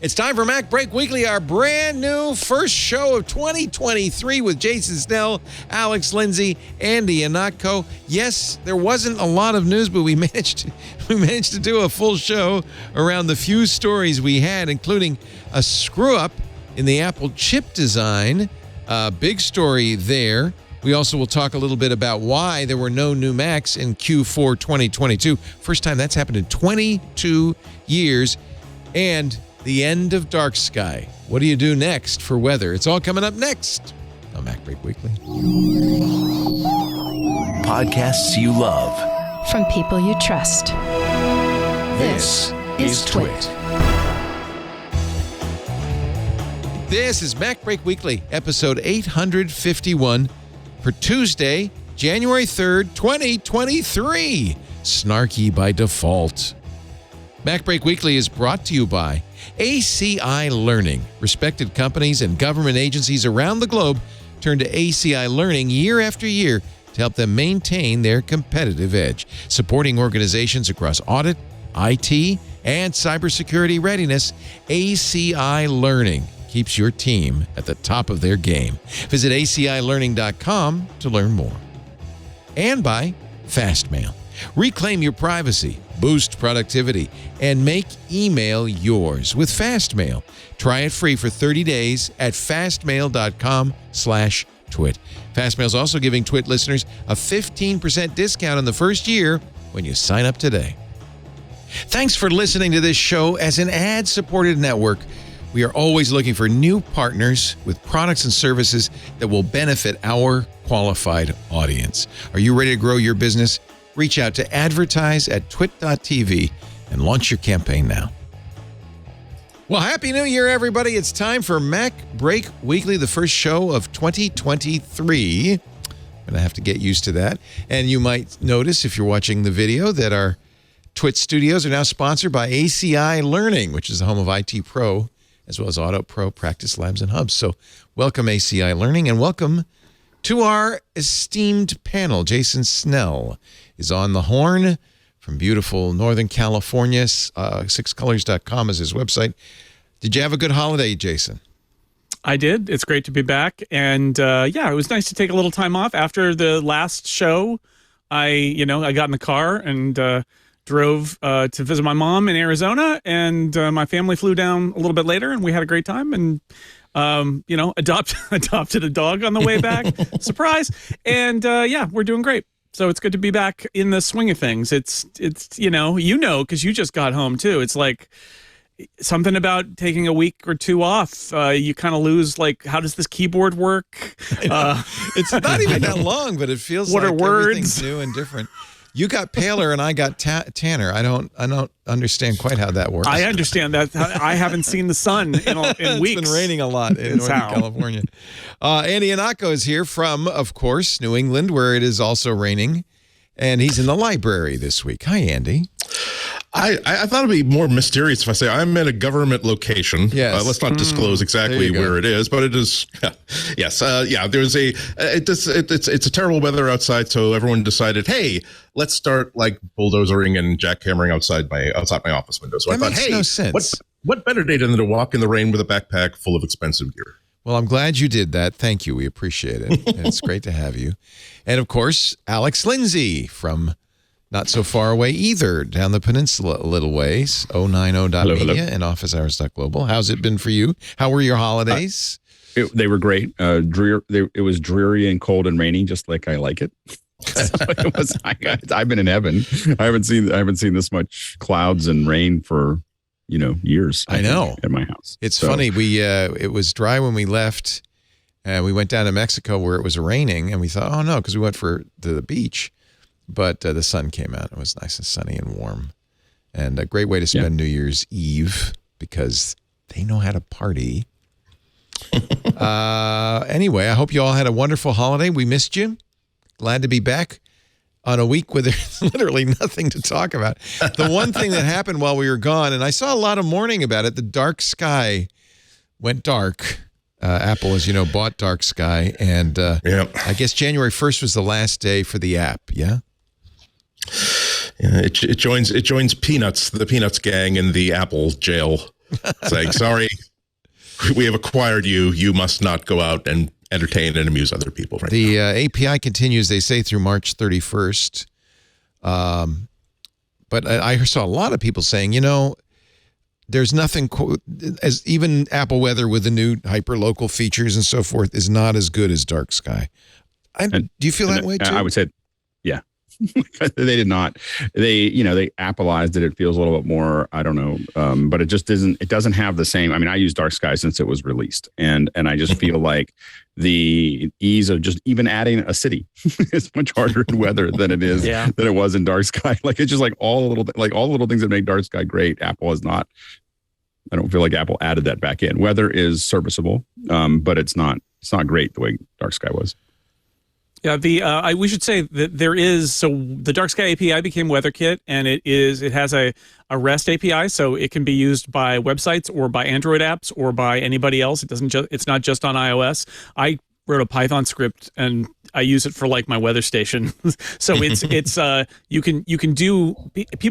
It's time for MacBreak Weekly, our brand new first show of 2023 with Jason Snell, Alex Lindsay, Andy Ihnatko. Yes, there wasn't a lot of news, but we managed to do a full show around the few stories we had, including a screw-up in the Apple chip design. Big story there. We also will talk a little bit about why there were no new Macs in Q4 2022. First time that's happened in 22 years. And the end of dark sky. What do you do next for weather? It's all coming up next on MacBreak Weekly. Podcasts you love. From people you trust. This is Twit. This is MacBreak Weekly, episode 851 for Tuesday, January 3rd, 2023. Snarky by default. MacBreak Weekly is brought to you by ACI Learning. Respected companies and government agencies around the globe turn to ACI Learning year after year to help them maintain their competitive edge. Supporting organizations across audit, IT, and cybersecurity readiness, ACI Learning keeps your team at the top of their game. Visit acilearning.com to learn more. And by FastMail. Reclaim your privacy, boost productivity, and make email yours with FastMail. Try it free for 30 days at fastmail.com/twit. FastMail is also giving Twit listeners a 15% discount on the first year when you sign up today. Thanks for listening to this show as an ad-supported network. We are always looking for new partners with products and services that will benefit our qualified audience. Are you ready to grow your business? Reach out to advertise@twit.tv and launch your campaign now. Well, Happy New Year, everybody. It's time for MacBreak Weekly, the first show of 2023. I'm going to have to get used to that. And you might notice, if you're watching the video, that our Twit studios are now sponsored by ACI Learning, which is the home of IT Pro, as well as Auto Pro, Practice Labs, and Hubs. So welcome, ACI Learning, and welcome to our esteemed panel. Jason Snell is on the horn from beautiful Northern California. Sixcolors.com is his website. Did you have a good holiday, Jason? I did. It's great to be back. And it was nice to take a little time off. After the last show, I got in the car and drove to visit my mom in Arizona. And my family flew down a little bit later, and we had a great time. And adopted a dog on the way back. Surprise. And we're doing great. So it's good to be back in the swing of things. It's because you just got home too. It's like something about taking a week or two off. You kind of lose, like, how does this keyboard work? It's not even that long, but it feels what like are words? Everything's new and different. You got paler and I got tanner. I don't understand quite how that works. I understand that. I haven't seen the sun in weeks. It's been raining a lot in Northern California. Andy Ihnatko is here from, of course, New England, where it is also raining. And he's in the library this week. Hi, Andy. I thought it'd be more mysterious if I say I'm at a government location. Yes. Let's not disclose exactly where it is, but it is. Yes. There's it's a terrible weather outside, so everyone decided, hey, let's start like bulldozering and jackhammering outside my office window. So that I thought, makes hey, no sense. What better day than to walk in the rain with a backpack full of expensive gear? Well, I'm glad you did that. Thank you. We appreciate it. And it's great to have you. And of course, Alex Lindsay from not so far away either, down the peninsula a little ways, 090.media and officehours.global. How's it been for you? How were your holidays? They were great. It was dreary and cold and rainy, just like I like it. It was. I've been in heaven. I haven't seen this much clouds and rain for years. I know at my house. It's funny. It was dry when we left, and we went down to Mexico where it was raining, and we thought, oh no, because we went to the beach. But the sun came out. It was nice and sunny and warm. And a great way to spend New Year's Eve because they know how to party. Anyway, I hope you all had a wonderful holiday. We missed you. Glad to be back on a week where there's literally nothing to talk about. The one thing that happened while we were gone, and I saw a lot of mourning about it, the dark sky went dark. Apple, as you know, bought dark sky. And I guess January 1st was the last day for the app, yeah? Yeah, it joins Peanuts, the Peanuts gang in the Apple jail. saying, sorry, we have acquired you. You must not go out and entertain and amuse other people. Right the API continues, they say, through March 31st. But I saw a lot of people saying, there's nothing, as even Apple Weather with the new hyperlocal features and so forth is not as good as Dark Sky. Do you feel that way too? I would say, yeah. They did not. They Appleized it. It feels a little bit more, I don't know, but it just isn't. It doesn't have the same. I mean, I use Dark Sky since it was released, and I just feel like the ease of just even adding a city is much harder in Weather than it is than it was in Dark Sky. Like it's just like all the little things that make Dark Sky great. Apple has not. I don't feel like Apple added that back in. Weather is serviceable, but it's not great the way Dark Sky was. Yeah, we should say that the Dark Sky API became WeatherKit, and it has a REST API, so it can be used by websites or by Android apps or by anybody else. It's not just on iOS. I wrote a Python script and I use it for like my weather station. So people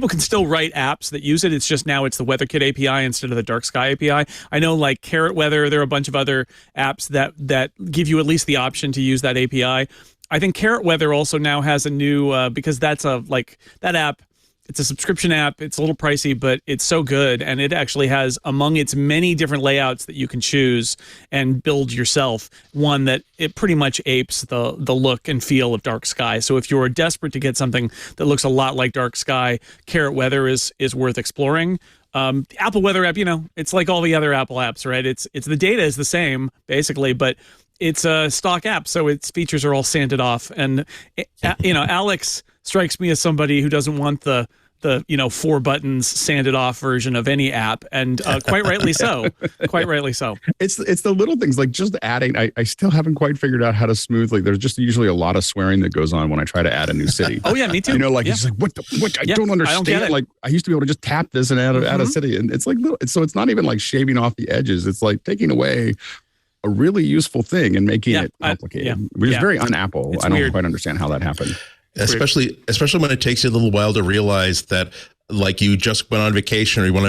can still write apps that use it. It's just now it's the WeatherKit API instead of the Dark Sky API. I know like Carrot Weather, there are a bunch of other apps that give you at least the option to use that API. I think Carrot Weather also now has a new, because that's that app, it's a subscription app. It's a little pricey, but it's so good. And it actually has, among its many different layouts that you can choose and build yourself, one that it pretty much apes the look and feel of Dark Sky. So if you're desperate to get something that looks a lot like Dark Sky, Carrot Weather is worth exploring. The Apple Weather app, it's like all the other Apple apps, right? It's the data is the same, basically, but it's a stock app, so its features are all sanded off. And Alex strikes me as somebody who doesn't want the 4 buttons sanded off version of any app, and quite rightly so. Quite rightly so. It's the little things, like just adding. I still haven't quite figured out how to smoothly. There's just usually a lot of swearing that goes on when I try to add a new city. Oh yeah, me too. It's like what I don't understand. I don't get it. Like I used to be able to just tap this and add a city, and it's like so it's not even like shaving off the edges. It's like taking away a really useful thing and making it complicated, which is very un-Apple. I don't quite understand how that happened. Especially when it takes you a little while to realize that, like, you just went on vacation or you went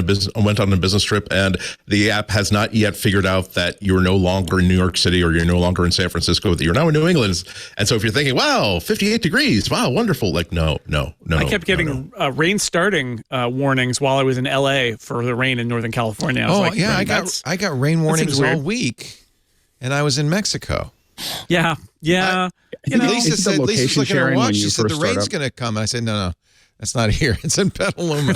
on a business trip, and the app has not yet figured out that you're no longer in New York City or you're no longer in San Francisco, that you're now in New England. And so if you're thinking, wow, 58 degrees, wow, wonderful. Like, no. I kept getting rain starting warnings while I was in LA for the rain in Northern California. I got rain warnings all week, and I was in Mexico. Yeah. Lisa said, Lisa's looking at her watch. She said the rain's going to come. I said, no, that's not here. It's in Petaluma.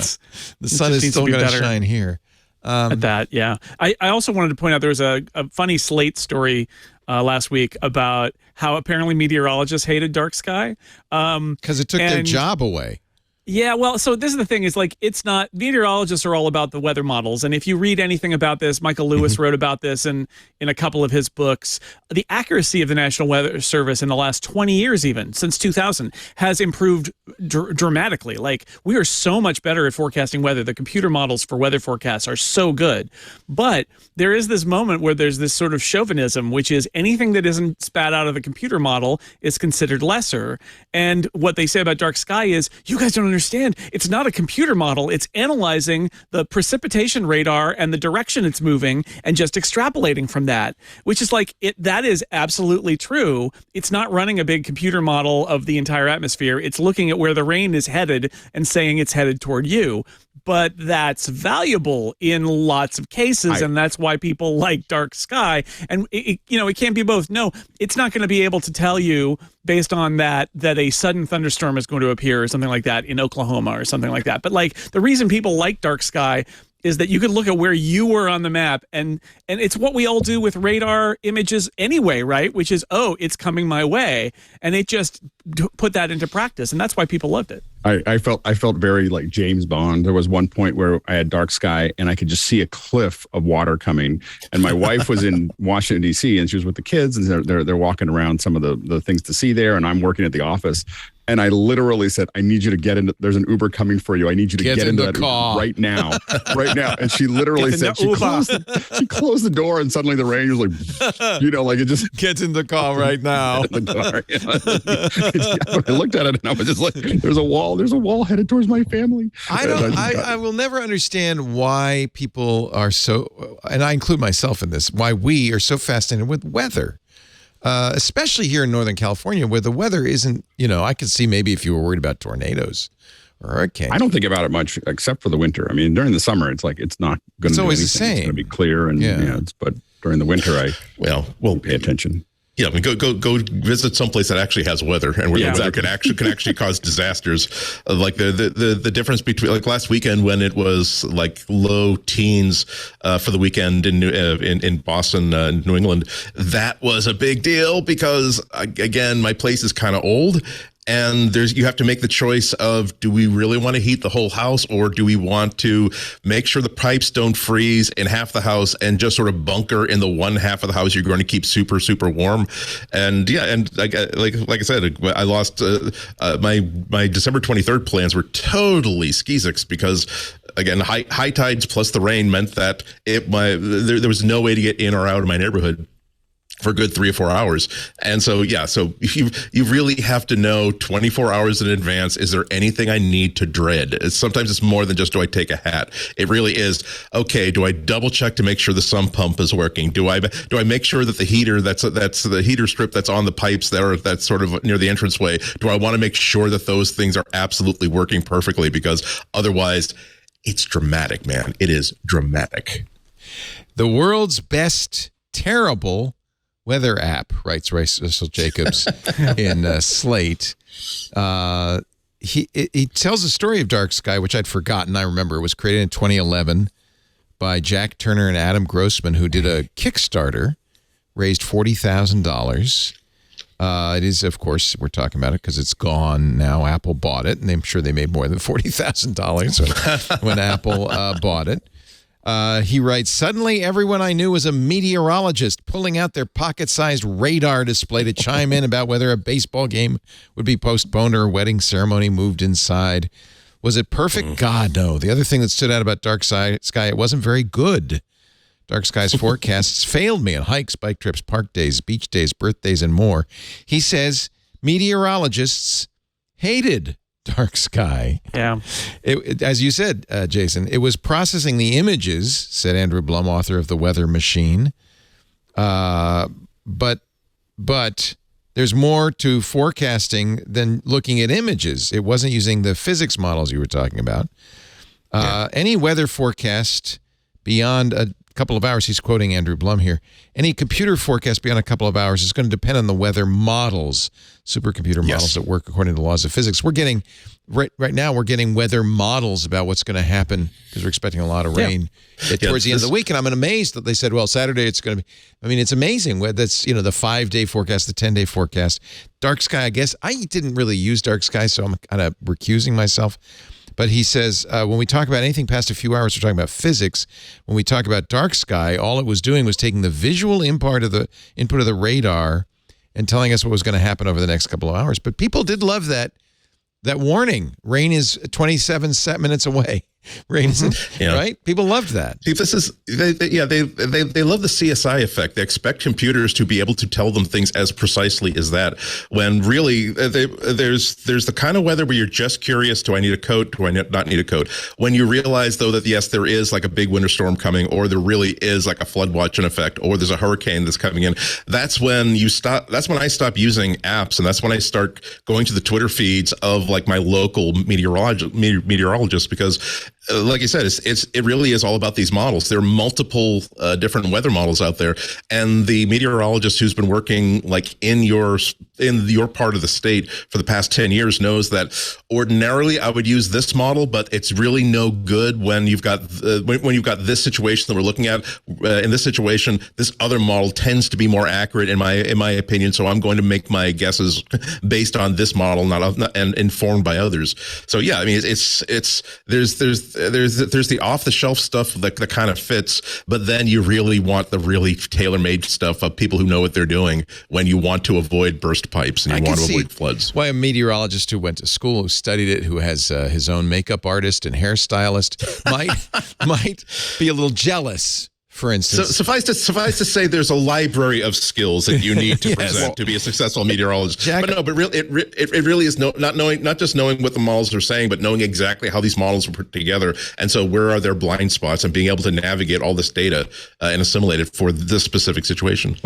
The sun is still going to shine here. At that, yeah. I also wanted to point out there was a funny Slate story last week about how apparently meteorologists hated Dark Sky. Because it took their job away. Yeah, well, so this is the thing, is like, it's not, meteorologists are all about the weather models. And if you read anything about this, Michael Lewis wrote about this in a couple of his books. The accuracy of the National Weather Service in the last 20 years, even since 2000, has improved dramatically. Like, we are so much better at forecasting weather. The computer models for weather forecasts are so good. But there is this moment where there's this sort of chauvinism, which is anything that isn't spat out of the computer model is considered lesser. And what they say about Dark Sky is, you guys don't understand. It's not a computer model. It's analyzing the precipitation radar and the direction it's moving and just extrapolating from that, which is like, that is absolutely true. It's not running a big computer model of the entire atmosphere. It's looking at where the rain is headed and saying it's headed toward you. But that's valuable in lots of cases, and that's why people like Dark Sky. And it can't be both. No, it's not going to be able to tell you based on that a sudden thunderstorm is going to appear or something like that in Oklahoma or something like that. But like, the reason people like Dark Sky is that you can look at where you were on the map, and it's what we all do with radar images anyway, right? Which is, it's coming my way, and it just put that into practice, and that's why people loved it. I felt very like James Bond. There was one point where I had Dark Sky and I could just see a cliff of water coming, and my wife was in Washington D.C. and she was with the kids, and they're walking around some of the things to see there, and I'm working at the office, And I literally said, I need you to get in. There's an Uber coming for you. I need you to get into that Uber right now. Right now. And she literally said, she closed the door, and suddenly the rain was like, like it just. Get in the car right now. In the car. I looked at it and I was just like, there's a wall headed towards my family. I will never understand why people are so, and I include myself in this, why we are so fascinated with weather. Especially here in Northern California, where the weather isn't, I could see maybe if you were worried about tornadoes or hurricanes. I don't think about it much, except for the winter. I mean, during the summer, it's like it's not going to be always the same. It's going to be clear, and but during the winter, I pay attention. Yeah, I mean, go visit someplace that actually has weather, and where the weather can actually cause disasters. Like the difference between, like, last weekend when it was like low teens for the weekend in Boston, New England, that was a big deal because, again, my place is kind of old. And you have to make the choice of, do we really want to heat the whole house, or do we want to make sure the pipes don't freeze in half the house and just sort of bunker in the one half of the house you're going to keep super, super warm? And like I said, I lost my December 23rd plans were totally skeezicks because, again, high tides plus the rain meant that there was no way to get in or out of my neighborhood for a good 3 or 4 hours. And so you really have to know 24 hours in advance, is there anything I need to dread? Sometimes it's more than just, do I take a hat? It really is, okay, do I double check to make sure the sump pump is working? Do I make sure that the heater, that's the heater strip that's on the pipes that's sort of near the entranceway, do I want to make sure that those things are absolutely working perfectly? Because otherwise, it's dramatic, man. It is dramatic. The world's best terrible weather app, writes Russell Jacobs in Slate. He tells the story of Dark Sky, which I'd forgotten. I remember it was created in 2011 by Jack Turner and Adam Grossman, who did a Kickstarter, raised $40,000. It is, of course, we're talking about it because it's gone now. Apple bought it, and I'm sure they made more than $40,000 when Apple bought it. He writes, suddenly everyone I knew was a meteorologist pulling out their pocket-sized radar display to chime in about whether a baseball game would be postponed or a wedding ceremony moved inside. Was it perfect? God, no. The other thing that stood out about Dark Sky, it wasn't very good. Dark Sky's forecasts failed me on hikes, bike trips, park days, beach days, birthdays, and more. He says meteorologists hated Dark Sky. Yeah. As you said, Jason, it was processing the images, said Andrew Blum, author of The Weather Machine. But there's more to forecasting than looking at images. It wasn't using the physics models you were talking about. Any weather forecast beyond a couple of hours, he's quoting Andrew Blum here, any computer forecast beyond a couple of hours is going to depend on the weather models, supercomputer models that work according to the laws of physics. We're getting, right now, we're getting weather models about what's going to happen because we're expecting a lot of rain towards the end of the week. And I'm amazed that they said, well, Saturday it's going to be, I mean, it's amazing. That's, the 5-day forecast, the 10-day forecast. Dark Sky, I guess, I didn't really use Dark Sky, so I'm kind of recusing myself. But he says, when we talk about anything past a few hours, we're talking about physics. When we talk about Dark Sky, all it was doing was taking the visual input of the radar and telling us what was going to happen over the next couple of hours. But people did love that warning. Rain is 27 minutes away. Rain isn't, right? People loved that. See, this is they love the CSI effect. They expect computers to be able to tell them things as precisely as that, when really there's the kind of weather where you're just curious, do I need a coat? Do I not need a coat? When you realize, though, that yes, there is like a big winter storm coming, or there really is like a flood watch in effect, or there's a hurricane that's coming in, that's when I stop using apps, and that's when I start going to the Twitter feeds of like my local meteorologist, because like you said, it really is all about these models. There are multiple different weather models out there, and the meteorologist who's been working like in your part of the state for the past 10 years knows that ordinarily I would use this model, but it's really no good when you've got this situation that we're looking at. In this situation, this other model tends to be more accurate in my opinion. So I'm going to make my guesses based on this model, not and informed by others. So yeah, I mean, there's there's the off the shelf stuff that kind of fits, but then you really want the really tailor made stuff of people who know what they're doing when you want to avoid burst pipes and you want to avoid floods. Why a meteorologist who went to school, who studied it, who has his own makeup artist and hairstylist might be a little jealous. For instance, so suffice to say, there's a library of skills that you need to present to be a successful meteorologist. Jack, but it really is not just knowing what the models are saying, but knowing exactly how these models were put together, and so where are their blind spots, and being able to navigate all this data and assimilate it for this specific situation.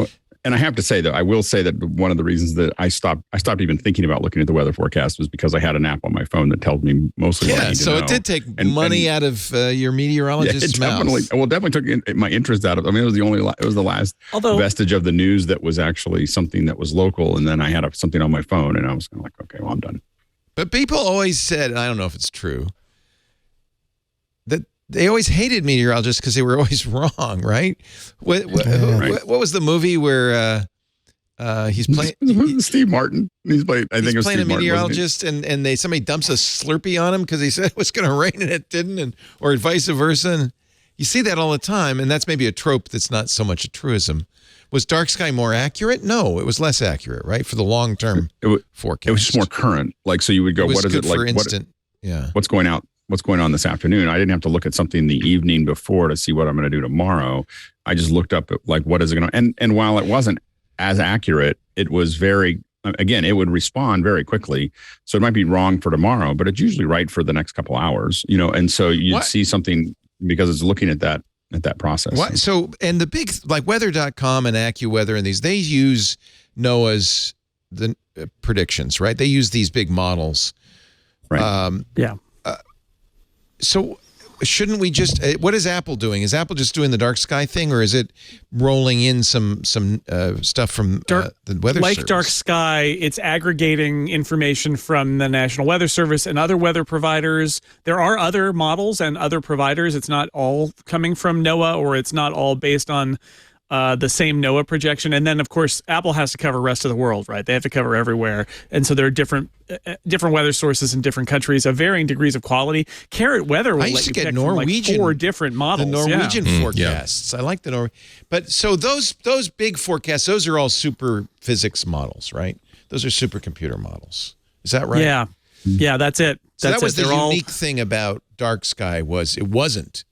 And I have to say that I will say that one of the reasons that I stopped even thinking about looking at the weather forecast was because I had an app on my phone that tells me mostly what I need to know. So it did take money out of your meteorologist's mouth. Definitely took my interest out of it. I mean, it was the last vestige of the news that was actually something that was local. And then I had something on my phone and I was kind of like, okay, well, I'm done. But people always said, and I don't know if it's true, that they always hated meteorologists because they were always wrong, right? What was the movie where he's playing Steve Martin? He's playing a meteorologist, and somebody dumps a Slurpee on him because he said it was going to rain and it didn't, or vice versa. And you see that all the time, and that's maybe a trope that's not so much a truism. Was dark sky more accurate? No, it was less accurate, right? For the long term forecast, it was just more current. Like, so you would go, what is it like? For instant, what's going out? What's going on this afternoon? I didn't have to look at something the evening before to see what I'm going to do tomorrow. I just looked up at like, what is it going to, and while it wasn't as accurate, it was again, it would respond very quickly. So it might be wrong for tomorrow, but it's usually right for the next couple hours, and so you'd see something because it's looking at that process. What? So, and the big, like weather.com and AccuWeather and these, they use NOAA's predictions, right? They use these big models. Right. So shouldn't we just, what is Apple doing? Is Apple just doing the dark sky thing, or is it rolling in some stuff from the weather service? Like dark sky, it's aggregating information from the National Weather Service and other weather providers. There are other models and other providers. It's not all coming from NOAA, or it's not all based on the same NOAA projection. And then, of course, Apple has to cover the rest of the world, right? They have to cover everywhere. And so there are different weather sources in different countries of varying degrees of quality. Carrot Weather will let you pick from like 4 different models. The Norwegian forecasts. I like the Norwegian. But so those big forecasts, those are all super physics models, right? Those are supercomputer models. Is that right? Yeah. Yeah, that's it. So that was the unique thing about dark sky was it wasn't.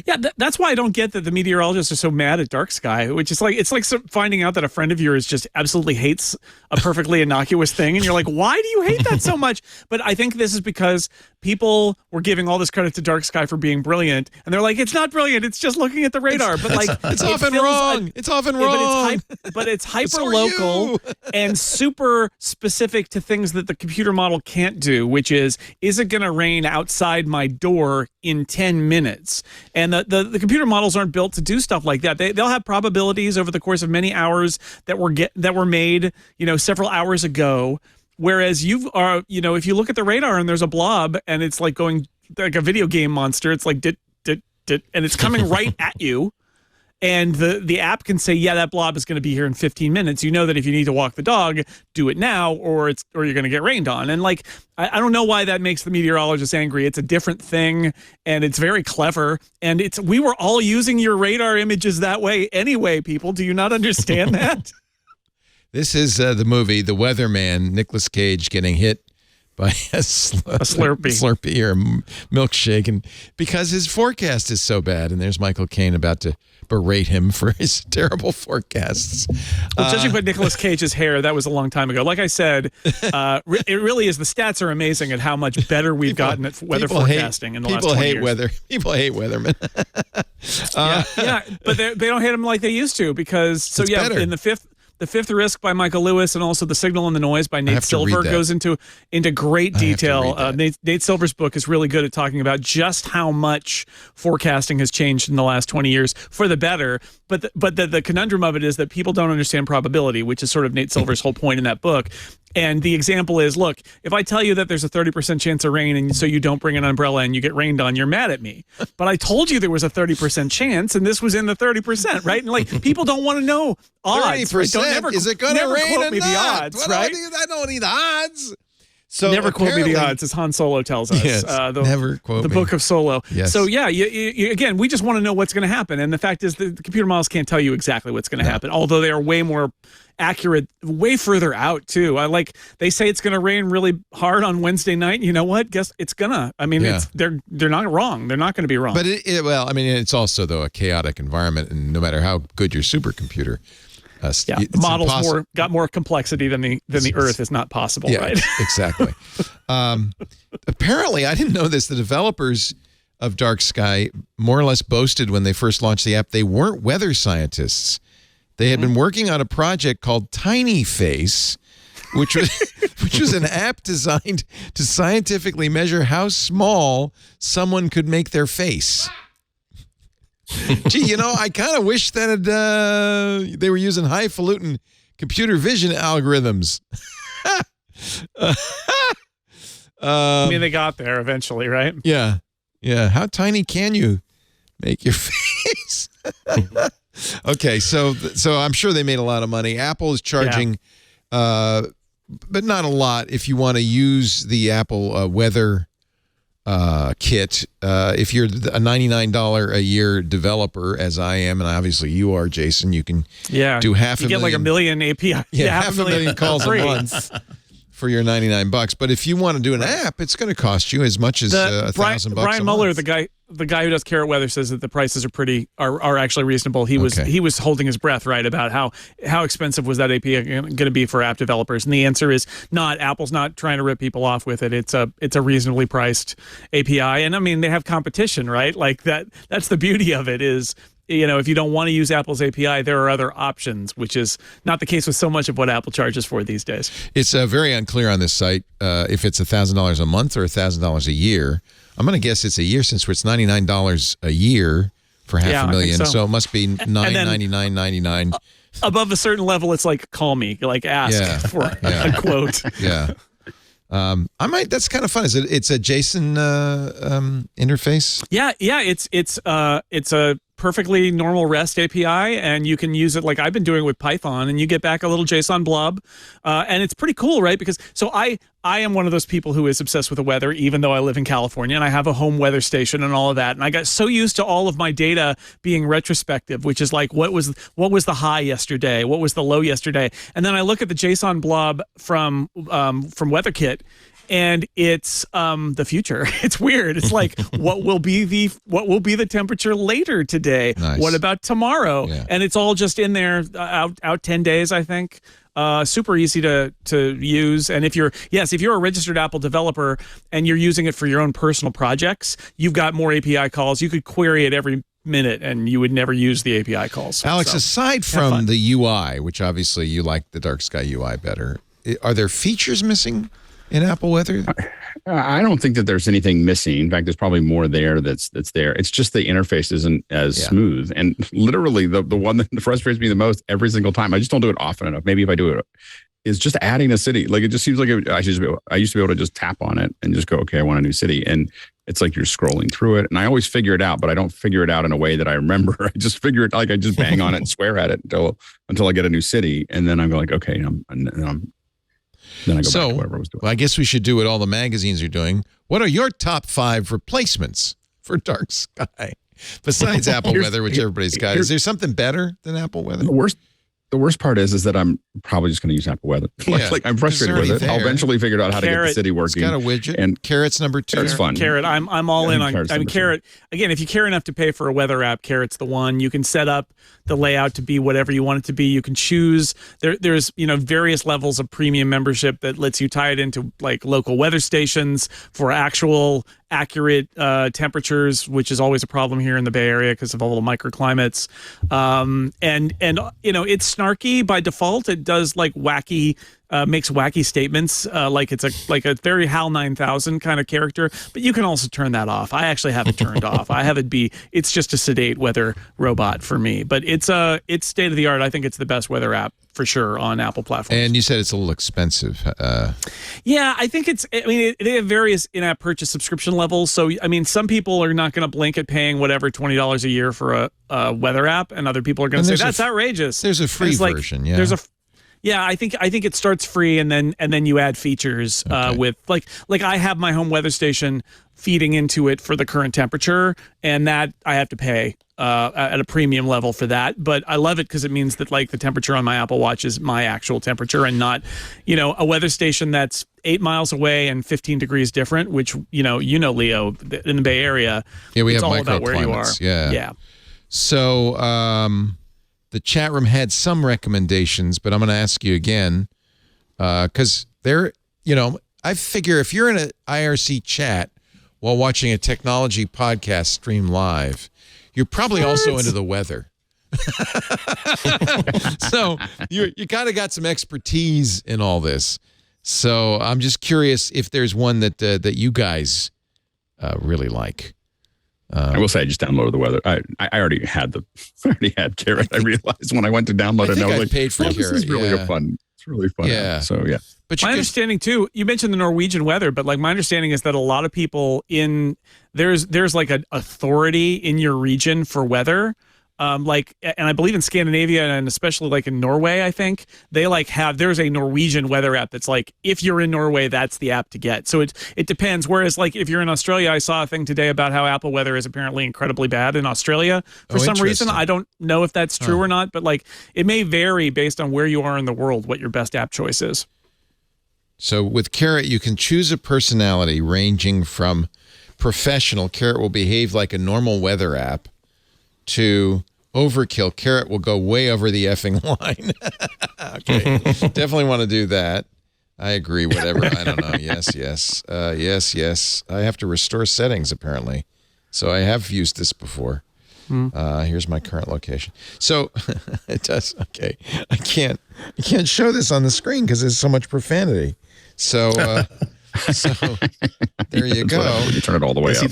Yeah, that's why I don't get that the meteorologists are so mad at dark sky, which is like, it's like finding out that a friend of yours just absolutely hates a perfectly innocuous thing. And you're like, why do you hate that so much? But I think this is because people were giving all this credit to dark sky for being brilliant. And they're like, it's not brilliant. It's just looking at the radar. But like, it's often wrong. It's often wrong. But it's hyper local and super specific to things that the computer model can't do, which is it going to rain outside my door in 10 minutes? And the computer models aren't built to do stuff like that. They'll have probabilities over the course of many hours that were made, several hours ago. Whereas if you look at the radar and there's a blob and it's like going like a video game monster, it's like dit, and it's coming right at you. And the app can say, yeah, that blob is going to be here in 15 minutes. You know that if you need to walk the dog, do it now, or you're going to get rained on. And like, I don't know why that makes the meteorologist angry. It's a different thing, and it's very clever. And we were all using your radar images that way anyway, people. Do you not understand that? This is the movie, The Weatherman, Nicolas Cage getting hit by a Slurpee or a milkshake, and because his forecast is so bad. And there's Michael Caine about to berate him for his terrible forecasts. Well, judging by Nicolas Cage's hair, that was a long time ago. Like I said, it really is. The stats are amazing at how much better we've gotten at weather forecasting in the last 20 years. People hate weathermen. But they don't hate them like they used to because better. In The Fifth Risk by Michael Lewis and also The Signal and the Noise by Nate Silver goes into great detail. Nate Silver's book is really good at talking about just how much forecasting has changed in the last 20 years for the better. But the conundrum of it is that people don't understand probability, which is sort of Nate Silver's whole point in that book. And the example is, look, if I tell you that there's a 30% chance of rain and so you don't bring an umbrella and you get rained on, you're mad at me. But I told you there was a 30% chance and this was in the 30%, right? And like, people don't want to know odds. 30%? Right? Is it going to rain or me not? The odds, right? I don't need the odds. So never quote me the apparently- odds, as Han Solo tells us. Yes, never quote the me. Book of Solo. Yes. So yeah, again, we just want to know what's going to happen, and the fact is, the computer models can't tell you exactly what's going to happen. Although they are way more accurate, way further out too. They say it's going to rain really hard on Wednesday night. You know what? Guess it's gonna. I mean, they're not wrong. They're not going to be wrong. But it's also though a chaotic environment, and no matter how good your supercomputer. Models got more complexity than the Earth is not possible, right? Exactly. Apparently, I didn't know this. The developers of Dark Sky more or less boasted when they first launched the app they weren't weather scientists. They had been working on a project called Tiny Face, which was an app designed to scientifically measure how small someone could make their face. Gee, I kind of wish that they were using highfalutin computer vision algorithms. I mean, they got there eventually, right? Yeah. How tiny can you make your face? Okay, so I'm sure they made a lot of money. Apple is charging, but not a lot if you want to use the Apple weather kit. If you're a $99 a year developer, as I am, and obviously you are, Jason, you can do half a million. You get like a million API. Yeah, half a million calls a month for your $99. But if you want to do an app, it's going to cost you as much as $1,000. Brian Muller, the guy who does Carrot Weather, says that the prices are actually reasonable. He was holding his breath, right, about how expensive was that API going to be for app developers, and the answer is not. Apple's not trying to rip people off with it. It's a reasonably priced API, and I mean they have competition, right? Like that's the beauty of it is. If you don't want to use Apple's API, there are other options, which is not the case with so much of what Apple charges for these days. It's very unclear on this site if it's $1,000 a month or $1,000 a year. I'm going to guess it's a year since it's $99 a year for half a million. So it must be $999.99. Above a certain level, it's like call me, like ask for a quote. Yeah. I might. That's kind of fun. It's a JSON interface. Yeah. It's a perfectly normal REST API, and you can use it like I've been doing with Python, and you get back a little JSON blob, and it's pretty cool, right? Because I am one of those people who is obsessed with the weather, even though I live in California and I have a home weather station and all of that. And I got so used to all of my data being retrospective, which is like what was the high yesterday, what was the low yesterday, and then I look at the JSON blob from WeatherKit. And it's the future. It's weird. It's like what will be the temperature later today? Nice. What about tomorrow? Yeah. And it's all just in there out 10 days, I think. Super easy to use. And if you're a registered Apple developer and you're using it for your own personal projects, you've got more API calls. You could query it every minute and you would never use the API calls. Alex, aside from the UI, which obviously you like the Dark Sky UI better, are there features missing in Apple Weather? I don't think that there's anything missing. In fact, there's probably more there that's there. It's just the interface isn't as smooth. And literally the one that frustrates me the most every single time, I just don't do it often enough. Maybe if I do it, is just adding a city. Like it just seems like I used to be able to just tap on it and just go, okay, I want a new city. And it's like you're scrolling through it. And I always figure it out, but I don't figure it out in a way that I remember. I just figure it, like I just bang on it and swear at it until I get a new city. And then I'm like, okay, then I go back to whatever I was doing. Well, I guess we should do what all the magazines are doing. What are your top 5 replacements for Dark Sky? Besides Apple Weather, which everybody's got. Is there something better than Apple Weather? The worst part is that I'm probably just going to use Apple Weather. Like I'm frustrated with it. There. I'll eventually figure out how to get the city working. It's got a widget. And Carrot's number 2. It's fun. Carrot, I'm all in on. I mean, Carrot. Again, if you care enough to pay for a weather app, Carrot's the one. You can set up the layout to be whatever you want it to be. You can choose. There's various levels of premium membership that lets you tie it into like local weather stations for actual accurate temperatures, which is always a problem here in the Bay Area because of all the microclimates. And it's Snarky by default. It does like wacky, makes wacky statements, like it's a very HAL 9000 kind of character. But you can also turn that off. I actually have it turned off. I have it be. It's just a sedate weather robot for me. But it's state of the art. I think it's the best weather app for sure on Apple platforms. And you said it's a little expensive. Yeah, I think they have various in-app purchase subscription levels. So, I mean, some people are not going to blink at paying whatever $20 a year for a weather app, and other people are going to say, that's outrageous. There's a free version, yeah. Yeah, I think it starts free and then you add features with like I have my home weather station feeding into it for the current temperature, and that I have to pay at a premium level for that. But I love it because it means that like the temperature on my Apple Watch is my actual temperature and not, a weather station that's 8 miles away and 15 degrees different, which, Leo, in the Bay Area, we it's have all about where you are. Yeah. So the chat room had some recommendations, but I'm going to ask you again because I figure if you're in an IRC chat while watching a technology podcast stream live, you're probably also into the weather. So you kind of got some expertise in all this. So I'm just curious if there's one that you guys really like. I will say I just downloaded the weather. I already had Carrot. I realized when I went to download it, and I was like, paid for Carrot. This is really fun. It's really fun. Yeah. So yeah. But my understanding too, you mentioned the Norwegian weather, but like my understanding is that a lot of people there's like an authority in your region for weather. And I believe in Scandinavia and especially like in Norway, I think they there's a Norwegian weather app that's like, if you're in Norway, that's the app to get. So it depends. Whereas like if you're in Australia, I saw a thing today about how Apple weather is apparently incredibly bad in Australia for some reason. I don't know if that's true or not, but like it may vary based on where you are in the world, what your best app choice is. So with Carrot, you can choose a personality ranging from professional, Carrot will behave like a normal weather app, to overkill, Carrot will go way over the effing line. Okay, definitely want to do that. I agree, whatever. I don't know. Yes. Yes. I have to restore settings, apparently. So I have used this before. Here's my current location. So it does. Okay. I can't show this on the screen because there's so much profanity. So there you go. You turn it all the way up.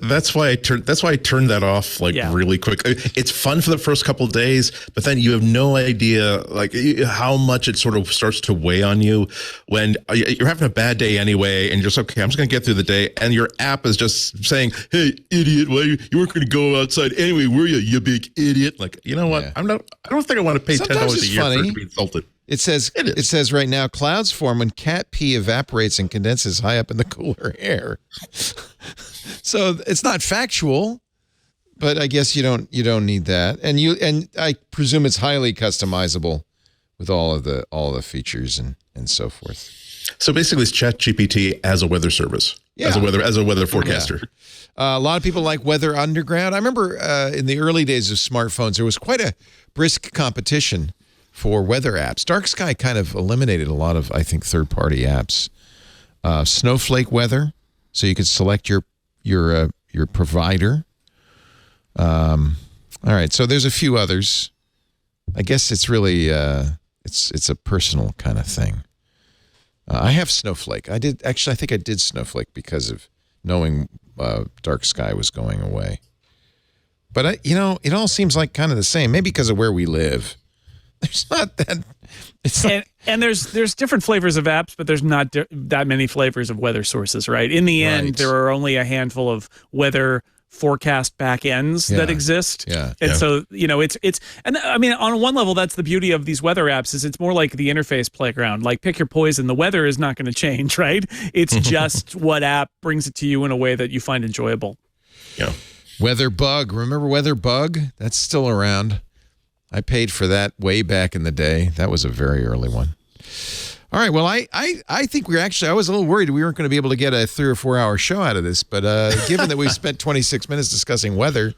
That's why I turned that off really quick. It's fun for the first couple of days, but then you have no idea like how much it sort of starts to weigh on you when you're having a bad day anyway, and you're just okay. I'm just going to get through the day, and your app is just saying, "Hey, idiot! Why you weren't going to go outside anyway, were you? You big idiot!" Like, you know what? Yeah. I don't think I want to pay $10 a year for it to be insulted. It says right now, clouds form when cat pee evaporates and condenses high up in the cooler air. So it's not factual, but I guess you don't need that. And I presume it's highly customizable with all of the features and so forth. So basically it's ChatGPT as a weather service, as a weather forecaster. Yeah. A lot of people like Weather Underground. I remember in the early days of smartphones, there was quite a brisk competition for weather apps. Dark Sky kind of eliminated a lot of, I think, third-party apps. Snowflake Weather, so you could select your provider. All right, so there's a few others. I guess it's really it's a personal kind of thing. I have Snowflake. I think I did Snowflake because of knowing Dark Sky was going away. But it all seems like kind of the same. Maybe because of where we live. There's not that. And there's different flavors of apps, but there's not that many flavors of weather sources, right? In the end, there are only a handful of weather forecast backends that exist. Yeah. And so, it's and I mean, on one level, that's the beauty of these weather apps is it's more like the interface playground. Like pick your poison. The weather is not going to change, right? It's just what app brings it to you in a way that you find enjoyable. Yeah. Weather Bug. Remember Weather Bug? That's still around. I paid for that way back in the day. That was a very early one. All right. Well, I think I was a little worried we weren't going to be able to get a 3 or 4 hour show out of this. But given that we've spent 26 minutes discussing weather,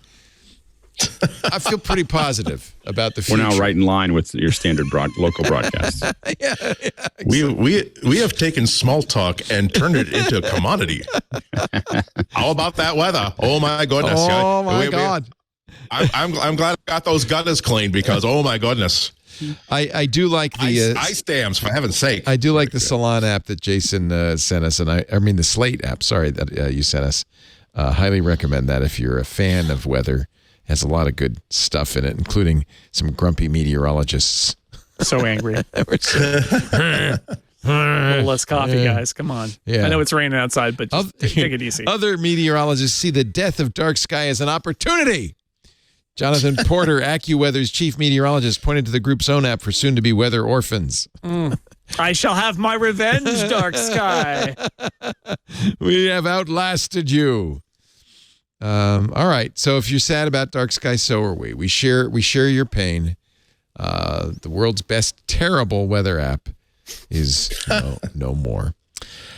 I feel pretty positive about the future. We're now right in line with your standard local broadcasts. Yeah, exactly. We have taken small talk and turned it into a commodity. How about that weather? Oh, my goodness. Oh, my God. I'm glad I got those gutters cleaned because, oh, my goodness. I do like the ice dams, for heaven's sake. I do like the Salon app that Jason sent us, and I mean the Slate app. Sorry that you sent us. Highly recommend that if you're a fan of weather. It has a lot of good stuff in it, including some grumpy meteorologists. So angry. A little less coffee, guys. Come on. Yeah. I know it's raining outside, but just take it easy. Other meteorologists see the death of Dark Sky as an opportunity Jonathan Porter, AccuWeather's chief meteorologist, pointed to the group's own app for soon-to-be weather orphans. I shall have my revenge, Dark Sky. We have outlasted you. All right. So if you're sad about Dark Sky, so are we. We share your pain. The world's best terrible weather app is no more.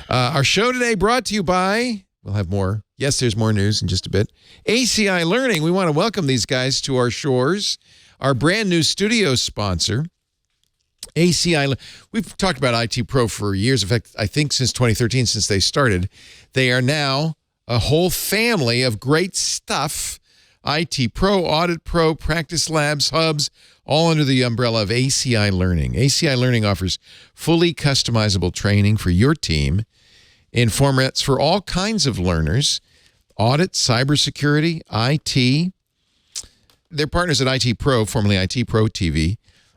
Our show today brought to you by, we'll have more. Yes, there's more news in just a bit. ACI Learning. We want to welcome these guys to our shores. Our brand new studio sponsor, ACI. We've talked about IT Pro for years. In fact, I think since 2013, since they started. They are now a whole family of great stuff. IT Pro, Audit Pro, Practice Labs, Hubs, all under the umbrella of ACI Learning. ACI Learning offers fully customizable training for your team in formats for all kinds of learners: audit, cybersecurity, IT. Their partners at IT Pro, formerly IT Pro TV,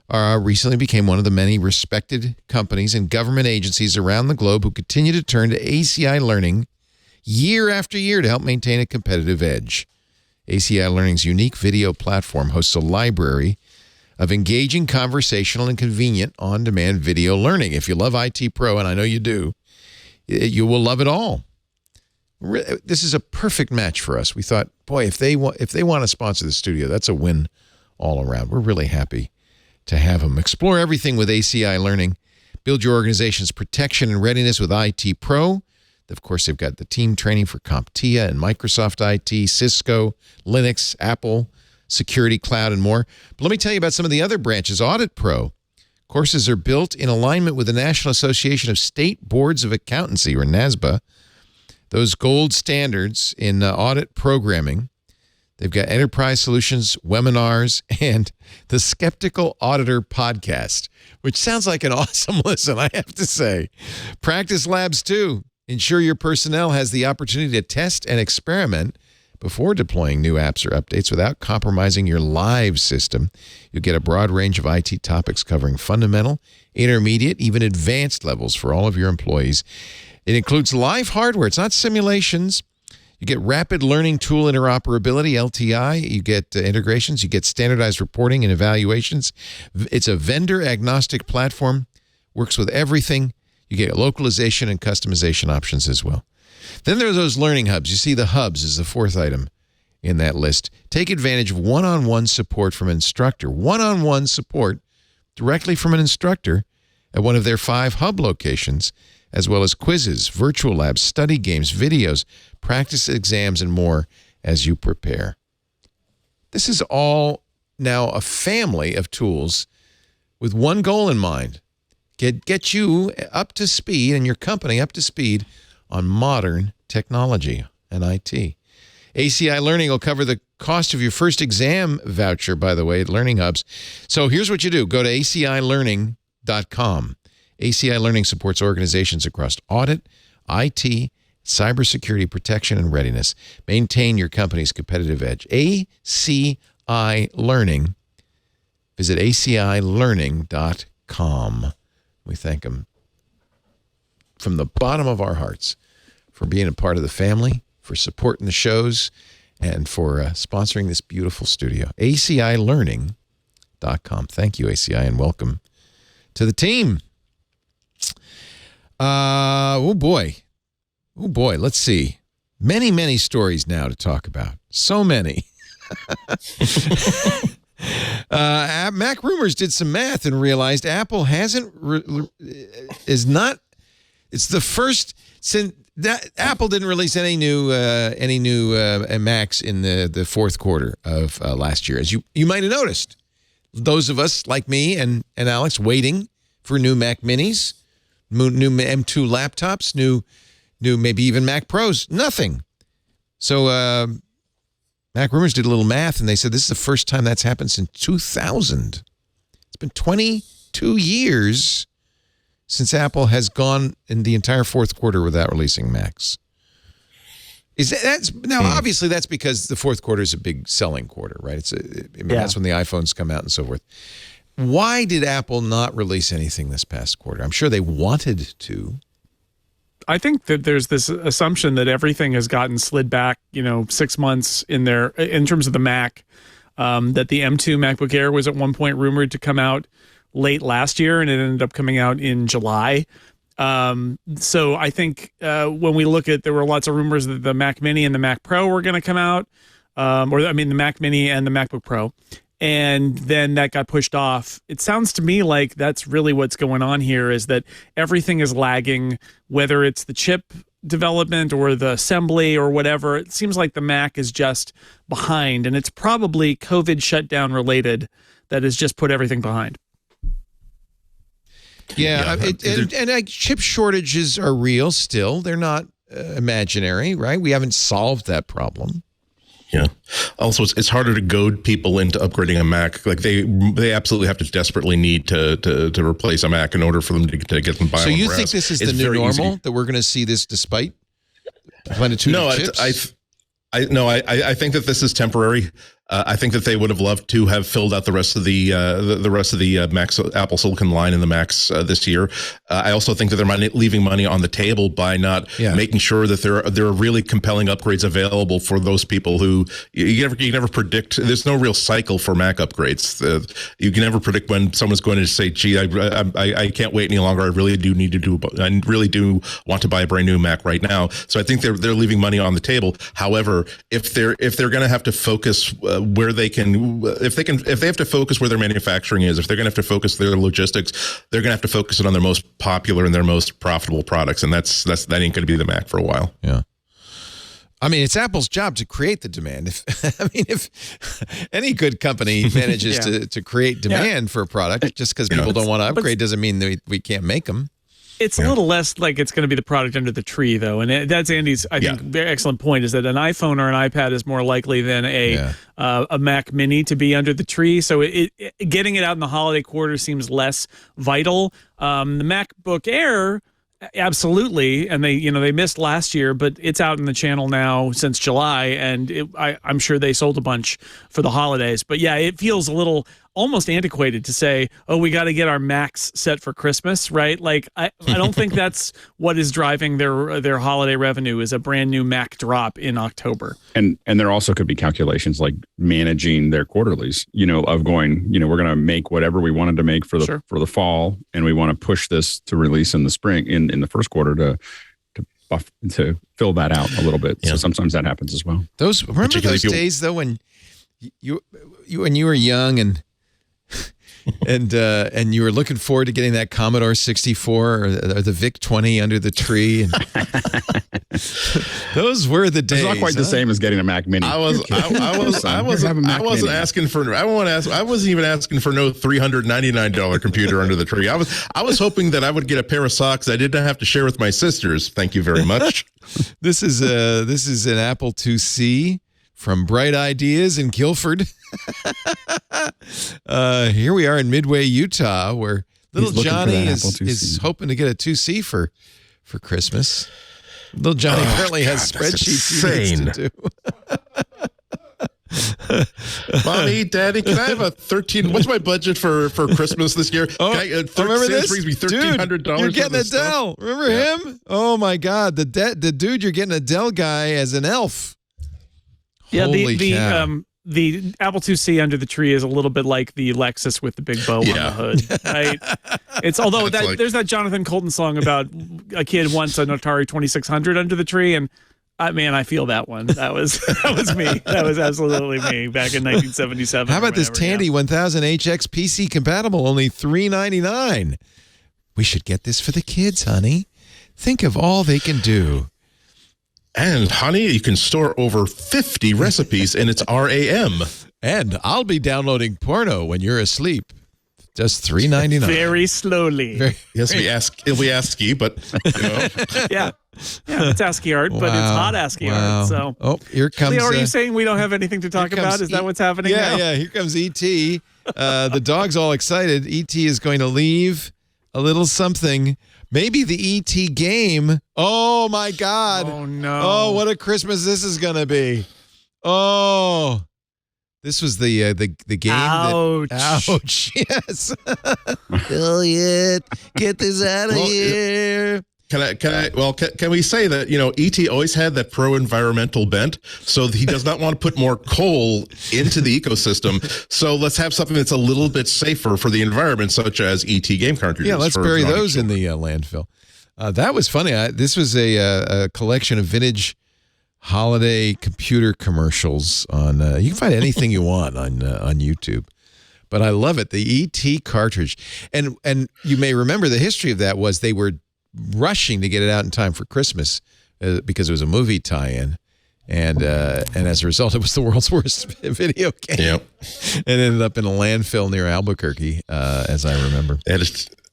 recently became one of the many respected companies and government agencies around the globe who continue to turn to ACI Learning year after year to help maintain a competitive edge. ACI Learning's unique video platform hosts a library of engaging, conversational, and convenient on-demand video learning. If you love IT Pro, and I know you do, you will love it all. This is a perfect match for us. We thought, boy, if they want to sponsor the studio, that's a win all around. We're really happy to have them. Explore everything with ACI Learning. Build your organization's protection and readiness with IT Pro. Of course, they've got the team training for CompTIA and Microsoft IT, Cisco, Linux, Apple, Security Cloud, and more. But let me tell you about some of the other branches. Audit Pro. Courses are built in alignment with the National Association of State Boards of Accountancy, or NASBA, those gold standards in audit programming. They've got enterprise solutions, webinars, and the Skeptical Auditor podcast, which sounds like an awesome listen, I have to say. Practice Labs, too. Ensure your personnel has the opportunity to test and experiment before deploying new apps or updates without compromising your live system. You'll get a broad range of IT topics covering fundamental, intermediate, even advanced levels for all of your employees. It includes live hardware. It's not simulations. You get rapid learning tool interoperability, LTI. You get integrations. You get standardized reporting and evaluations. It's a vendor-agnostic platform. Works with everything. You get localization and customization options as well. Then there are those learning hubs. You see the hubs is the fourth item in that list. Take advantage of one-on-one support from an instructor. One-on-one support directly from an instructor at one of their 5 hub locations, as well as quizzes, virtual labs, study games, videos, practice exams, and more as you prepare. This is all now a family of tools with one goal in mind. Get you up to speed and your company up to speed on modern technology and IT. ACI Learning will cover the cost of your first exam voucher, by the way, at Learning Hubs. So here's what you do. Go to acilearning.com. ACI Learning supports organizations across audit, IT, cybersecurity, protection, and readiness. Maintain your company's competitive edge. ACI Learning. Visit acilearning.com. We thank them from the bottom of our hearts for being a part of the family, for supporting the shows, and for sponsoring this beautiful studio. acilearning.com. Thank you, ACI, and welcome to the team. Oh boy. Let's see. Many stories now to talk about. So many. Mac Rumors did some math and realized Apple it's the first since that Apple didn't release any new Macs in the fourth quarter of last year, as you might have noticed. Those of us like me and Alex waiting for new Mac Minis, new M2 laptops, new maybe even Mac Pros, nothing. So Mac Rumors did a little math, and they said this is the first time that's happened since 2000. It's been 22 years since Apple has gone in the entire fourth quarter without releasing Macs. Obviously, that's because the fourth quarter is a big selling quarter, right? That's when the iPhones come out and so forth. Why did Apple not release anything this past quarter? I'm sure they wanted to. I think that there's this assumption that everything has gotten slid back, 6 months in terms of the Mac. that the M2 MacBook Air was at one point rumored to come out late last year, and it ended up coming out in July. So I think when we look at, there were lots of rumors that the Mac Mini and the Mac Pro were going to come out, the Mac Mini and the MacBook Pro, and then that got pushed off. It sounds to me like that's really what's going on here, is that everything is lagging, whether it's the chip development or the assembly or whatever. It seems like the Mac is just behind, and it's probably COVID shutdown related that has just put everything behind. Yeah, chip shortages are real still. They're not imaginary, right? We haven't solved that problem. Yeah. Also, it's harder to goad people into upgrading a Mac. Like they absolutely have to desperately need to replace a Mac in order for them to get them by. So you think this is the new normal, that we're going to see this despite plenitude of chips? I think that this is temporary. I think that they would have loved to have filled out the rest of the Macs, Apple Silicon line in the Macs this year. I also think that they're leaving money on the table by not making sure that there are really compelling upgrades available for those people who you never predict. There's no real cycle for Mac upgrades. You can never predict when someone's going to say, "Gee, I can't wait any longer. I really do want to buy a brand new Mac right now." So I think they're leaving money on the table. However, if they're going to have to focus where they can, if they have to focus where their manufacturing is, if they're going to have to focus their logistics, they're going to have to focus it on their most popular and their most profitable products, and that ain't going to be the Mac for a while. Yeah. I mean, it's Apple's job to create the demand. If any good company manages to create demand for a product, just because people don't want to upgrade doesn't mean we can't make them. It's a little less like it's going to be the product under the tree, though. And that's Andy's, I think, very excellent point, is that an iPhone or an iPad is more likely than a Mac Mini to be under the tree. So getting it out in the holiday quarter seems less vital. The MacBook Air, absolutely, and they missed last year, but it's out in the channel now since July, and I'm sure they sold a bunch for the holidays. But yeah, it feels a little almost antiquated to say, oh, we got to get our Macs set for Christmas, right? Like I don't think that's what is driving their holiday revenue, is a brand new Mac drop in October. And there also could be calculations like managing their quarterlies, of going, we're going to make whatever we wanted to make for the fall, and we want to push this to release in the spring, in the first quarter to fill that out a little bit. Yeah. So sometimes that happens as well. Remember those days though when you were young and you were looking forward to getting that Commodore 64 or the VIC-20 under the tree. And those were the days. It's not quite the same as getting a Mac Mini. I wasn't even asking for no $399 computer under the tree. I was hoping that I would get a pair of socks I didn't have to share with my sisters. Thank you very much. This is an Apple IIc from Bright Ideas in Guilford. Here we are in Midway, Utah, where little Johnny is hoping to get a 2C for Christmas. Little Johnny apparently has spreadsheets he needs to do. Mommy, Daddy, can I have a 13? What's my budget for Christmas this year? Remember this? Brings me $1,300. Dude, you're getting Adele. Remember him? Oh my God, the dude you're getting Adele guy as an elf. Yeah, the Apple IIc under the tree is a little bit like the Lexus with the big bow on the hood, right? It's there's that Jonathan Colton song about a kid wants an Atari 2600 under the tree, and I feel that one. That was me. That was absolutely me back in 1977. How about this Tandy 1000 HX PC compatible, only $399? We should get this for the kids, honey. Think of all they can do. And, honey, you can store over 50 recipes in its RAM. And I'll be downloading porno when you're asleep. Just $3.99. Very slowly. Yes, we ASCII, but yeah, it's ASCII art, but it's hot ASCII art. So, here comes. Leo, are you saying we don't have anything to talk about? Is that what's happening now? Yeah. Here comes ET. The dog's all excited. ET is going to leave a little something. Maybe the ET game. Oh my God. Oh no. Oh, what a Christmas this is going to be. Oh. This was the game. Ouch. Ouch. Yes. Elliot, get this out of here. Can we say that, ET always had that pro-environmental bent, so he does not want to put more coal into the ecosystem. So let's have something that's a little bit safer for the environment, such as ET game cartridges. Yeah, let's bury those in the landfill. That was funny. This was a collection of vintage holiday computer commercials on. You can find anything you want on YouTube. But I love it, the ET cartridge. And you may remember the history of that was they were rushing to get it out in time for Christmas because it was a movie tie-in. And as a result, it was the world's worst video game. Yep. It ended up in a landfill near Albuquerque, as I remember.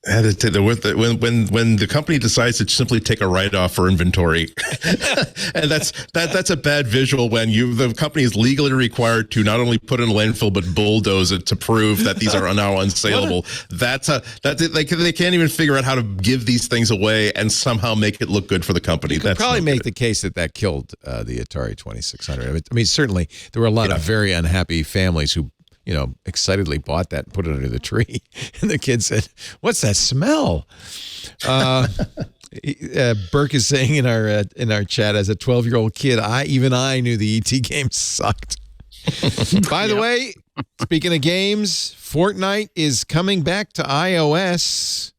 When the company decides to simply take a write-off for inventory, and that's a bad visual when the company is legally required to not only put in a landfill but bulldoze it to prove that these are now unsaleable. They can't even figure out how to give these things away and somehow make it look good for the company. You could probably make the case that killed the Atari 2600. I mean, certainly there were a lot of very unhappy families who excitedly bought that and put it under the tree. And the kid said, "What's that smell?" Burke is saying in our chat, as a 12-year-old kid, I knew the ET game sucked. By the way, speaking of games, Fortnite is coming back to iOS,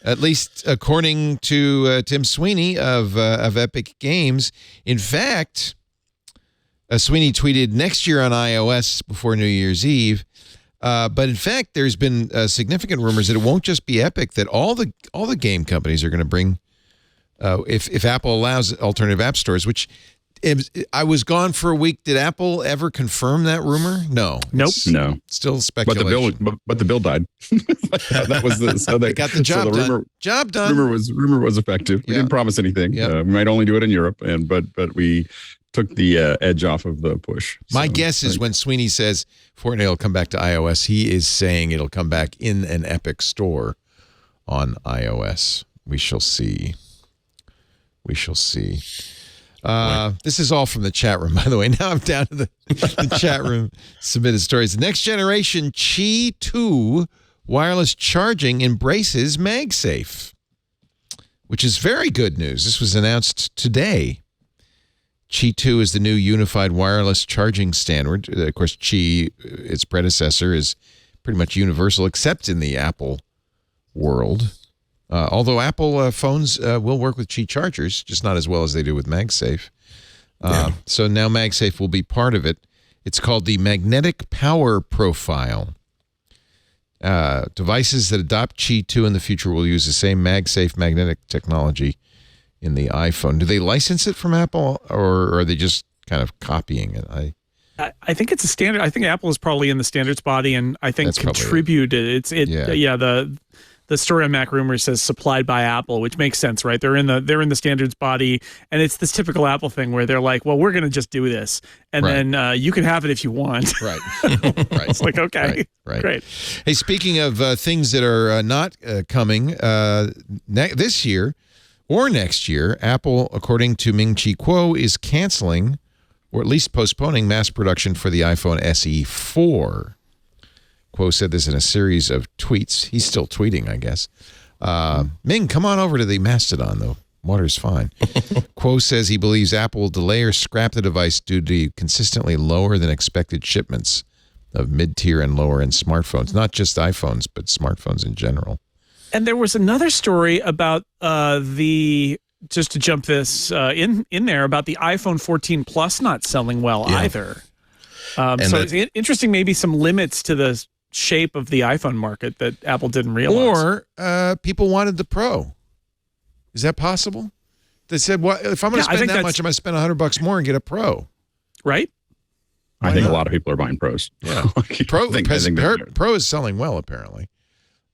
at least according to Tim Sweeney of Epic Games. In fact, Sweeney tweeted next year on iOS before New Year's Eve. But in fact, there's been significant rumors that it won't just be Epic, that all the game companies are going to bring, if Apple allows alternative app stores, which I was gone for a week. Did Apple ever confirm that rumor? No. Nope. No. Still speculation. But the bill died. That was they got the job done. Job done. Rumor was effective. We didn't promise anything. We might only do it in Europe, but we took the edge off of the push. My guess is when Sweeney says Fortnite will come back to iOS, he is saying it'll come back in an Epic store on iOS. We shall see. We shall see. This is all from the chat room, by the way. Now I'm down to the chat room submitted stories. Next generation Qi 2 wireless charging embraces MagSafe, which is very good news. This was announced today. Qi 2 is the new unified wireless charging standard. Of course, Qi, its predecessor, is pretty much universal, except in the Apple world. Although Apple phones will work with Qi chargers, just not as well as they do with MagSafe. So now MagSafe will be part of it. It's called the Magnetic Power Profile. Devices that adopt Qi 2 in the future will use the same MagSafe magnetic technology in the iPhone. Do they license it from Apple, or are they just kind of copying it? I think it's a standard. I think Apple is probably in the standards body, and I think contributed. The story on Mac Rumors says supplied by Apple, which makes sense, right? They're in the standards body, and it's this typical Apple thing where they're like, "Well, we're going to just do this, and then you can have it if you want." Right. It's like, okay, great. Hey, speaking of things that are not coming this year or next year, Apple, according to Ming-Chi Kuo, is canceling or at least postponing mass production for the iPhone SE 4. Kuo said this in a series of tweets. He's still tweeting, I guess. Ming, come on over to the Mastodon, though. Water's fine. Kuo says he believes Apple will delay or scrap the device due to consistently lower than expected shipments of mid-tier and lower-end smartphones. Not just iPhones, but smartphones in general. And there was another story about just to jump this in there, about the iPhone 14 Plus not selling well either. So it's interesting, maybe some limits to the shape of the iPhone market that Apple didn't realize. Or people wanted the Pro. Is that possible? They said, "Well, if I'm going to spend that much, I'm going to spend $100 more and get a Pro." Right? I think a lot of people are buying Pros. Yeah. Pro is selling well, apparently.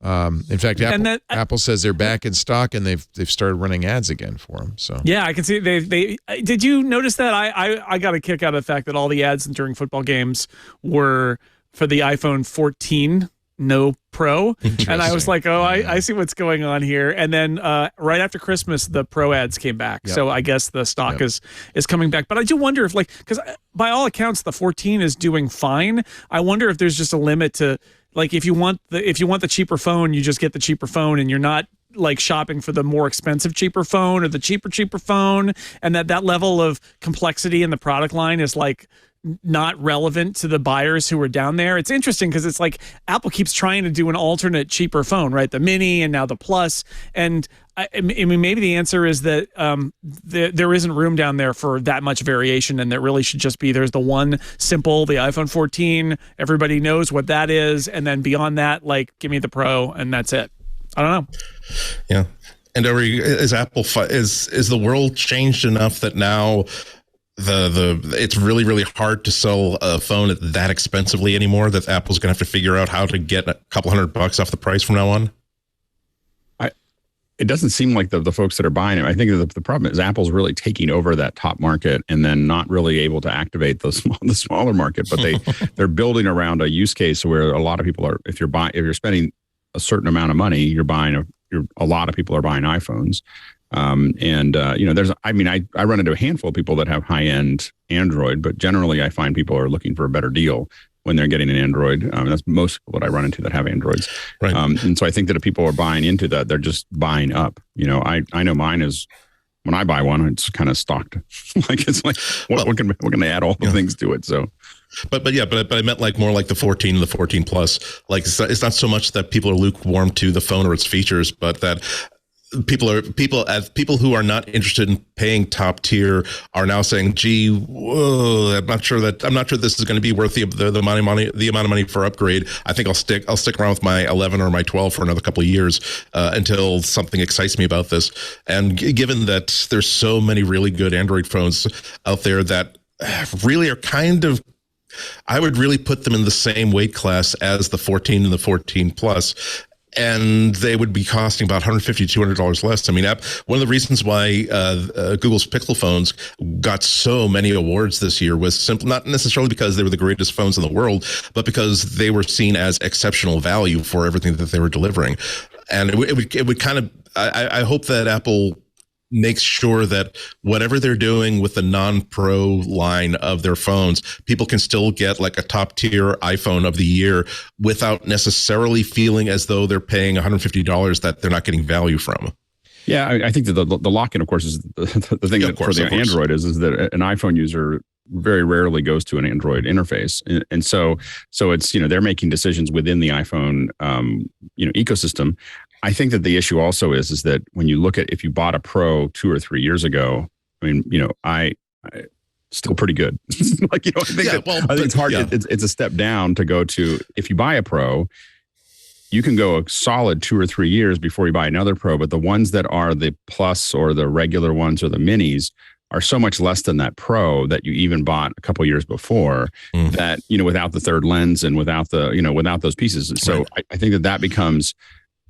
In fact, Apple says they're back in stock and they've started running ads again for them. So yeah, I can see they did you notice that? I got a kick out of the fact that all the ads during football games were for the iPhone 14 no Pro, and I was like, I see what's going on here. And then right after Christmas, the Pro ads came back. So I guess the stock is coming back. But I do wonder if, because by all accounts the 14 is doing fine. I wonder if there's just a limit to, like, if you want the cheaper phone, you just get the cheaper phone, and you're not like shopping for the more expensive, cheaper phone or the cheaper phone, and that level of complexity in the product line is like not relevant to the buyers who are down there. It's interesting because it's like Apple keeps trying to do an alternate cheaper phone, right? The Mini and now the Plus. And I mean, maybe the answer is that there isn't room down there for that much variation, and that really should just be there's the one simple, the iPhone 14. Everybody knows what that is, and then beyond that, like, give me the Pro, and that's it. I don't know. Yeah, and is the world changed enough that now it's really hard to sell a phone at that expensively anymore, that Apple's going to have to figure out how to get a couple $100 off the price from now on? It doesn't seem like the folks that are buying it. I think the problem is Apple's really taking over that top market and then not really able to activate the smaller market. But they're building around a use case where a lot of people are. If you're spending a certain amount of money, a lot of people are buying iPhones. I run into a handful of people that have high end Android, but generally I find people are looking for a better deal when they're getting an Android. That's most people that I run into that have Androids. Right. And so I think that if people are buying into that, they're just buying up. I know mine is, when I buy one, it's kind of stocked. Like, it's like, we're going to add all the things to it. So, but I meant like more like the 14 and the 14 Plus. Like, it's not so much that people are lukewarm to the phone or its features, but that people who are not interested in paying top tier are now saying, "Gee, whoa, I'm not sure this is going to be worth the amount of money for upgrade. I think I'll stick around with my 11 or my 12 for another couple of years until something excites me about this." And given that there's so many really good Android phones out there that really are kind of, I would really put them in the same weight class as the 14 and the 14 Plus. And they would be costing about $150, $200 less. I mean, one of the reasons why Google's Pixel phones got so many awards this year was simply not necessarily because they were the greatest phones in the world, but because they were seen as exceptional value for everything that they were delivering. And it would kind of, I hope that Apple makes sure that whatever they're doing with the non-pro line of their phones, people can still get like a top tier iPhone of the year without necessarily feeling as though they're paying $150 that they're not getting value from. Yeah, I think that the lock-in, of course, is the thing that for the Android is that an iPhone user very rarely goes to an Android interface. And so it's, they're making decisions within the iPhone, ecosystem. I think that the issue also is that when you look at, if you bought a Pro 2 or 3 years ago, I mean, I still pretty good. Like, I think it's hard. Yeah. It's a step down to go to, if you buy a Pro, you can go a solid 2 or 3 years before you buy another Pro. But the ones that are the Plus or the regular ones or the Minis are so much less than that Pro that you even bought a couple years before, that, without the third lens and without without those pieces. So right. I think that becomes,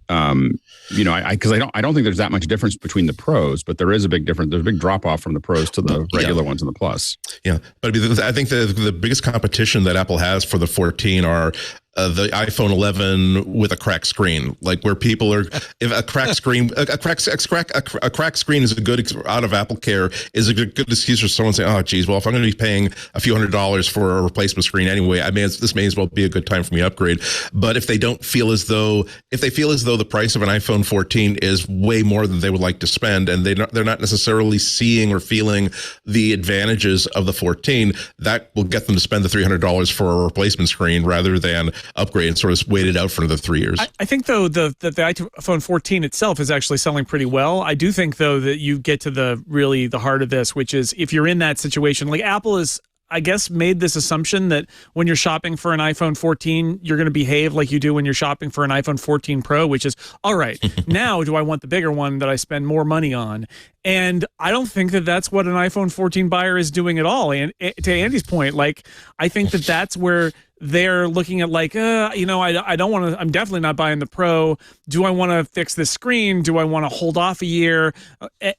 because I don't think there's that much difference between the Pros, but there is a big difference. There's a big drop off from the Pros to the regular ones and the Plus. Yeah, but I think the biggest competition that Apple has for the 14 are the iPhone 11 with a cracked screen, like where people are, if a cracked screen, a cracked screen is a good, out of Apple Care is a good excuse for someone saying, "Oh, geez, well, if I'm going to be paying a few $100s for a replacement screen anyway, this may as well be a good time for me to upgrade." But if they feel as though the price of an iPhone 14 is way more than they would like to spend, and they're not necessarily seeing or feeling the advantages of the 14, that will get them to spend the $300 for a replacement screen rather than upgrade and sort of wait it out for another 3 years. I think, though, the iPhone 14 itself is actually selling pretty well. I do think, though, that you get to the heart of this, which is if you're in that situation, like Apple is, I guess, made this assumption that when you're shopping for an iPhone 14, you're going to behave like you do when you're shopping for an iPhone 14 Pro, which is, all right, now do I want the bigger one that I spend more money on? And I don't think that that's what an iPhone 14 buyer is doing at all. And to Andy's point, like, I think that that's where they're looking at, like, I don't want to, I'm definitely not buying the Pro. Do I want to fix this screen? Do I want to hold off a year?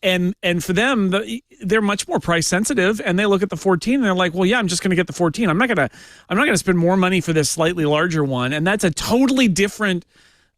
And for them, they're much more price sensitive, and they look at the 14 and they're like, well, yeah, I'm just going to get the 14. I'm not going to spend more money for this slightly larger one. And that's a totally different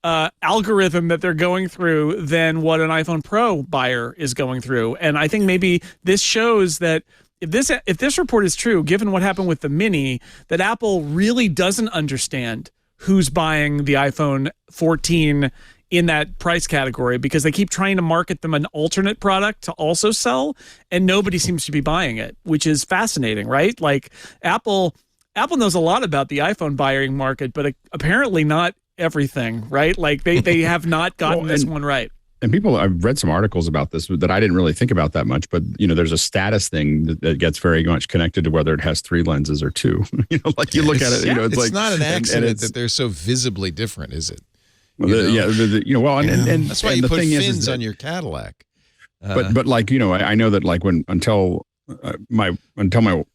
algorithm that they're going through than what an iPhone Pro buyer is going through. And I think maybe this shows that if this report is true, given what happened with the Mini, that Apple really doesn't understand who's buying the iPhone 14 in that price category because they keep trying to market them an alternate product to also sell, and nobody seems to be buying it, which is fascinating, right? Like Apple knows a lot about the iPhone buying market, but apparently not everything, right? Like they have not gotten this one right. And I've read some articles about this that I didn't really think about that much, but there's a status thing that gets very much connected to whether it has 3 lenses or 2. Like you look at it, it's like, not an accident that they're so visibly different, is it? And that's why you put fins is on your Cadillac. But like, I know that like until my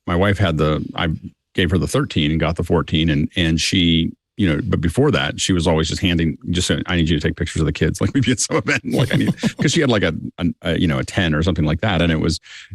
wife had I gave her the 13 and got the 14 and she, but before that, she was always just saying, I need you to take pictures of the kids. Like maybe at some event, like because she had like a 10 or something like that. And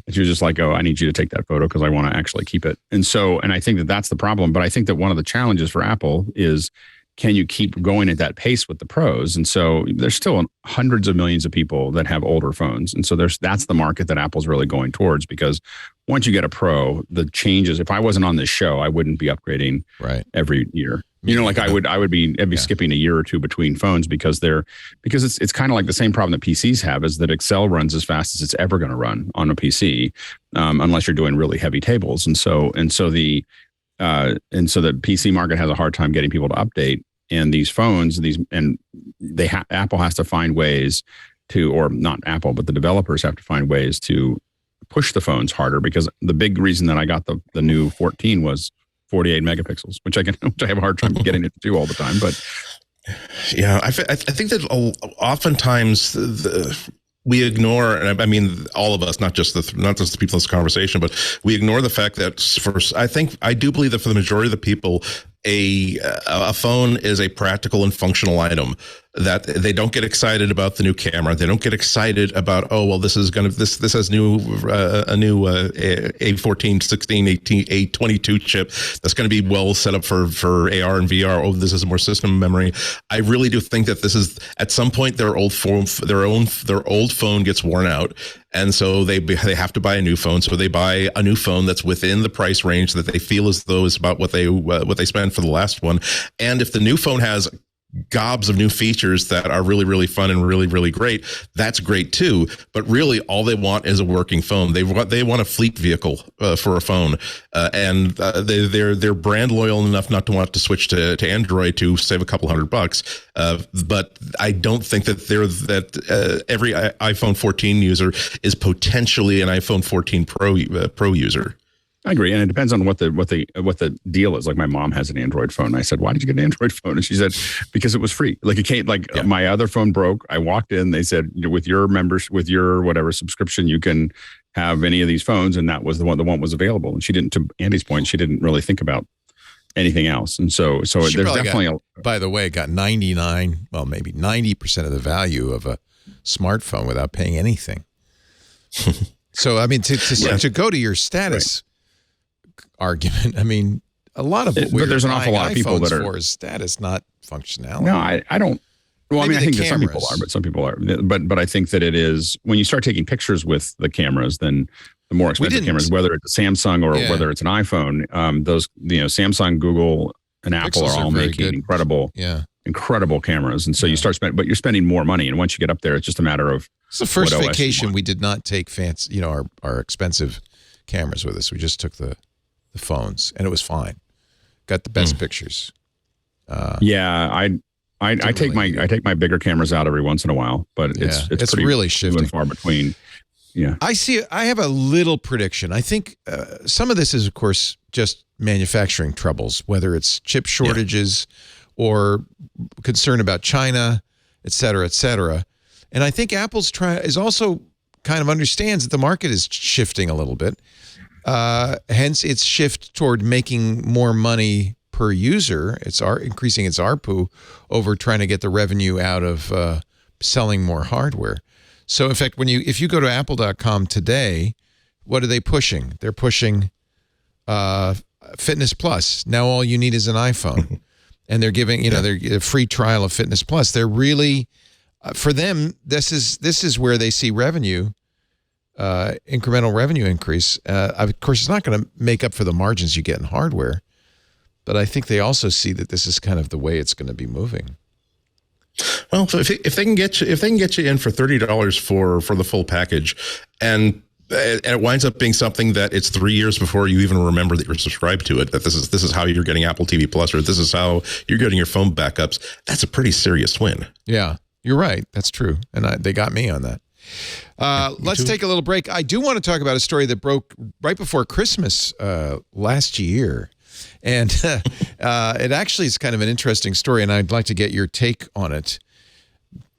she was just like, oh, I need you to take that photo because I want to actually keep it. And I think that's the problem. But I think that one of the challenges for Apple is, can you keep going at that pace with the pros? And so there's still hundreds of millions of people that have older phones. And so that's the market that Apple's really going towards, because once you get a pro, the changes, if I wasn't on this show, I wouldn't be upgrading every year. I would be skipping a year or two between phones because it's kind of like the same problem that PCs have, is that Excel runs as fast as it's ever going to run on a PC, unless you're doing really heavy tables. And so the PC market has a hard time getting people to update. And these phones, Apple has to find ways to, or not Apple, but the developers have to find ways to push the phones harder, because the big reason that I got the new 14 was 48 megapixels, which I have a hard time getting it to do all the time. But yeah, I think that oftentimes we ignore, and I mean all of us, not just the people in this conversation, but we ignore the fact that I do believe that for the majority of the people, a phone is a practical and functional item, that they don't get excited about the new camera. They don't get excited about, oh, well, this has a new A14, 16, 18, A22 chip that's going to be well set up for AR and VR. Oh, this is more system memory. I really do think that this is, at some point, their old phone gets worn out. And so they have to buy a new phone. So they buy a new phone that's within the price range that they feel as though is about what they spent for the last one. And if the new phone has gobs of new features that are really, really fun and really, really great, that's great too. But really, all they want is a working phone. They want a fleet vehicle for a phone, and they're brand loyal enough not to want to switch to Android to save a couple $100. But I don't think that every iPhone 14 user is potentially an iPhone 14 Pro user. I agree, and it depends on what the deal is. Like my mom has an Android phone. I said, "Why did you get an Android phone?" And she said, "Because it was free. Like it can't. Like my other phone broke. I walked in. They said, with your whatever subscription, you can have any of these phones, and that was the one. The one was available." And she didn't. To Andy's point, she didn't really think about anything else. And so there's definitely by the way, got 99, well, maybe 90% of the value of a smartphone without paying anything. So I mean, to go to your status. Right. Argument. I mean, a lot of but there's an awful lot of people that are for status, not functionality. No, I don't. Well, Maybe I think that some people are, but some people are. But I think that it is, when you start taking pictures with the cameras, then the more expensive cameras, whether it's a Samsung or whether it's an iPhone, those Samsung, Google, and Apple are all making incredible cameras, and so you start spending, but you're spending more money, and once you get up there, it's just a matter of. It's the first vacation we did not take fancy, our expensive cameras with us. We just took the phones, and it was fine. Got the best pictures. I take my bigger cameras out every once in a while, but it's pretty really shifting, far between. Yeah, I have a little prediction. I think some of this is, of course, just manufacturing troubles, whether it's chip shortages or concern about China, et cetera, et cetera. And I think Apple's is also kind of understands that the market is shifting a little bit. Hence its shift toward making more money per user. It's increasing its ARPU over trying to get the revenue out of selling more hardware. So in fact, if you go to apple.com today, what are they pushing? They're pushing Fitness Plus. Now all you need is an iPhone. And they're giving, they're a free trial of Fitness Plus. They're really, for them, this is where they see revenue. Incremental revenue increase. Of course, it's not going to make up for the margins you get in hardware, but I think they also see that this is kind of the way it's going to be moving. Well, if they can get you in for $30 for the full package, and it winds up being something that it's 3 years before you even remember that you're subscribed to it, that this is how you're getting Apple TV Plus, or this is how you're getting your phone backups, that's a pretty serious win. Yeah, you're right. That's true. And they got me on that. Let's take a little break. I do want to talk about a story that broke right before Christmas last year. And it actually is kind of an interesting story, and I'd like to get your take on it,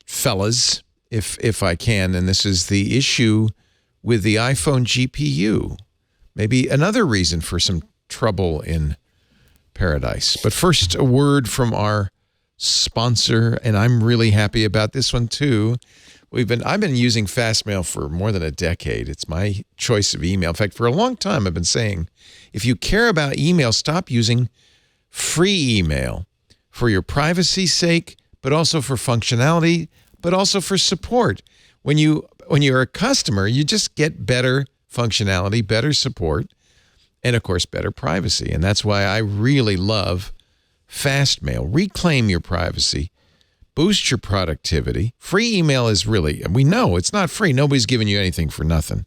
fellas, if I can. And this is the issue with the iPhone GPU. Maybe another reason for some trouble in paradise. But first, a word from our sponsor, and I'm really happy about this one too. I've been using FastMail for more than a decade. It's my choice of email. In fact, for a long time, I've been saying, if you care about email, stop using free email for your privacy's sake, but also for functionality, but also for support. When you're a customer, you just get better functionality, better support, and of course, better privacy. And that's why I really love FastMail. Reclaim your privacy. Boost your productivity. Free email is really, we know it's not free. Nobody's giving you anything for nothing.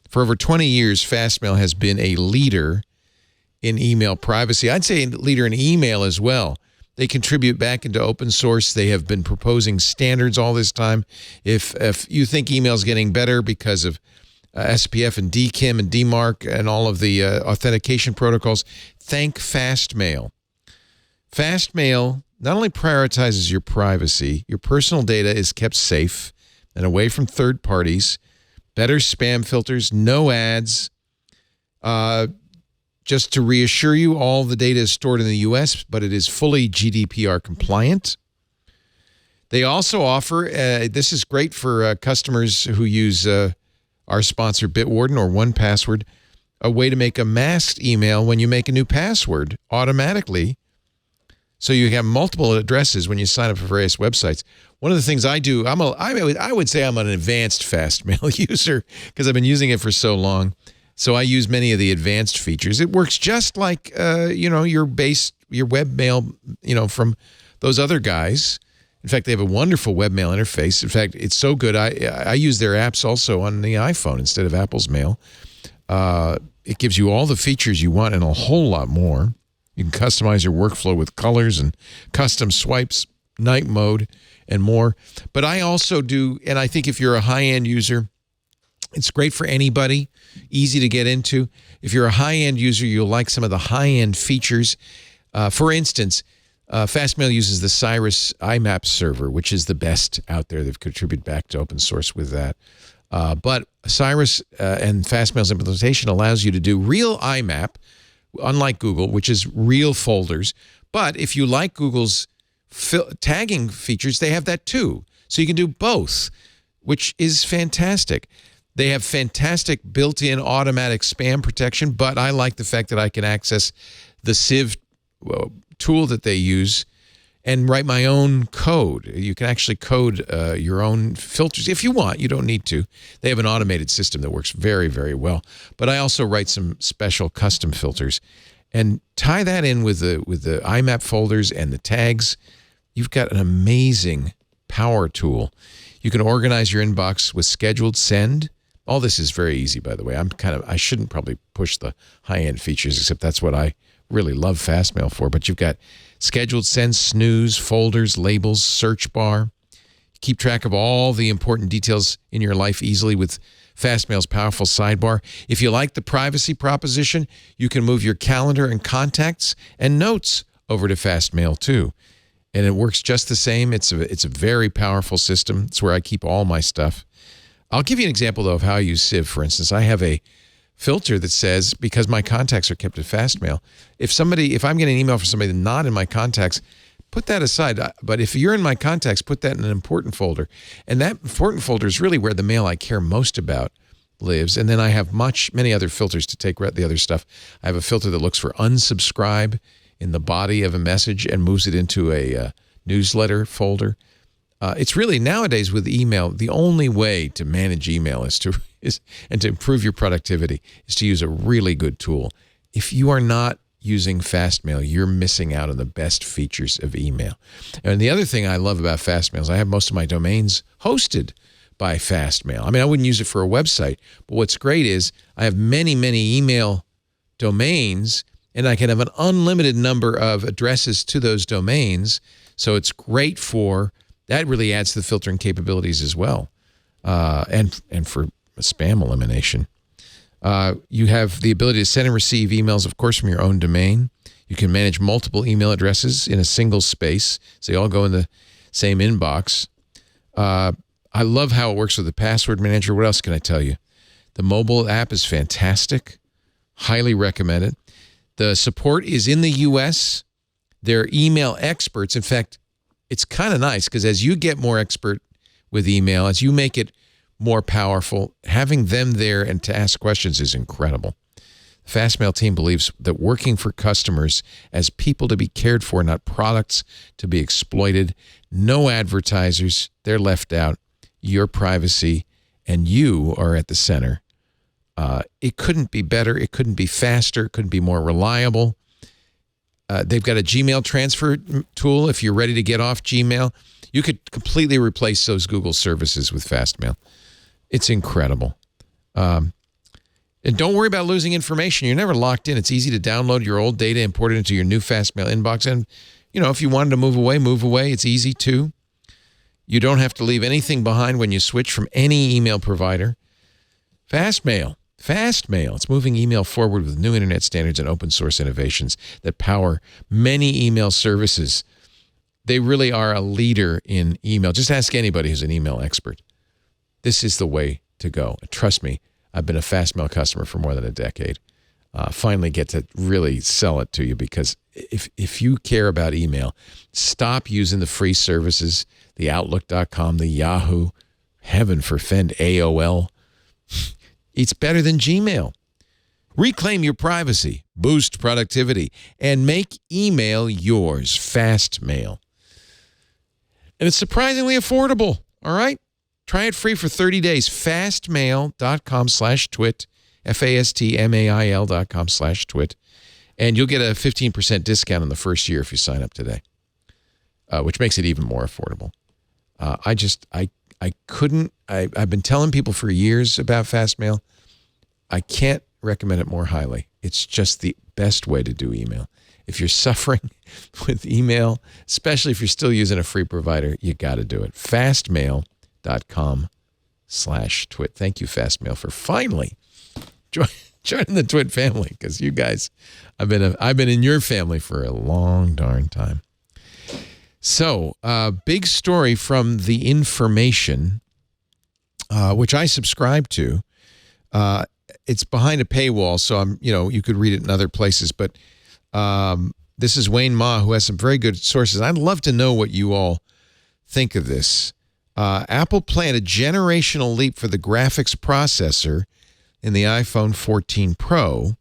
For over 20 years, FastMail has been a leader in email privacy. I'd say a leader in email as well. They contribute back into open source. They have been proposing standards all this time. If you think email is getting better because of SPF and DKIM and DMARC and all of the authentication protocols, thank FastMail. FastMail not only prioritizes your privacy, your personal data is kept safe and away from third parties, better spam filters, no ads. Just to reassure you, all the data is stored in the U.S., but it is fully GDPR compliant. They also offer, this is great for customers who use our sponsor Bitwarden or 1Password, a way to make a masked email when you make a new password automatically. So you have multiple addresses when you sign up for various websites. One of the things I do, I would say I'm an advanced FastMail user because I've been using it for so long. So I use many of the advanced features. It works just like your webmail, from those other guys. In fact, they have a wonderful webmail interface. In fact, it's so good. I use their apps also on the iPhone instead of Apple's Mail. It gives you all the features you want and a whole lot more. You can customize your workflow with colors and custom swipes, night mode, and more. But I also do, and I think if you're a high-end user, it's great for anybody, easy to get into. If you're a high-end user, you'll like some of the high-end features. For instance, FastMail uses the Cyrus IMAP server, which is the best out there. They've contributed back to open source with that. But Cyrus and FastMail's implementation allows you to do real IMAP, unlike Google, which is real folders. But if you like Google's tagging features, they have that too. So you can do both, which is fantastic. They have fantastic built-in automatic spam protection, but I like the fact that I can access the Civ tool that they use and write my own code. You can actually code your own filters if you want. You don't need to. They have an automated system that works very, very well. But I also write some special custom filters and tie that in with the IMAP folders and the tags. You've got an amazing power tool. You can organize your inbox with scheduled send. All this is very easy, by the way. I shouldn't probably push the high-end features, except that's what I really love FastMail for. But you've got scheduled send, snooze, folders, labels, search bar. Keep track of all the important details in your life easily with FastMail's powerful sidebar. If you like the privacy proposition, you can move your calendar and contacts and notes over to FastMail too. And it works just the same. It's a very powerful system. It's where I keep all my stuff. I'll give you an example, though, of how I use Civ. For instance, I have a filter that says, because my contacts are kept at FastMail, if I'm getting an email from somebody not in my contacts, put that aside. But if you're in my contacts, put that in an important folder. And that important folder is really where the mail I care most about lives. And then I have many other filters to take the other stuff. I have a filter that looks for unsubscribe in the body of a message and moves it into a newsletter folder. It's really nowadays with email, the only way to manage email and to improve your productivity is to use a really good tool. If you are not using FastMail, you're missing out on the best features of email. And the other thing I love about FastMail is I have most of my domains hosted by FastMail. I mean, I wouldn't use it for a website, but what's great is I have many, many email domains, and I can have an unlimited number of addresses to those domains. So it's great for, that really adds to the filtering capabilities as well, and for spam elimination. You have the ability to send and receive emails, of course, from your own domain. You can manage multiple email addresses in a single space, so they all go in the same inbox. I love how it works with the password manager. What else can I tell you? The mobile app is fantastic. Highly recommended. The support is in the U.S. They're email experts. In fact, it's kind of nice because as you get more expert with email, as you make it more powerful, having them there and to ask questions is incredible. The FastMail team believes that working for customers as people to be cared for, not products to be exploited. No advertisers. They're left out. Your privacy and you are at the center. It couldn't be better. It couldn't be faster. It couldn't be more reliable. They've got a Gmail transfer tool. If you're ready to get off Gmail, you could completely replace those Google services with FastMail. It's incredible. And don't worry about losing information. You're never locked in. It's easy to download your old data, import it into your new FastMail inbox. And, if you wanted to move away. It's easy too. You don't have to leave anything behind when you switch from any email provider. FastMail. It's moving email forward with new internet standards and open source innovations that power many email services. They really are a leader in email. Just ask anybody who's an email expert. This is the way to go. Trust me, I've been a FastMail customer for more than a decade. Finally get to really sell it to you because if you care about email, stop using the free services, the Outlook.com, the Yahoo, heaven forfend, AOL. It's better than Gmail. Reclaim your privacy, boost productivity, and make email yours. FastMail. And it's surprisingly affordable, all right? Try it free for 30 days. Fastmail.com/twit, FASTMAIL.com/twit. And you'll get a 15% discount on the first year if you sign up today, which makes it even more affordable. I've been telling people for years about FastMail. I can't recommend it more highly. It's just the best way to do email. If you're suffering with email, especially if you're still using a free provider, you got to do it. Fastmail.com/twit. Thank you, FastMail, for finally joining the Twit family, because you guys, I've been in your family for a long darn time. So, big story from The Information, which I subscribe to. It's behind a paywall, so you could read it in other places. But this is Wayne Ma, who has some very good sources. I'd love to know what you all think of this. Apple planned a generational leap for the graphics processor in the iPhone 14 Pro.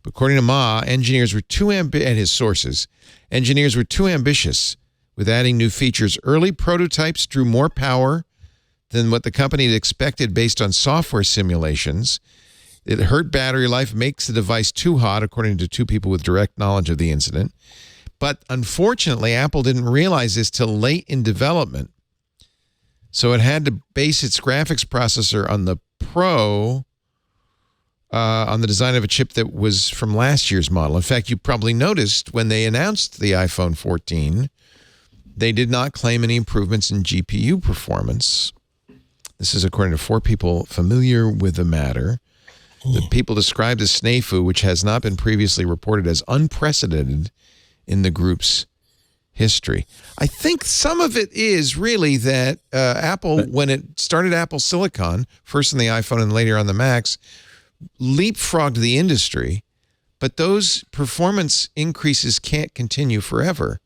According to Ma, engineers were too ambitious with adding new features. Early prototypes drew more power than what the company had expected based on software simulations. It hurt battery life, makes the device too hot, according to two people with direct knowledge of the incident. But unfortunately, Apple didn't realize this till late in development. So it had to base its graphics processor on the Pro, on the design of a chip that was from last year's model. In fact, you probably noticed when they announced the iPhone 14, they did not claim any improvements in GPU performance. This is according to four people familiar with the matter. The people described the snafu, which has not been previously reported, as unprecedented in the group's history. I think some of it is really that Apple, when it started Apple Silicon, first on the iPhone and later on the Macs, leapfrogged the industry, but those performance increases can't continue forever.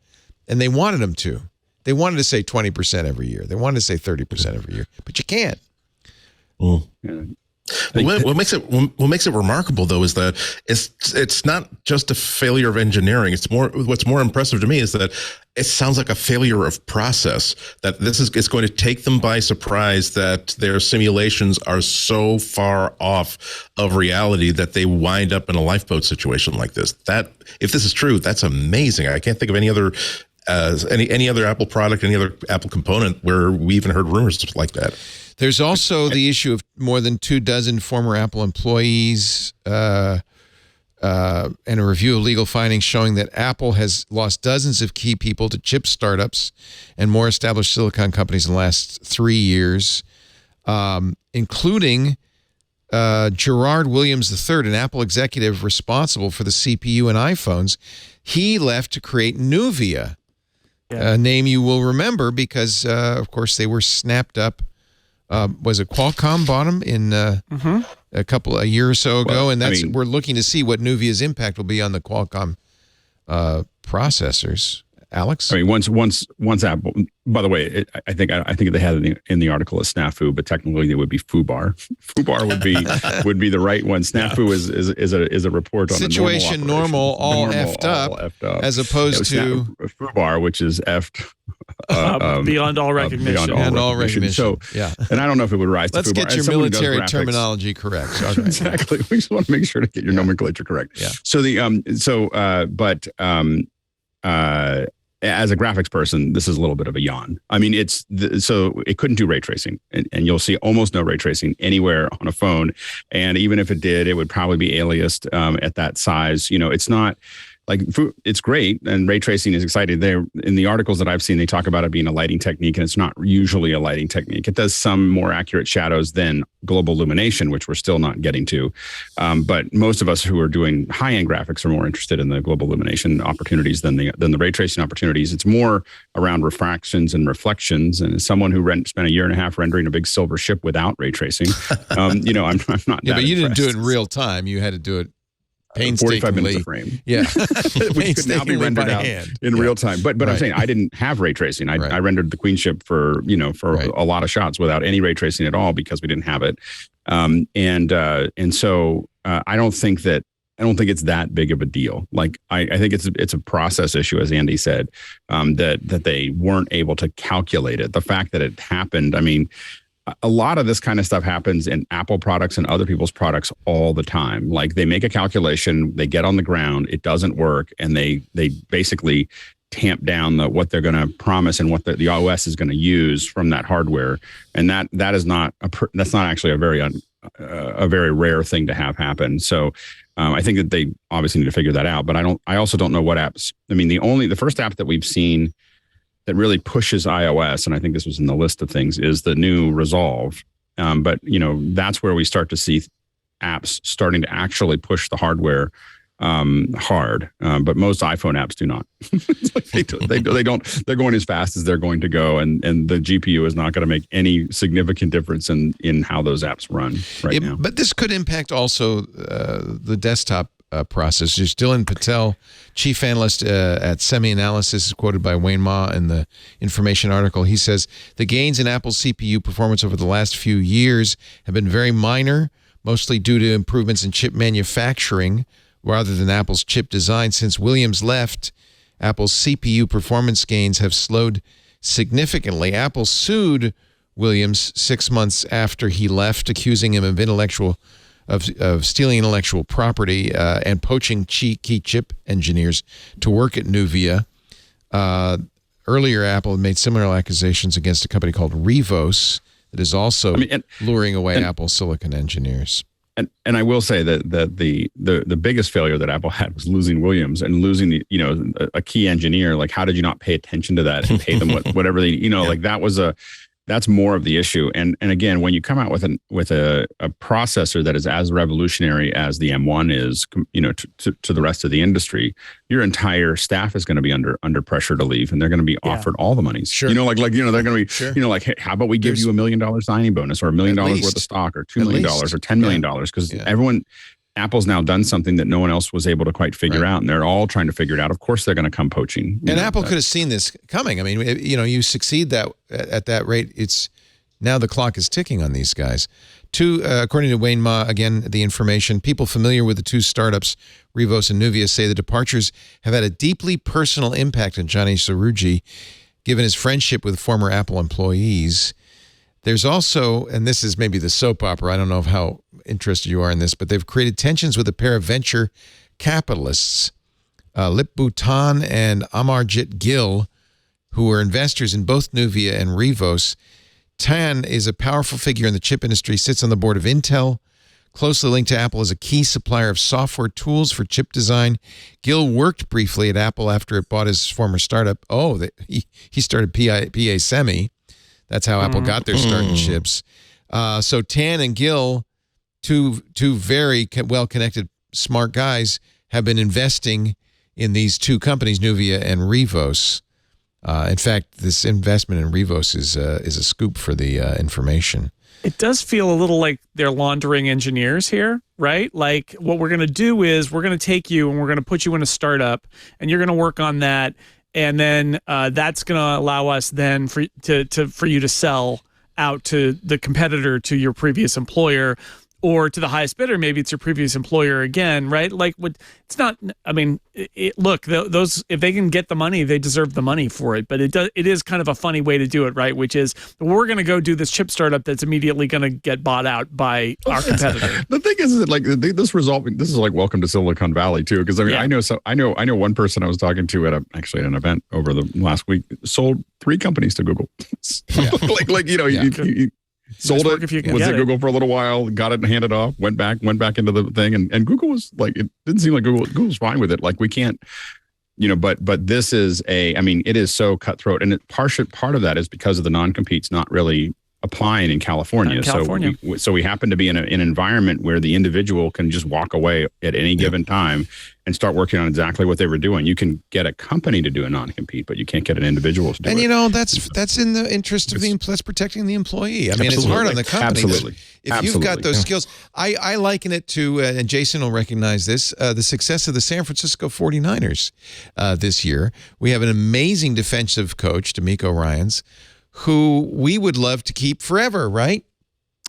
And they wanted them to. They wanted to say 20% every year. They wanted to say 30% every year, but you can't. Yeah. What makes it remarkable though is that it's not just a failure of engineering. What's more impressive to me is that it sounds like a failure of process. That it's going to take them by surprise that their simulations are so far off of reality that they wind up in a lifeboat situation like this. That if this is true, that's amazing. I can't think of any other any other Apple product, any other Apple component where we even heard rumors like that. There's also the issue of more than 24 former Apple employees and a review of legal findings showing that Apple has lost dozens of key people to chip startups and more established silicon companies in the last 3 years, including Gerard Williams III, an Apple executive responsible for the CPU and iPhones. He left to create Nuvia, a name you will remember because, of course, they were snapped up. Was it Qualcomm bought them in a year or so ago? And we're looking to see what Nuvia's impact will be on the Qualcomm processors. Alex? I mean, once Apple. By the way, I think they had it in the article as snafu, but technically it would be foobar. Foobar would be the right one. Snafu is a report on situation normal, all effed up, as opposed to foobar, which is effed. Beyond all recognition. Beyond all recognition. So, yeah. And I don't know if it would rise Let's to get your military terminology correct. Okay. Exactly. We just want to make sure to get your nomenclature correct. Yeah. So as a graphics person, this is a little bit of a yawn. I mean, so it couldn't do ray tracing, and you'll see almost no ray tracing anywhere on a phone. And even if it did, it would probably be aliased at that size. You know, it's not like it's great, and ray tracing is exciting. There in the articles that I've seen, they talk about it being a lighting technique, and it's not usually a lighting technique. It does some more accurate shadows than global illumination, which we're still not getting to. But most of us who are doing high-end graphics are more interested in the global illumination opportunities than the ray tracing opportunities. It's more around refractions and reflections. And as someone who spent a year and a half rendering a big silver ship without ray tracing, I'm not. Yeah, but you didn't do it in impressed. real time. You had to do it 45 minutes a frame. Yeah. Which could now be rendered out in real time. But right. I'm saying I didn't have ray tracing. I rendered the Queen ship for a lot of shots without any ray tracing at all because we didn't have it. And so I don't think it's that big of a deal. Like I think it's a process issue, as Andy said, that they weren't able to calculate it. The fact that it happened, I mean, a lot of this kind of stuff happens in Apple products and other people's products all the time. Like they make a calculation, they get on the ground, it doesn't work, and they basically tamp down what they're going to promise and what the OS is going to use from that hardware. And that is not that's not actually a very rare thing to have happen. So I think that they obviously need to figure that out. But I also don't know what apps. I mean, the first app that we've seen that really pushes iOS, and I think this was in the list of things, is the new Resolve. But that's where we start to see apps starting to actually push the hardware hard. But most iPhone apps do not. they don't. They're going as fast as they're going to go, and the GPU is not going to make any significant difference in how those apps run now. But this could impact also the desktop process. Dylan Patel, chief analyst at SemiAnalysis, is quoted by Wayne Ma in the Information article. He says, the gains in Apple's CPU performance over the last few years have been very minor, mostly due to improvements in chip manufacturing rather than Apple's chip design. Since Williams left, Apple's CPU performance gains have slowed significantly. Apple sued Williams 6 months after he left, accusing him of stealing intellectual property and poaching key chip engineers to work at Nuvia. Earlier, Apple had made similar accusations against a company called Revos that is also luring away Apple silicon engineers. And I will say that the biggest failure that Apple had was losing Williams and losing a key engineer. Like, how did you not pay attention to that and pay them whatever they like that's more of the issue. And again, when you come out with a processor that is as revolutionary as the M1 is, to the rest of the industry, your entire staff is going to be under pressure to leave, and they're going to be offered all the monies. Sure. They're going to be, like, hey, how about we give you $1 million signing bonus, or $1 million worth of stock, or $2 million, or $10 million, because Apple's now done something that no one else was able to quite figure out, and they're all trying to figure it out. Of course, they're going to come poaching. And Apple could have seen this coming. I mean, you succeed at that rate. It's now the clock is ticking on these guys. According to Wayne Ma, again, the information, people familiar with the two startups, Rivos and Nuvia, say the departures have had a deeply personal impact on Johnny Sarugi, given his friendship with former Apple employees. There's also, and this is maybe the soap opera, I don't know how interested you are in this, but they've created tensions with a pair of venture capitalists, Lip Bhutan and Amarjit Gill, who are investors in both Nuvia and Rivos. Tan is a powerful figure in the chip industry, sits on the board of Intel, closely linked to Apple as a key supplier of software tools for chip design. Gill worked briefly at Apple after it bought his former startup. He started PA Semi. That's how Apple got their start in chips. So Tan and Gill, two very well-connected, smart guys, have been investing in these two companies, Nuvia and Rivos. In fact, this investment in Rivos is a scoop for the information. It does feel a little like they're laundering engineers here, right? Like what we're going to do is we're going to take you and we're going to put you in a startup and you're going to work on that. And then that's going to allow us then for you to sell out to the competitor, to your previous employer, or to the highest bidder. Maybe it's your previous employer again, right? Like it's not. I mean, look, those, if they can get the money, they deserve the money for it. But it is kind of a funny way to do it, right? Which is we're going to go do this chip startup that's immediately going to get bought out by our competitor. The thing is that like this is like welcome to Silicon Valley too, because I mean I know one person I was talking to at an event over the last week sold 3 companies to Google. You sold it, was at Google for a little while, got it handed off, went back into the thing, and Google was like, it didn't seem like Google was fine with it. Like we can't, but this is it is so cutthroat, and part of that is because of the non-competes not really applying in California. So we happen to be in an environment where the individual can just walk away at any given time and start working on exactly what they were doing. You can get a company to do a non-compete, but you can't get an individual to do it. And that's in the interest of that's protecting the employee. I mean, it's hard on the company. Absolutely. If you've got those skills, I liken it to, and Jason will recognize this, the success of the San Francisco 49ers this year. We have an amazing defensive coach, D'Amico Ryans, who we would love to keep forever, right?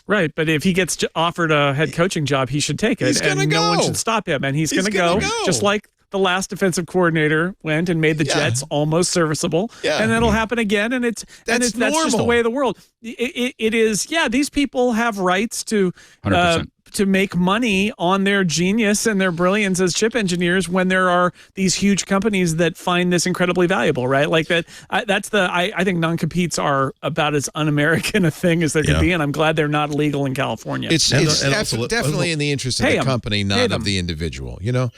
Right, but if he gets offered a head coaching job, he should take it. He's gonna go. No one should stop him, and he's going to go. Just like the last defensive coordinator went and made the Jets almost serviceable. Yeah. And that'll happen again, and that's just the way of the world. It is, these people have rights to 100%. To make money on their genius and their brilliance as chip engineers when there are these huge companies that find this incredibly valuable, right? Like that. I think non-competes are about as un-American a thing as there could be, and I'm glad they're not legal in California. It's definitely in the interest of the company, not of the individual. Yeah.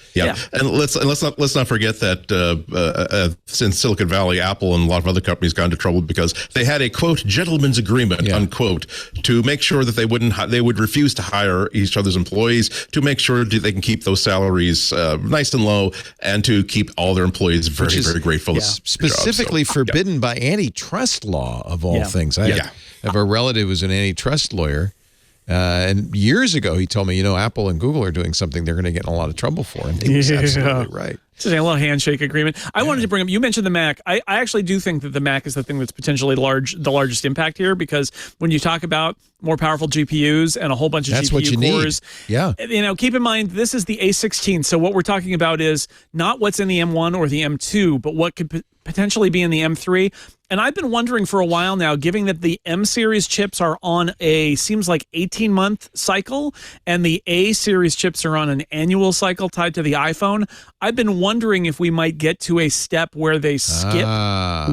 And let's not forget that since Silicon Valley, Apple and a lot of other companies got into trouble because they had a quote gentleman's agreement unquote to make sure that they would refuse to hire each other's employees, to make sure they can keep those salaries nice and low, and to keep all their employees very, very grateful. Specifically forbidden by antitrust law, of all things. I have a relative who's an antitrust lawyer, and years ago he told me, Apple and Google are doing something they're going to get in a lot of trouble for, and he was absolutely right. It's a little handshake agreement. I wanted to bring up, you mentioned the Mac. I actually do think that the Mac is the thing that's potentially the largest impact here, because when you talk about more powerful GPUs and a whole bunch of GPU cores, keep in mind, this is the A16. So what we're talking about is not what's in the M1 or the M2, but what could potentially be in the M3. And I've been wondering for a while now, given that the M series chips are on seems like 18-month cycle, and the A series chips are on an annual cycle tied to the iPhone, I've been wondering if we might get to a step where they skip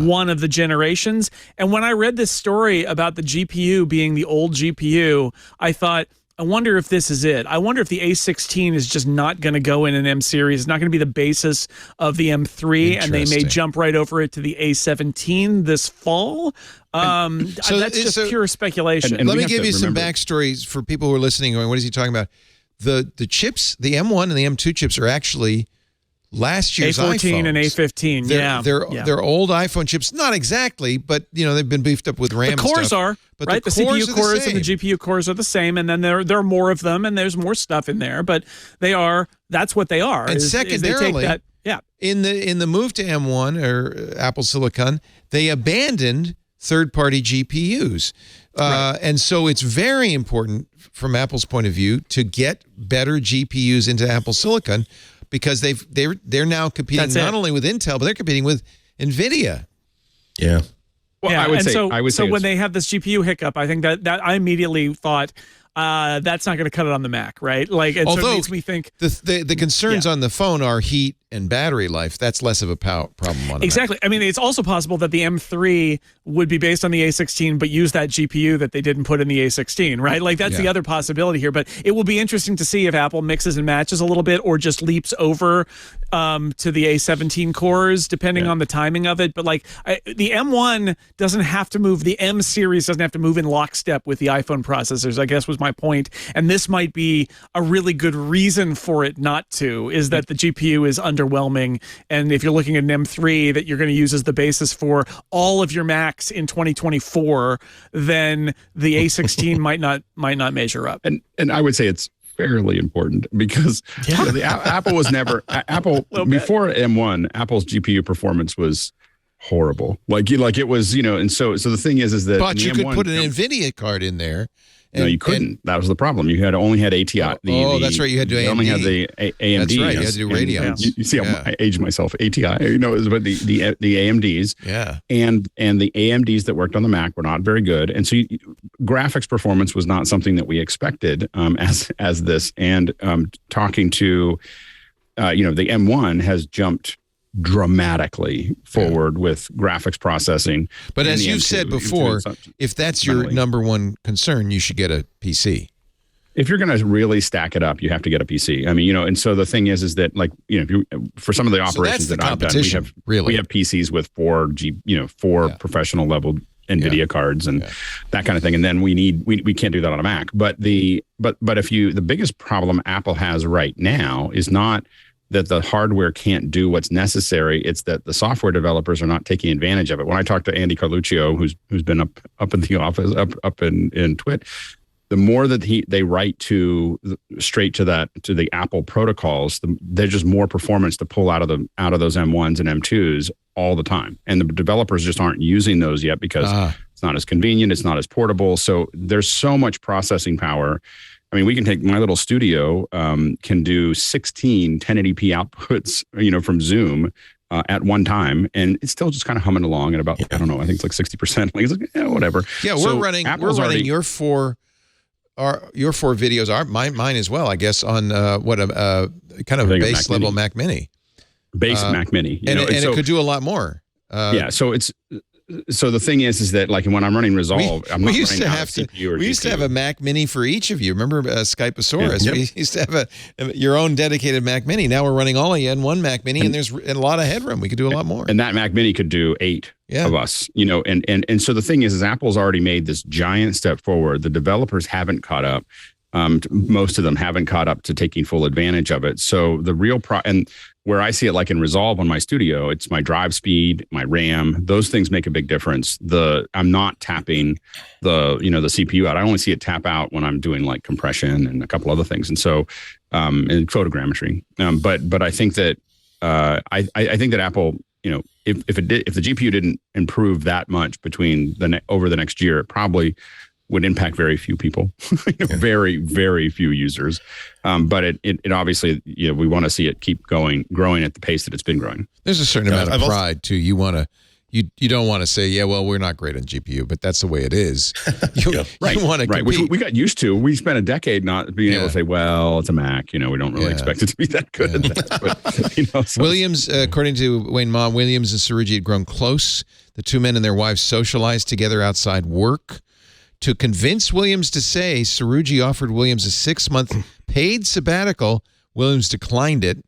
one of the generations. And when I read this story about the GPU being the old GPU, I thought, I wonder if this is it. I wonder if the A16 is just not going to go in an M series. It's not going to be the basis of the M3, and they may jump right over it to the A17 this fall. That's just pure speculation. And let me give you some backstories for people who are listening going, what is he talking about? The chips, the M1 and the M2 chips are actually last year's A14 iPhones. and A15. They're old iPhone chips. Not exactly, but they've been beefed up with RAM. The cores stuff. are. But right, the CPU cores and the GPU cores are the same, and then there are more of them, and there's more stuff in there, but that's what they are. And secondarily, in the move to M1 or Apple Silicon, they abandoned third-party GPUs. And so it's very important from Apple's point of view to get better GPUs into Apple Silicon, because they're now competing not only with Intel, but they're competing with NVIDIA. Yeah. Well, yeah, I would say when they have this GPU hiccup, I think that I immediately thought that's not going to cut it on the Mac, right? Like, and although so it makes me think the concerns on the phone are heat and battery life. That's less of a problem on the exactly. Mac. I mean, it's also possible that the M3 would be based on the A16, but use that GPU that they didn't put in the A16, right? Like, that's the other possibility here. But it will be interesting to see if Apple mixes and matches a little bit, or just leaps over to the A17 cores, depending on the timing of it. But like, the M1 doesn't have to move. The M series doesn't have to move in lockstep with the iPhone processors, I guess was my point. And this might be a really good reason for it not to, is that the GPU is underwhelming. And if you're looking at an M3 that you're going to use as the basis for all of your Macs in 2024, then the A16 might not measure up. And I would say it's fairly important, because Apple was never Apple before M1. Apple's GPU performance was horrible. Like it was, and so the thing is that but you could put an NVIDIA card in there. No, you couldn't. That was the problem. You only had ATI. That's right. You had to do AMD. You only had the AMD. That's right. You had to do Radeons. You see, I aged myself. ATI. But the AMDs. Yeah. And the AMDs that worked on the Mac were not very good, and so graphics performance was not something that we expected as this. And talking to, the M1 has jumped dramatically forward with graphics processing. But as you've said before, if that's your number one concern, you should get a PC. If you're going to really stack it up, you have to get a PC. I mean, and so the thing is that, like, if you, for some of the operations that I've done, we have PCs with four professional level NVIDIA cards and that kind of thing. And then we can't do that on a Mac. But the biggest problem Apple has right now is not that the hardware can't do what's necessary. It's that the software developers are not taking advantage of it. When I talked to Andy Carluccio, who's been up in the office, up in Twit, the more that they write straight to the Apple protocols, there's just more performance to pull out of those M1s and M2s all the time. And the developers just aren't using those yet because it's not as convenient, it's not as portable. So there's so much processing power. I mean, we can take my little studio, can do 16 1080p outputs, from Zoom at one time, and it's still just kind of humming along at about, I don't know, I think it's like 60%. Like, it's like, whatever. Yeah, we're running your four videos, mine as well, I guess, on kind of a base level Mac Mini. Mac Mini, and it could do a lot more. So the thing is that, like, when I'm running Resolve, I'm not running out of CPU or GPU. We used to have a Mac Mini for each of you. Remember Skypeosaurus? Yeah. We used to have your own dedicated Mac Mini. Now we're running all of you in one Mac Mini, and there's a lot of headroom. We could do a lot more. And that Mac Mini could do 8 of us, and so the thing is Apple's already made this giant step forward. The developers haven't caught up. Most of them haven't caught up to taking full advantage of it. So the real and where I see it, like in Resolve on my studio, it's my drive speed, my RAM. Those things make a big difference. I'm not tapping the CPU out. I only see it tap out when I'm doing like compression and a couple other things. And so and photogrammetry. But I think that I think that Apple, if the GPU didn't improve that much between over the next year, it probably would impact very few people, very, very few users. But it obviously, we want to see it keep growing at the pace that it's been growing. There's a certain amount of pride too. You don't want to say, well, we're not great on GPU, but that's the way it is. You want to compete. Which we got used to. We spent a decade not being able to say, well, it's a Mac. We don't really expect it to be that good at that. But, Williams, according to Wayne Ma, Williams and Suruji had grown close. The two men and their wives socialized together outside work. To convince Williams to say, Suruji offered Williams a 6-month paid sabbatical. Williams declined it.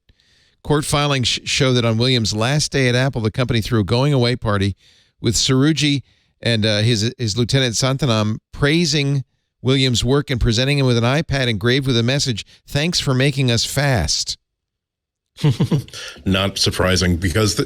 Court filings show that on Williams' last day at Apple, the company threw a going-away party with Suruji and his lieutenant Santanam praising Williams' work and presenting him with an iPad engraved with a message, "Thanks for making us fast." Not surprising, because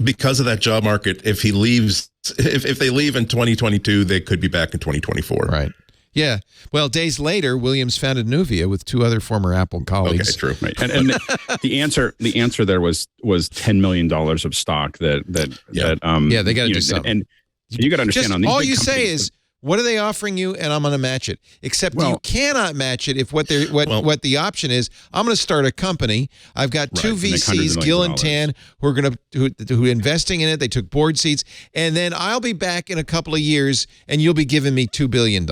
because of that job market, if he leaves, if they leave in 2022, they could be back in 2024. Right. Yeah. Well, days later, Williams founded Nuvia with 2 other former Apple colleagues. Okay, true. Right. And the answer there was $10 million of stock that they got to do something. You got to understand Just on these all big you say companies- is, what are they offering you? And I'm going to match it. Except you cannot match it if what the option is. I'm going to start a company. I've got two Right, to make hundreds VCs, of Gill millions and of Tan, who are investing in it. They took board seats, and then I'll be back in a couple of years, and you'll be giving me $2 billion.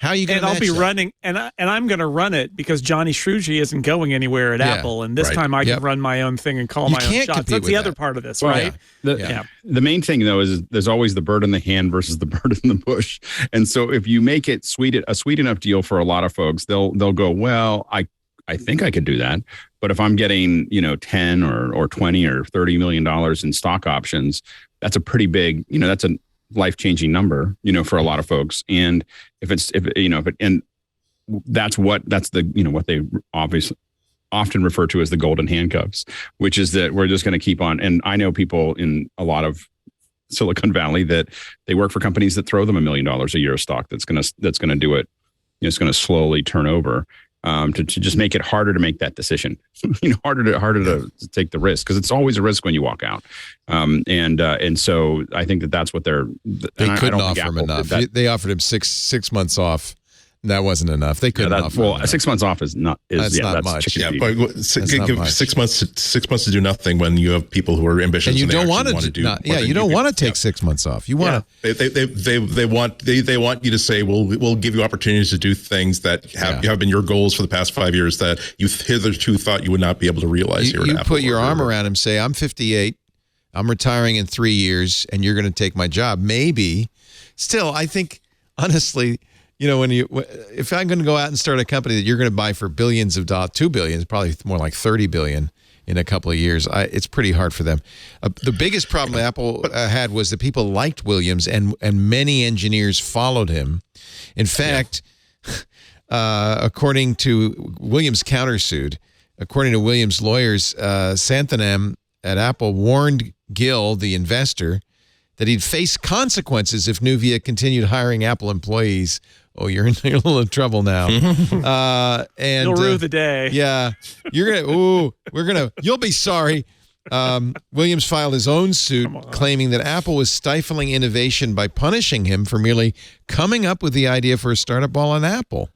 How are you going to? And match I'll be that? running, and I'm going to run it because Johnny Shrewsbury isn't going anywhere at Apple, and this time I can run my own thing and call You my own can't shots. compete That's with the that. other part of this, Well, right? The main thing though is there's always the bird in the hand versus the bird in the bush. And so if you make it a sweet enough deal for a lot of folks, they'll go, well, I think I could do that. But if I'm getting, 10 or 20 or $30 million in stock options, that's a pretty big, that's a life-changing number, for a lot of folks. And that's what they obviously often refer to as the golden handcuffs, which is that we're just going to keep on. And I know people in a lot of Silicon Valley that they work for companies that throw them $1 million a year of stock. That's going to do it. It's going to slowly turn over to just make it harder to make that decision. Harder to take the risk, because it's always a risk when you walk out. And so I think that's what they couldn't offer him enough. They offered him six months off. That wasn't enough. They couldn't offer. Well, 6 months off is not. That's not much. Yeah, but give 6 months. 6 months to do nothing when you have people who are ambitious and you and don't want to do. you don't want to take 6 months off. You want to. They want you to say, we'll give you opportunities to do things that have been your goals for the past 5 years that you hitherto thought you would not be able to realize. You put your arm around him, say, I'm 58, I'm retiring in 3 years, and you're going to take my job. Maybe. Still, I think honestly. If I'm going to go out and start a company that you're going to buy for billions of dollars, $2 billion, probably more like $30 billion in a couple of years, it's pretty hard for them. The biggest problem Apple had was that people liked Williams, and many engineers followed him. In fact, according to Williams countersued, according to Williams lawyers, Santhanam at Apple warned Gill, the investor, that he'd face consequences if Nuvia continued hiring Apple employees. Oh, you're in a little trouble now. And you'll rue the day. Yeah. You'll be sorry. Williams filed his own suit claiming that Apple was stifling innovation by punishing him for merely coming up with the idea for a startup all on Apple.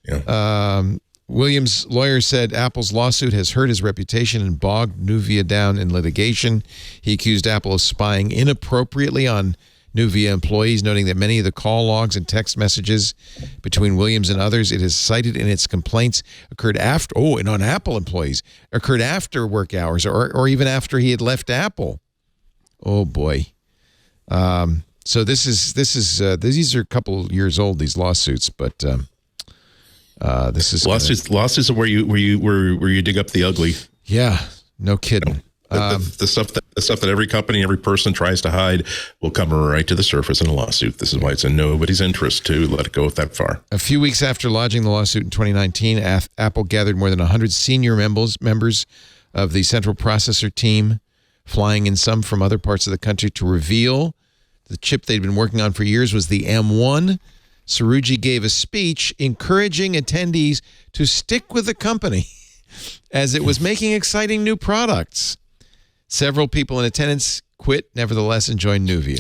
Yeah. Williams' lawyer said Apple's lawsuit has hurt his reputation and bogged Nuvia down in litigation. He accused Apple of spying inappropriately on Nuvia employees, noting that many of the call logs and text messages between Williams and others it has cited in its complaints occurred after work hours or even after he had left Apple. Oh boy. So these are a couple years old, these lawsuits, but this is lawsuits are where you dig up the ugly. Yeah, no kidding. The stuff that every company, every person tries to hide will come right to the surface in a lawsuit. This is why it's in nobody's interest to let it go that far. A few weeks after lodging the lawsuit in 2019, Apple gathered more than 100 senior members of the central processor team, flying in some from other parts of the country, to reveal the chip they'd been working on for years was the M1. Srouji gave a speech encouraging attendees to stick with the company as it was making exciting new products. Several people in attendance quit, nevertheless, and joined Nuvia.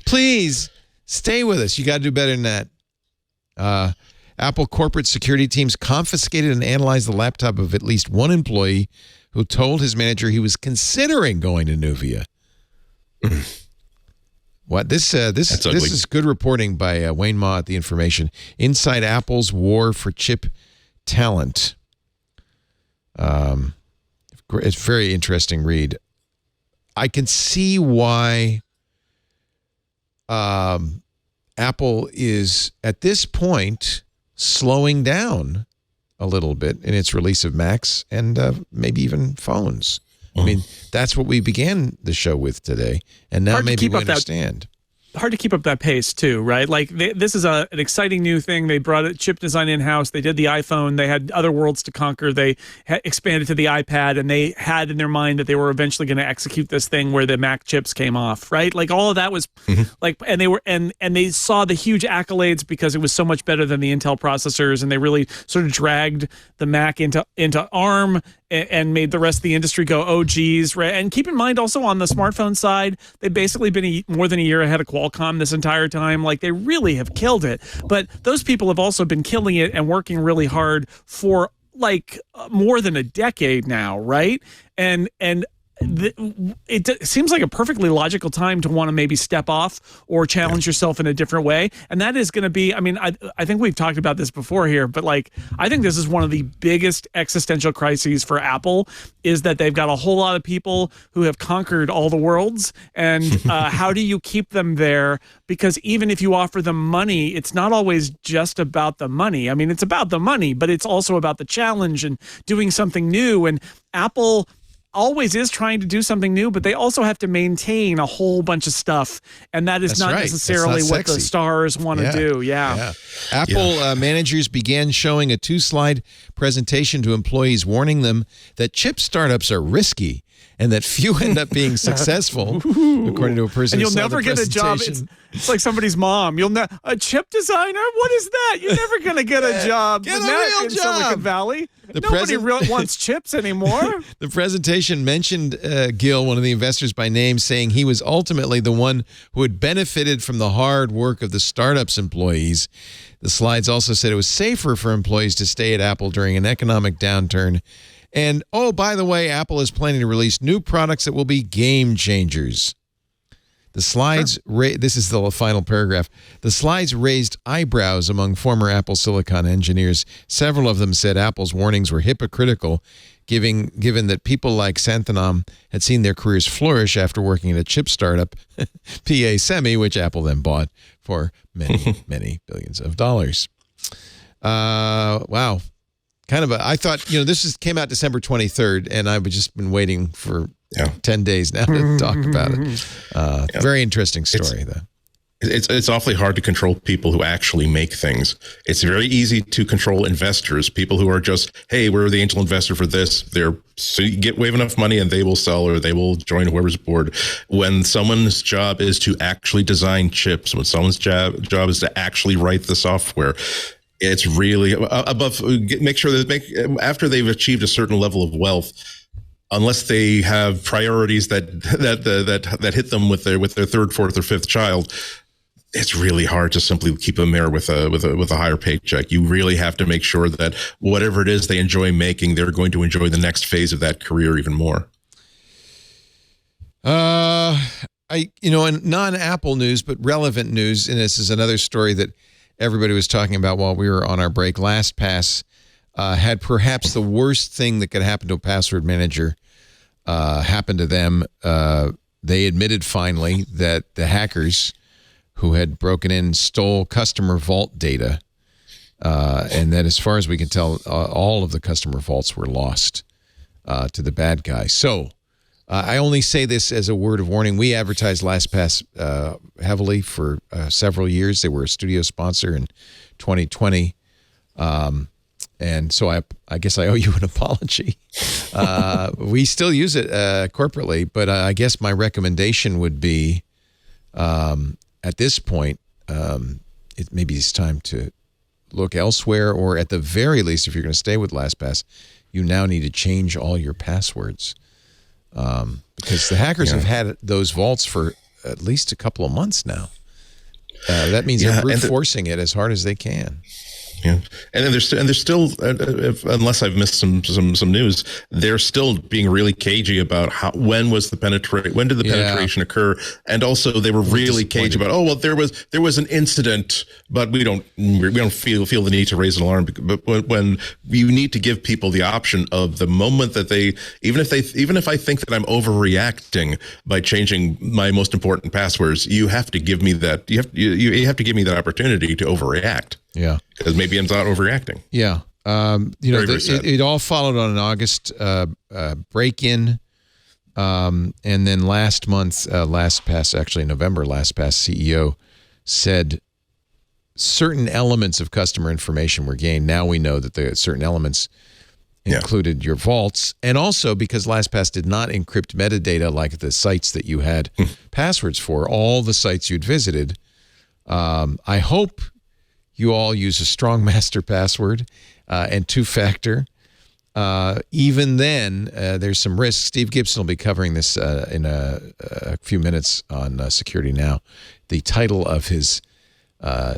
Please stay with us. You got to do better than that. Apple corporate security teams confiscated and analyzed the laptop of at least one employee who told his manager he was considering going to Nuvia. What this is good reporting by Wayne Ma at The Information. Inside Apple's war for chip talent. It's a very interesting read. I can see why Apple is at this point slowing down a little bit in its release of Macs and maybe even phones. I mean, that's what we began the show with today, and now maybe we understand. hard to keep up that pace too, right? Like this is an exciting new thing. They brought chip design in-house. They did the iPhone. They had other worlds to conquer. They expanded to the iPad, and they had in their mind that they were eventually going to execute this thing where the Mac chips came off, right? Like all of that was like, and they were, and they saw the huge accolades because it was so much better than the Intel processors, and they really sort of dragged the Mac into ARM and made the rest of the industry go, oh, geez. Right? And keep in mind also on the smartphone side, they've basically been more than a year ahead of Qualcomm this entire time. Like they really have killed it. But those people have also been killing it and working really hard for like more than a decade now, right? And it seems like a perfectly logical time to want to maybe step off or challenge yourself in a different way. And that is going to be, I mean, I think we've talked about this before here, but like, I think this is one of the biggest existential crises for Apple is that they've got a whole lot of people who have conquered all the worlds. And how do you keep them there? Because even if you offer them money, it's not always just about the money. I mean, it's about the money, but it's also about the challenge and doing something new. And Apple always is trying to do something new, but they also have to maintain a whole bunch of stuff, and that is not necessarily what the stars want to do. Yeah. Apple managers began showing a 2-slide presentation to employees warning them that chip startups are risky and that few end up being successful, according to a person. And who you'll saw never the get a job. It's like somebody's mom. A chip designer? What is that? You're never going to get a job. Get a now real in job. Silicon Valley. Nobody wants chips anymore. The presentation mentioned Gil, one of the investors by name, saying he was ultimately the one who had benefited from the hard work of the startup's employees. The slides also said it was safer for employees to stay at Apple during an economic downturn. And, oh, by the way, Apple is planning to release new products that will be game changers. The slides, this is the final paragraph. The slides raised eyebrows among former Apple Silicon engineers. Several of them said Apple's warnings were hypocritical, given that people like Santhanam had seen their careers flourish after working at a chip startup, PA Semi, which Apple then bought for many, many billions of dollars. Wow. I thought, this came out December 23rd, and I've just been waiting for 10 days now to talk about it. Very interesting story, though. It's awfully hard to control people who actually make things. It's very easy to control investors, people who are just, hey, we're the angel investor for this. So you wave enough money and they will sell or they will join whoever's board. When someone's job is to actually design chips, when someone's job is to actually write the software, it's really above. Make sure that after they've achieved a certain level of wealth, unless they have priorities that hit them with their third, fourth, or fifth child, it's really hard to simply keep them there with a higher paycheck. You really have to make sure that whatever it is they enjoy making, they're going to enjoy the next phase of that career even more. In non-Apple news, but relevant news, and this is another story that everybody was talking about while we were on our break. LastPass had perhaps the worst thing that could happen to a password manager happen to them. They admitted finally that the hackers who had broken in stole customer vault data, and that as far as we can tell, all of the customer vaults were lost to the bad guy. So I only say this as a word of warning. We advertised LastPass heavily for several years. They were a studio sponsor in 2020. And so I guess I owe you an apology. We still use it corporately, but I guess my recommendation would be at this point, maybe it's time to look elsewhere, or at the very least, if you're going to stay with LastPass, you now need to change all your passwords. Because the hackers have had those vaults for at least a couple of months now. That means they're brute forcing it as hard as they can. Yeah, and then there's still, unless I've missed some news, they're still being really cagey about when did the penetration occur, and also they were really cagey about there was an incident, but we don't feel the need to raise an alarm. But when you need to give people the option of the moment that even if I think that I'm overreacting by changing my most important passwords, you have to give me that you have to give me that opportunity to overreact. Yeah. Because maybe I'm not overreacting. Yeah. It all followed on an August break-in And then last month, LastPass, actually November, LastPass CEO said certain elements of customer information were gained. Now we know that the certain elements included your vaults. And also because LastPass did not encrypt metadata like the sites that you had passwords for, all the sites you'd visited. I hope you all use a strong master password and two-factor. Even then, there's some risks. Steve Gibson will be covering this in a few minutes on Security Now. The title of his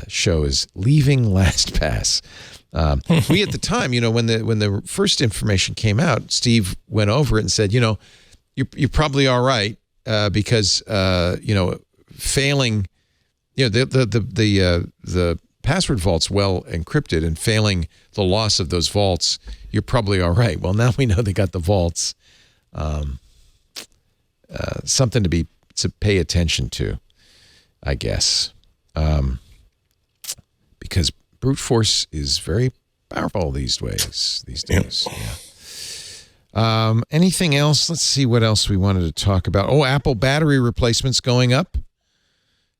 show is Leaving LastPass. We at the time, when the first information came out, Steve went over it and said, you're probably all right because failing, the password vault's well encrypted, and failing the loss of those vaults, you're probably all right. Well, now we know they got the vaults. Something to pay attention to, I guess, because brute force is very powerful these days. Yeah. Anything else? Let's see what else we wanted to talk about. Oh, Apple battery replacements going up.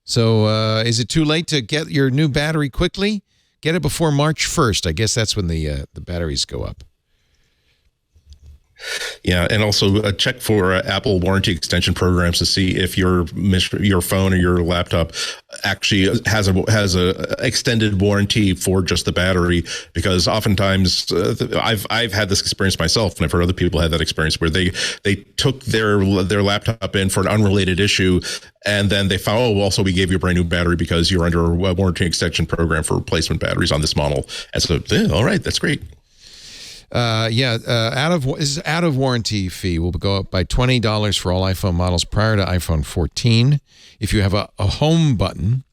So is it too late to get your new battery quickly? Get it before March 1st. I guess that's when the batteries go up. Yeah, and also check for Apple warranty extension programs to see if your phone or your laptop actually has a extended warranty for just the battery. Because oftentimes I've had this experience myself, and I've heard other people had that experience where they took their laptop in for an unrelated issue, and then they found, also we gave you a brand new battery because you're under a warranty extension program for replacement batteries on this model. And so, all right, that's great. Out of warranty fee will go up by $20 for all iPhone models prior to iPhone 14. If you have a home button,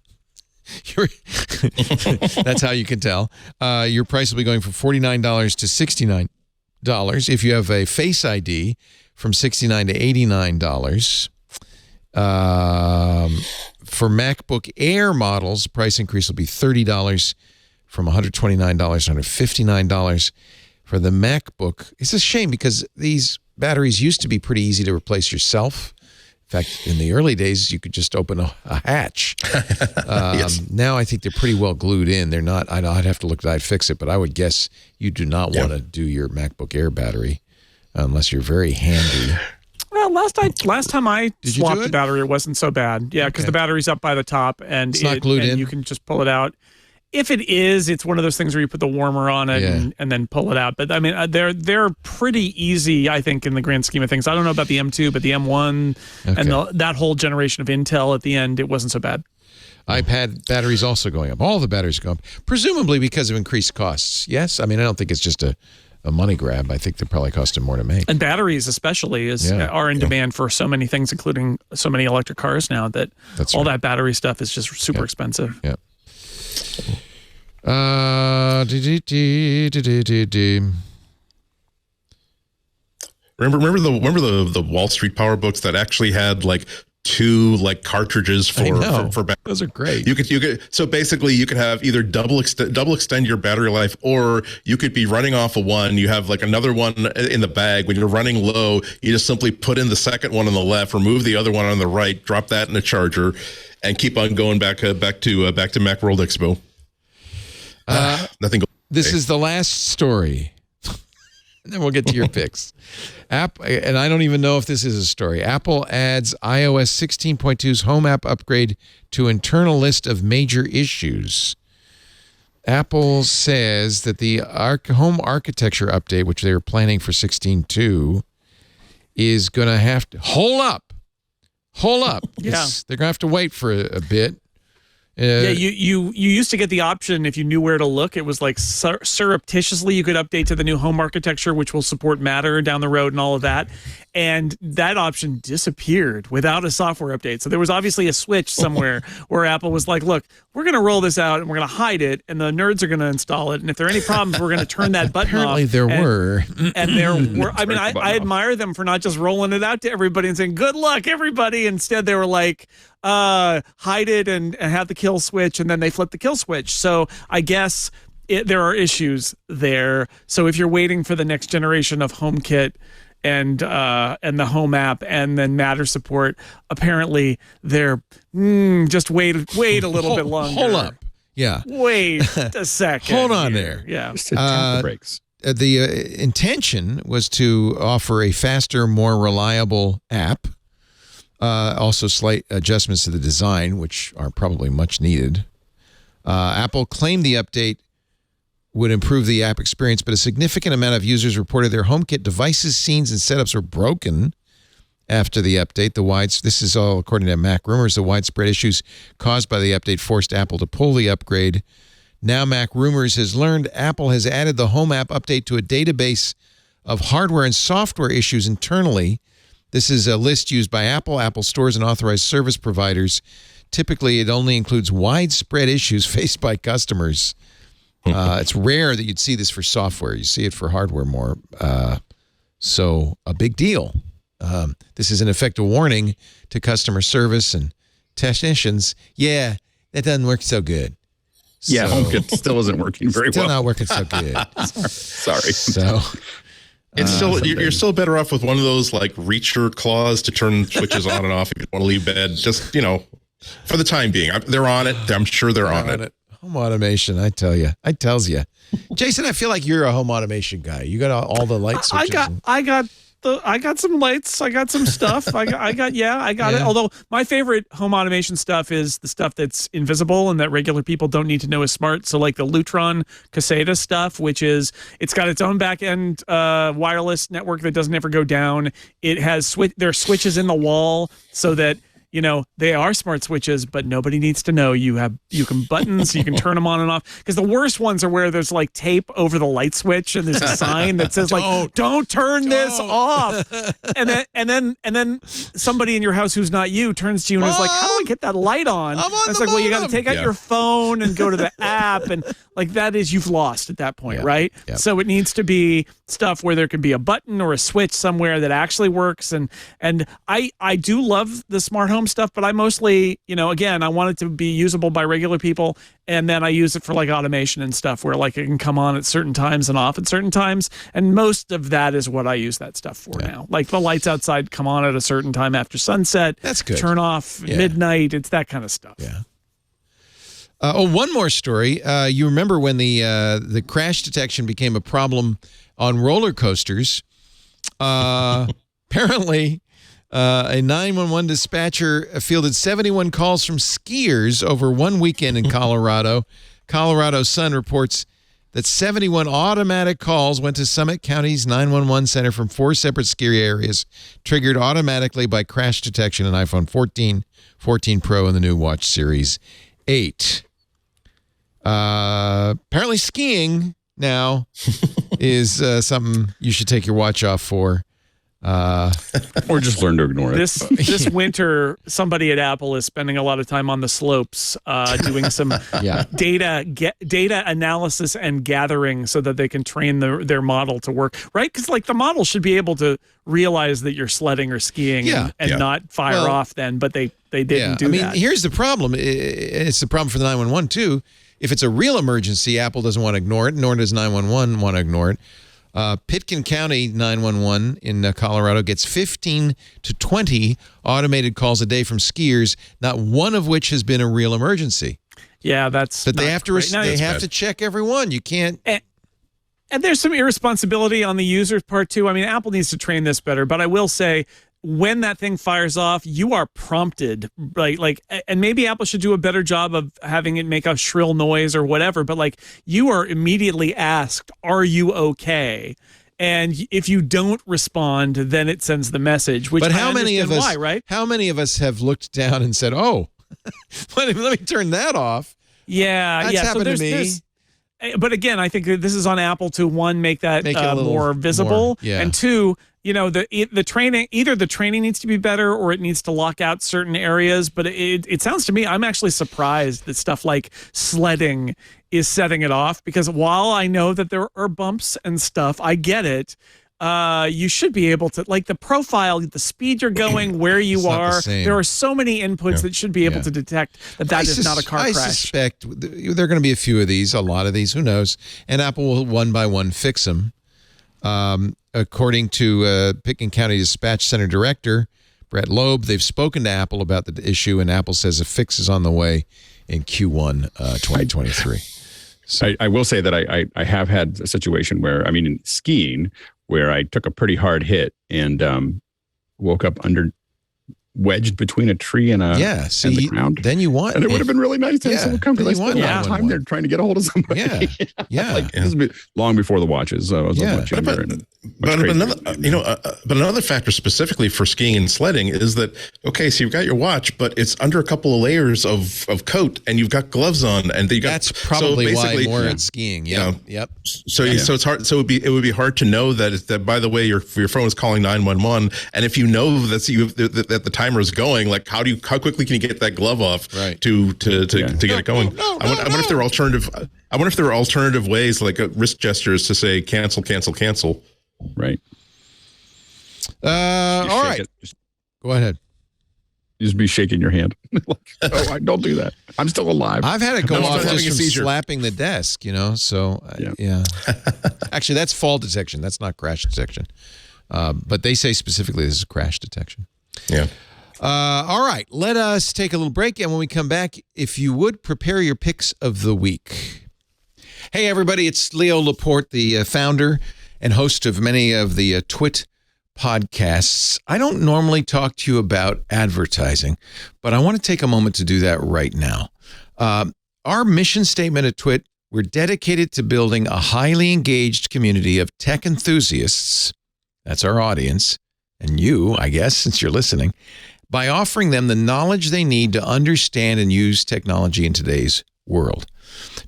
that's how you can tell. Your price will be going from $49 to $69. If you have a Face ID, from $69 to $89. For MacBook Air models, price increase will be $30 from $129 to $159. For the MacBook, it's a shame because these batteries used to be pretty easy to replace yourself. In fact, in the early days, you could just open a hatch. Yes. Now I think they're pretty well glued in. They're not. I'd have to look at iFixit, but I would guess you do not want to do your MacBook Air battery unless you're very handy. Well, last time I swapped the battery, it wasn't so bad. Yeah, because the battery's up by the top and it's not glued in. You can just pull it out. If it is, it's one of those things where you put the warmer on it and then pull it out. But I mean, they're pretty easy, I think, in the grand scheme of things. I don't know about the M2, but the M1 and that whole generation of Intel at the end, it wasn't so bad. iPad batteries also going up. All the batteries go up, presumably because of increased costs. Yes, I mean, I don't think it's just a money grab. I think they probably cost them more to make. And batteries especially are in demand for so many things, including so many electric cars now that that battery stuff is just super expensive. Yeah. Remember the Wall Street Power books that actually had like two cartridges for battery? Those are great. You could so basically you could have either double extend your battery life, or you could be running off of one. You have like another one in the bag. When you're running low, you just simply put in the second one on the left, remove the other one on the right, drop that in the charger, and keep on going back to Macworld Expo. Nothing. This is the last story. And then we'll get to your picks. And I don't even know if this is a story. Apple adds iOS 16.2's Home app upgrade to internal list of major issues. Apple says that the home architecture update, which they were planning for 16.2, is going to have to hold up. Yeah, they're going to have to wait for a bit. You used to get the option if you knew where to look. It was like surreptitiously you could update to the new home architecture, which will support Matter down the road and all of that. And that option disappeared without a software update. So there was obviously a switch somewhere where Apple was like, look, we're going to roll this out and we're going to hide it, and the nerds are going to install it. And if there are any problems, we're going to turn that button Apparently off. there were. And there were. I mean, I admire them for not just rolling it out to everybody and saying, good luck, everybody. Instead, they were like, hide it and have the kill switch, and then they flip the kill switch. So I guess there are issues there. So if you're waiting for the next generation of HomeKit and the home app, and then Matter support. Apparently, they're just wait a little bit longer. Hold up. Yeah. Wait a second. Hold on here. there. Yeah. Just to tap the brakes. The intention was to offer a faster, more reliable app. Also, slight adjustments to the design, which are probably much needed. Apple claimed the update would improve the app experience, but a significant amount of users reported their HomeKit devices, scenes, and setups were broken after the update. This is all according to Mac Rumors. The widespread issues caused by the update forced Apple to pull the upgrade. Now Mac Rumors has learned Apple has added the Home app update to a database of hardware and software issues internally. This is a list used by Apple stores, and authorized service providers. Typically, it only includes widespread issues faced by customers. It's rare that you'd see this for software. You see it for hardware more. So a big deal. This is in effect a warning to customer service and technicians. Yeah, that doesn't work so good. Yeah, HomeKit still isn't working very Still well. not working so good. Sorry. So It's still you're still better off with one of those like reacher claws to turn switches on and off if you want to leave bed. Just for the time being, they're on it. I'm sure they're on it. Home automation, I tell you. I tells you. Jason, I feel like you're a home automation guy. You got all the light switches. I got some lights. I got some stuff. I got it. Although my favorite home automation stuff is the stuff that's invisible and that regular people don't need to know is smart. So like the Lutron Caseta stuff, which is it's got its own back end wireless network that doesn't ever go down. It has there are switches in the wall so that they are smart switches, but nobody needs to know. You can buttons, you can turn them on and off. Because the worst ones are where there's like tape over the light switch and there's a sign that says like, don't turn this off. And then somebody in your house who's not you turns to you and is like, how do I get that light on? It's like, well, you got to take out your phone and go to the app. And like that is, you've lost at that point, right? Yep. So it needs to be stuff where there can be a button or a switch somewhere that actually works. And I do love the smart home stuff, but I mostly, again, I want it to be usable by regular people, and then I use it for like automation and stuff where like it can come on at certain times and off at certain times, and most of that is what I use that stuff for now. Like the lights outside come on at a certain time after sunset. That's good. Turn off midnight. It's that kind of stuff. Yeah. One more story. You remember when the crash detection became a problem on roller coasters? Apparently, a 911 dispatcher fielded 71 calls from skiers over one weekend in Colorado. Colorado Sun reports that 71 automatic calls went to Summit County's 911 center from 4 separate ski areas, triggered automatically by crash detection in iPhone 14, 14 Pro, and the new Watch Series 8. Apparently skiing now is something you should take your watch off for. Or just learn to ignore it. This winter, somebody at Apple is spending a lot of time on the slopes, doing some data analysis and gathering so that they can train their model to work, right? Because like the model should be able to realize that you're sledding or skiing and not fire off then, but they didn't do that. Here's the problem. It's the problem for the 911 too. If it's a real emergency, Apple doesn't want to ignore it, nor does 911 want to ignore it. Pitkin County 911 in Colorado gets 15 to 20 automated calls a day from skiers, not one of which has been a real emergency. Yeah, that's. But they have to check every one. You can't. And there's some irresponsibility on the user's part too. I mean, Apple needs to train this better. But I will say, when that thing fires off, you are prompted, right? Like, and maybe Apple should do a better job of having it make a shrill noise or whatever, but like you are immediately asked, are you okay? And if you don't respond, then it sends the message, which but how many of us, why, right? How many of us have looked down and said, oh, let me turn that off. Yeah. That's happened to me. But again, I think this is on Apple to make that more visible, and two, the training. Either the training needs to be better, or it needs to lock out certain areas. But it sounds to me, I'm actually surprised that stuff like sledding is setting it off, because while I know that there are bumps and stuff, I get it. You should be able to, like, the profile, the speed you're going, where you are. There are so many inputs that should be able to detect that is not a car crash. I suspect there are going to be a few of these, a lot of these, who knows, and Apple will one by one fix them. according to Pickens County Dispatch Center Director Brett Loeb, they've spoken to Apple about the issue, and Apple says a fix is on the way in Q1 2023. So I will say that I have had a situation where, in skiing, where I took a pretty hard hit and woke up wedged between a tree and and the ground. Then you want, and it would have been really nice to have someone come, because I spent a lot of time there trying to get a hold of somebody. This would be long before the watches. So I was much younger. But another factor specifically for skiing and sledding is that, okay, so you've got your watch, but it's under a couple of layers of coat, and you've got gloves on, and that's probably why more in skiing. Yep. So it's hard. So it would be hard to know that by the way your phone is calling 911, and if you know that the timer is going, like how quickly can you get that glove off to get it going? I wonder if there are alternative. I wonder if there are alternative ways, like wrist gestures, to say cancel. Right. All right. Go ahead. You just be shaking your hand. Don't do that. I'm still alive. I've had it go off just from slapping the desk, So, yeah. Actually, that's fall detection. That's not crash detection. But they say specifically this is crash detection. Yeah. All right. Let us take a little break. And when we come back, if you would, prepare your picks of the week. Hey, everybody. It's Leo Laporte, the founder and host of many of the Twit podcasts. I don't normally talk to you about advertising, but I want to take a moment to do that right now. Our mission statement at Twit, we're dedicated to building a highly engaged community of tech enthusiasts. That's our audience. And you, I guess, since you're listening, by offering them the knowledge they need to understand and use technology in today's world.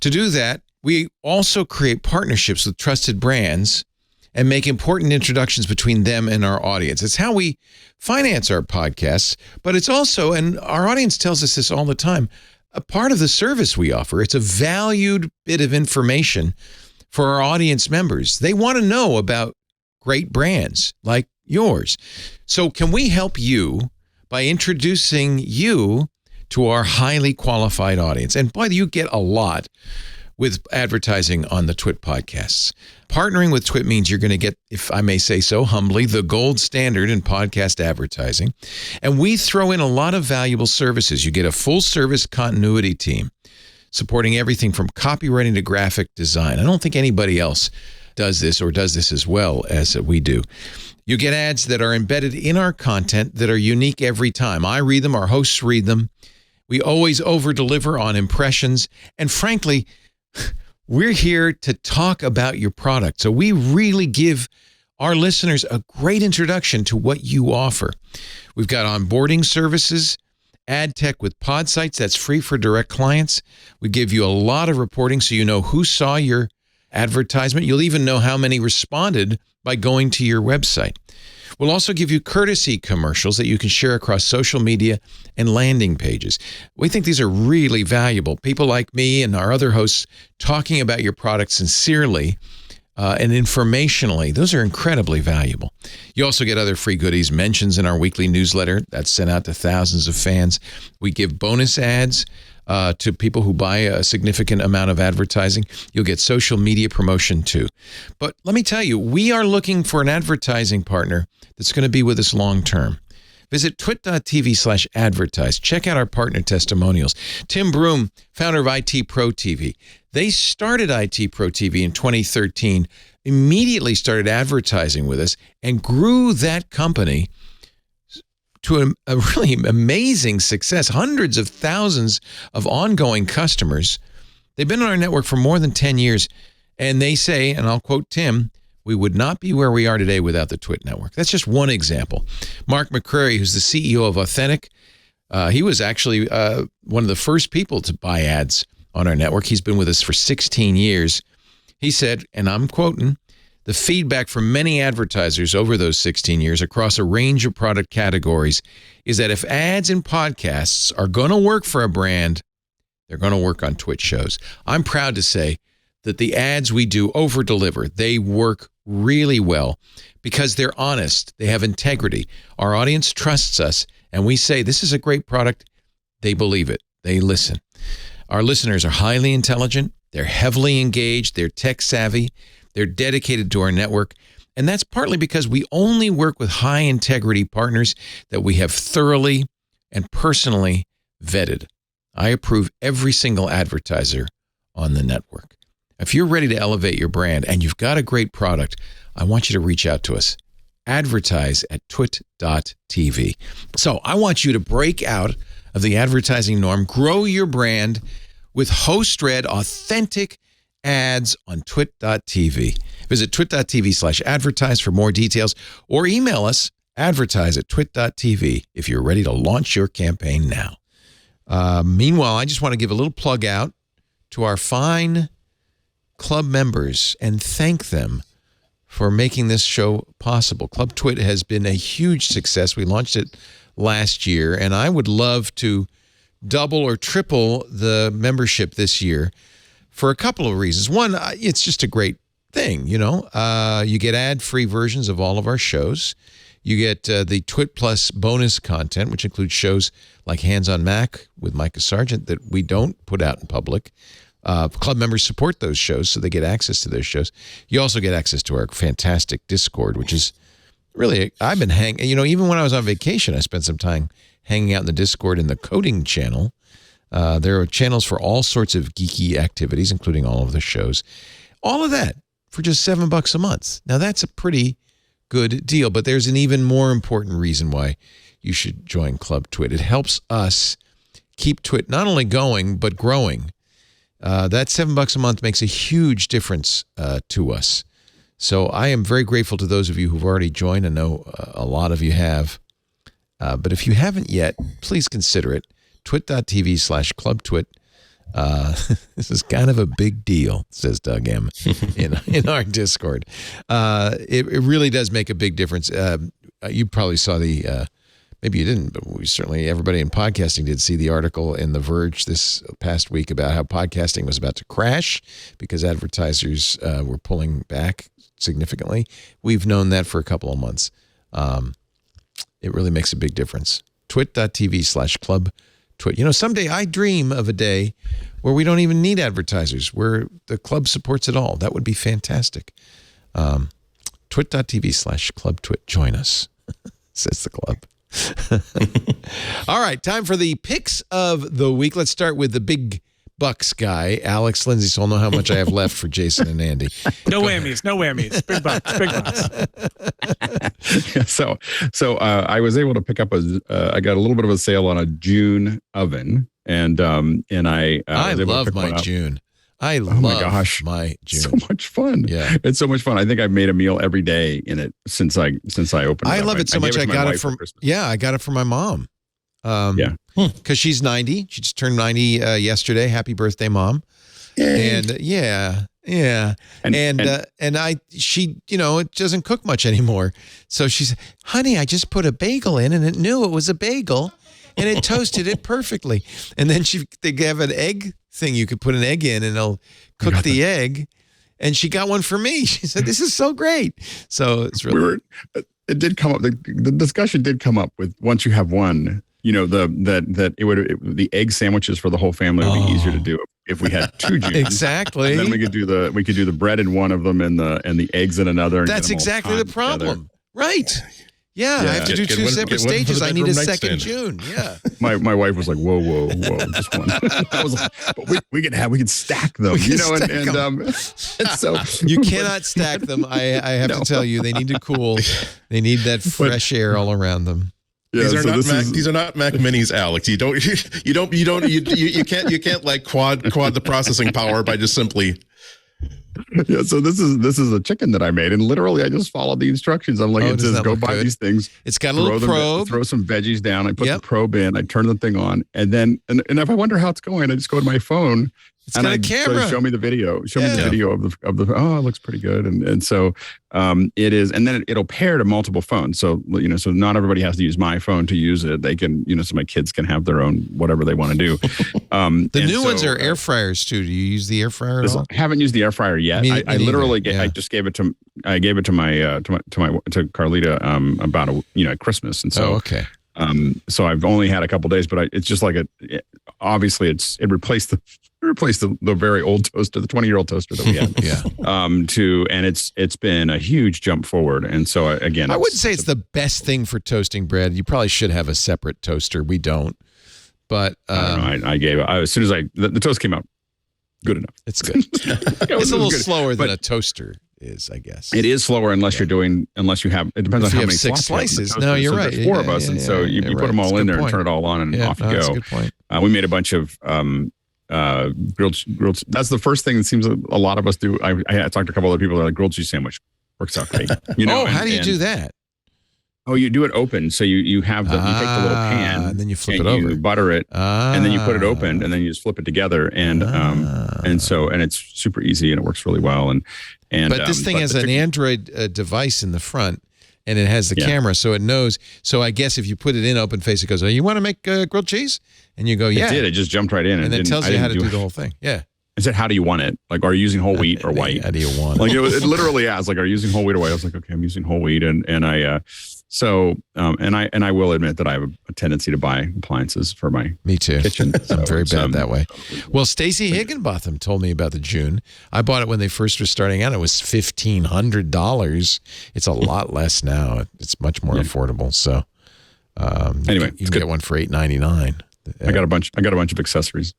To do that, we also create partnerships with trusted brands and make important introductions between them and our audience. It's how we finance our podcasts, but it's also, and our audience tells us this all the time, a part of the service we offer. It's a valued bit of information for our audience members. They want to know about great brands like yours. So can we help you by introducing you to our highly qualified audience? And boy, you get a lot with advertising on the Twit podcasts. Partnering with Twit means you're going to get, if I may say so humbly, the gold standard in podcast advertising. And we throw in a lot of valuable services. You get a full service continuity team supporting everything from copywriting to graphic design. I don't think anybody else does this or does this as well as we do. You get ads that are embedded in our content that are unique every time. I read them, our hosts read them. We always over-deliver on impressions. And frankly, we're here to talk about your product. So we really give our listeners a great introduction to what you offer. We've got onboarding services, ad tech with pod sites. That's free for direct clients. We give you a lot of reporting so you know who saw your advertisement. You'll even know how many responded by going to your website. We'll also give you courtesy commercials that you can share across social media and landing pages. We think these are really valuable. People like me and our other hosts talking about your product sincerely and informationally. Those are incredibly valuable. You also get other free goodies, mentions in our weekly newsletter that's sent out to thousands of fans. We give bonus ads to people who buy a significant amount of advertising. You'll get social media promotion too. But let me tell you, we are looking for an advertising partner that's going to be with us long term. Visit twit.tv/advertise. Check out our partner testimonials. Tim Broom, founder of IT Pro TV. They started IT Pro TV in 2013, immediately started advertising with us, and grew that company to a really amazing success. Hundreds of thousands of ongoing customers. They've been on our network for more than 10 years, and they say, and I'll quote Tim, "We would not be where we are today without the Twit network." That's just one example. Mark McCrary, who's the CEO of Authentic, he was actually one of the first people to buy ads on our network. He's been with us for 16 years. He said, and I'm quoting, "The feedback from many advertisers over those 16 years across a range of product categories is that if ads and podcasts are going to work for a brand, they're going to work on Twitch shows." I'm proud to say that the ads we do over-deliver. They work really well because they're honest. They have integrity. Our audience trusts us, and we say, this is a great product. They believe it. They listen. Our listeners are highly intelligent. They're heavily engaged. They're tech savvy. They're dedicated to our network. And that's partly because we only work with high integrity partners that we have thoroughly and personally vetted. I approve every single advertiser on the network. If you're ready to elevate your brand and you've got a great product, I want you to reach out to us. Advertise at twit.tv. So I want you to break out of the advertising norm, grow your brand with host-read authentic ads on twit.tv. Visit twit.tv/advertise for more details or email us advertise@twit.tv if you're ready to launch your campaign now. Meanwhile, I just want to give a little plug out to our fine club members and thank them for making this show possible. Club Twit has been a huge success. We launched it last year, and I would love to double or triple the membership this year for a couple of reasons. One, it's just a great thing, you know. You get ad-free versions of all of our shows. You get the Twit Plus bonus content, which includes shows like Hands on Mac with Micah Sargent that we don't put out in public. Club members support those shows, so they get access to those shows. You also get access to our fantastic Discord, which is really, I've been hanging, you know, even when I was on vacation, I spent some time hanging out in the Discord in the coding channel. There are channels for all sorts of geeky activities, including all of the shows. All of that for just $7 a month. Now, that's a pretty good deal, but there's an even more important reason why you should join Club Twit. It helps us keep Twit not only going, but growing. That $7 a month makes a huge difference to us. So I am very grateful to those of you who've already joined. I know a lot of you have. But if you haven't yet, please consider it. Twit.tv/clubtwit. This is kind of a big deal, says Doug M. in our Discord. It really does make a big difference. You probably saw the, maybe you didn't, but we certainly, everybody in podcasting did see the article in The Verge this past week about how podcasting was about to crash because advertisers were pulling back significantly. We've known that for a couple of months. It really makes a big difference. Twit.tv/clubtwit. You know, someday I dream of a day where we don't even need advertisers, where the club supports it all. That would be fantastic. Twit.tv/clubtwit. Join us, says the club. All right, time for the picks of the week. Let's start with the big bucks guy, Alex Lindsay, so I'll know how much I have left for Jason and Andy. No whammies. Big bucks, big bucks. So I was able to pick up I got a little bit of a sale on a June oven, and I love my June. I love my June. So much fun. Yeah. It's so much fun. I think I've made a meal every day in it since I opened it. I love it so much. I got it from I got it from my mom. Because she's 90. She just turned 90 yesterday. Happy birthday, Mom. And she, you know, it doesn't cook much anymore. So she said, honey, I just put a bagel in and it knew it was a bagel and it toasted it perfectly. And then they have an egg thing. You could put an egg in and it'll cook the egg. And she got one for me. She said, this is so great. So it's really, it did come up. The discussion did come up with once you have one, you know, the egg sandwiches for the whole family would be easier to do if we had two Junes. Exactly. And then we could do the bread in one of them and the eggs in another. That's exactly the problem. Together. Right. Yeah, I have to do two separate stages. I need a second June. Yeah. My wife was like, whoa, just one. I was like, but we can stack them, and so you cannot stack them. I have to tell you, they need to cool. They need that fresh air all around them. Yeah, these are not Mac Minis, Alex. You can't like quad the processing power by just simply. Yeah, so this is a chicken that I made, and literally I just followed the instructions. I'm like, it says go buy these things. It's got a little probe. Throw some veggies down. I put the probe in. I turn the thing on, and then and if I wonder how it's going, I just go to my phone. It's got a camera. Show me the video. Show me the video of the. Oh, it looks pretty good, and so it is, and then it'll pair to multiple phones. So so not everybody has to use my phone to use it. They can, so my kids can have their own whatever they want to do. The new ones are air fryers too. Do you use the air fryer at all? I haven't used the air fryer yet. I literally I just gave it to Carlita about at Christmas, and so okay. So I've only had a couple days, but it's just like obviously it replaced the replaced the very old toaster, the 20-year-old toaster that we had. And it's been a huge jump forward. And so again, I wouldn't say it's the best thing for toasting bread. You probably should have a separate toaster. We don't. But I don't know, I gave it. As soon as the toast came out, good enough. It's good. It's a little slower than a toaster is, I guess. It is slower unless you have. It depends on how many slices. No, you're right. There's 4 of us, and so you put them all in there and turn it all on, and off you go. That's a good point. We made a bunch of grilled. That's the first thing that seems a lot of us do. I talked to a couple other people that are like grilled cheese sandwich works out great. How do you do that? Oh, you do it open. So you have you take the little pan and then you flip it over. You butter it, and then you put it open, and then you just flip it together, and it's super easy and it works really well. But this thing has an Android device in the front, and it has the camera, so it knows. So I guess if you put it in open face, it goes, "Oh, you want to make grilled cheese?" And you go, "Yeah." It did. It just jumped right in, and it tells you how to do the whole thing. Yeah. I said, "How do you want it? Like, are you using whole wheat or white? How do you want it?" Like it literally asked, "Like, are you using whole wheat or white?" I was like, "Okay, I'm using whole wheat," and I will admit that I have a tendency to buy appliances for my kitchen. So I'm very bad that way. Well, Stacy Higginbotham told me about the June. I bought it when they first were starting out. It was $1,500. It's a lot less now. It's much more affordable. So anyway, you can get one for $8.99. I got a bunch of accessories.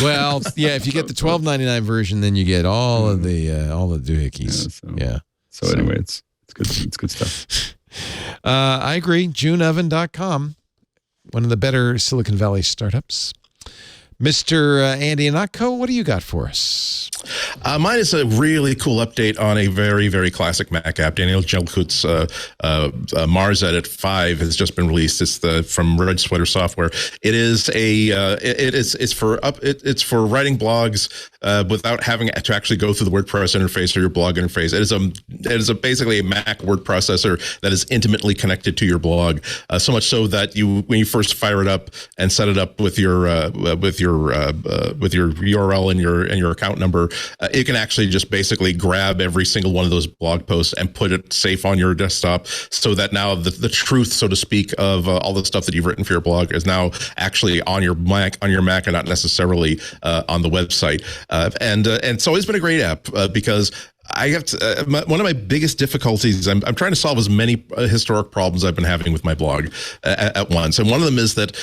Well, yeah, if you get the $12.99 version, then you get all of the doohickeys. So anyway, it's good. It's good stuff. I agree. JuneOven.com, one of the better Silicon Valley startups. Mr. Andy Ihnatko, what do you got for us? Mine is a really cool update on a very, very classic Mac app. Daniel Jelkut's MarsEdit 5 has just been released. It's from Red Sweater Software. It is it's for writing blogs without having to actually go through the WordPress interface or your blog interface. It is basically a Mac word processor that is intimately connected to your blog. So much so that when you first fire it up and set it up with your URL and your account number, you can actually just basically grab every single one of those blog posts and put it safe on your desktop, so that now the truth, so to speak, of all the stuff that you've written for your blog is now actually on your Mac and not necessarily on the website. And it's always been a great app because I have one of my biggest difficulties. I'm trying to solve as many historic problems I've been having with my blog at once, and one of them is that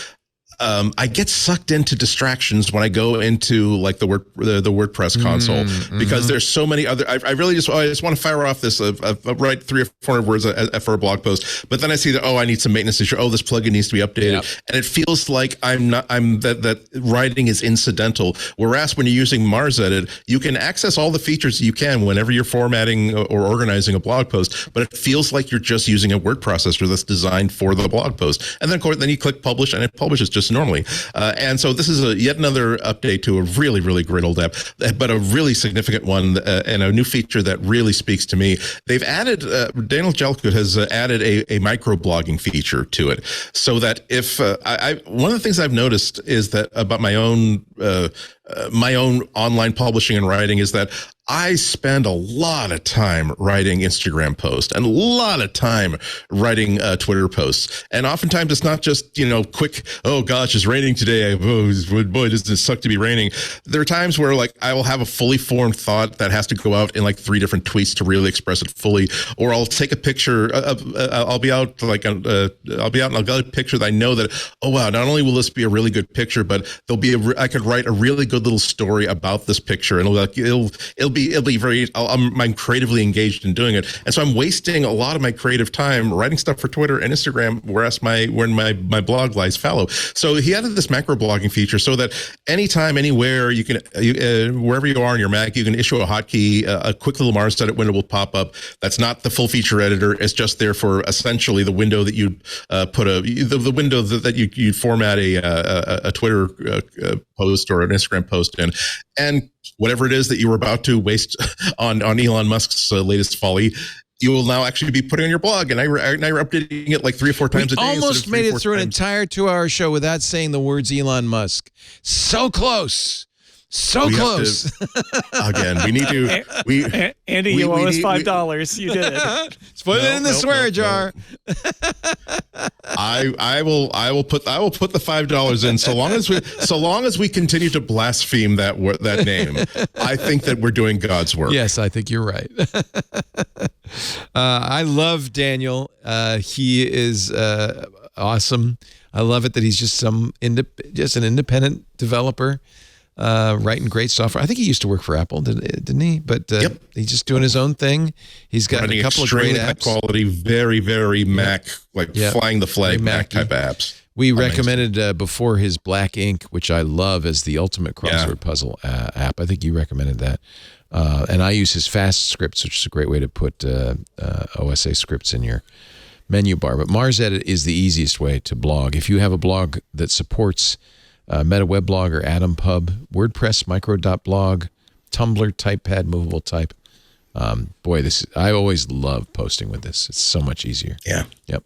I get sucked into distractions when I go into like the WordPress console, because there's so many other. I really just want to fire off this. Write 300 or 400 words for a blog post, but then I see that I need some maintenance issue. This plugin needs to be updated, and it feels like that writing is incidental. Whereas when you're using MarsEdit, you can access all the features you can whenever you're formatting or organizing a blog post, but it feels like you're just using a word processor that's designed for the blog post. And then of course, then you click publish, and it publishes just normally. And so this is yet another update to a really, really great old app, but a really significant one, and a new feature that really speaks to me. They've added, Daniel Jelkut has added a microblogging feature to it, so that if one of the things I've noticed is that about my own online publishing and writing is that I spend a lot of time writing Instagram posts and a lot of time writing Twitter posts. And oftentimes it's not just, quick, oh gosh, it's raining today. Boy, does it suck to be raining. There are times where like I will have a fully formed thought that has to go out in like 3 different tweets to really express it fully. Or I'll take a picture. I'll be out and I'll get a picture that I know that, oh wow, not only will this be a really good picture, but I could write a really good little story about this picture, and it'll be very. I'm creatively engaged in doing it, and so I'm wasting a lot of my creative time writing stuff for Twitter and Instagram, whereas my blog lies fallow. So he added this macro blogging feature, so that anytime, anywhere, you can wherever you are on your Mac, you can issue a hotkey, a quick little MarsEdit window will pop up. That's not the full feature editor. It's just there for essentially the window that you'd put the window that you'd format a Twitter post or an Instagram post in, and whatever it is that you were about to waste on Elon Musk's latest folly, you will now actually be putting on your blog, and now you're updating it like 3 or 4 times a day. Almost made it through an entire 2-hour show without saying the words Elon Musk. So close. So close. Again, we need to. Andy, you owe us $5. You did it. Let's put it in the swear jar. I will put the $5 in so long as we continue to blaspheme that name. I think that we're doing God's work. Yes, I think you're right. I love Daniel. He is awesome. I love it that he's just an independent developer. Writing great software. I think he used to work for Apple, didn't he? But he's just doing his own thing. He's got a couple of great apps. Quality, very, very Mac, flying the flag Mac type apps. We recommended before his Black Ink, which I love as the ultimate crossword puzzle app. I think you recommended that. And I use his Fast Scripts, which is a great way to put OSA scripts in your menu bar. But MarsEdit is the easiest way to blog. If you have a blog that supports Meta Weblog or AtomPub, WordPress, Micro.blog, Tumblr, TypePad, Movable Type. I always love posting with this. It's so much easier. Yeah. Yep.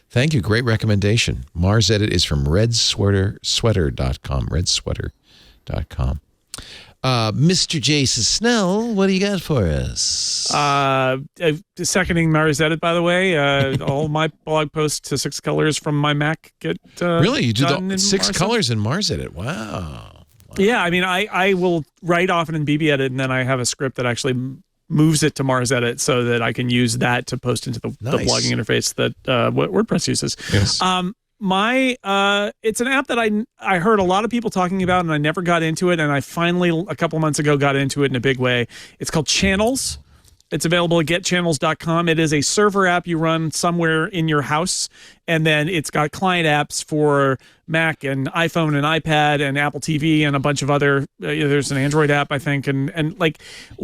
Thank you. Great recommendation. MarsEdit is from redsweater.com. Redsweater.com. Mr. Jason Snell, what do you got for us? Seconding MarsEdit, by the way. All my blog posts to 6 colors from my Mac get really? You do the 6 MarsEdit? Colors in MarsEdit? Wow. Yeah, I mean, I will write often in BBEdit, and then I have a script that actually moves it to MarsEdit so that I can use that to post into the blogging interface that WordPress uses. Yes. It's an app that I heard a lot of people talking about, and I never got into it, and I finally a couple months ago got into it in a big way. It's called Channels. It's available at getchannels.com. It is a server app you run somewhere in your house, and then it's got client apps for Mac and iPhone and iPad and Apple TV and a bunch of other. There's an Android app, I think, and like,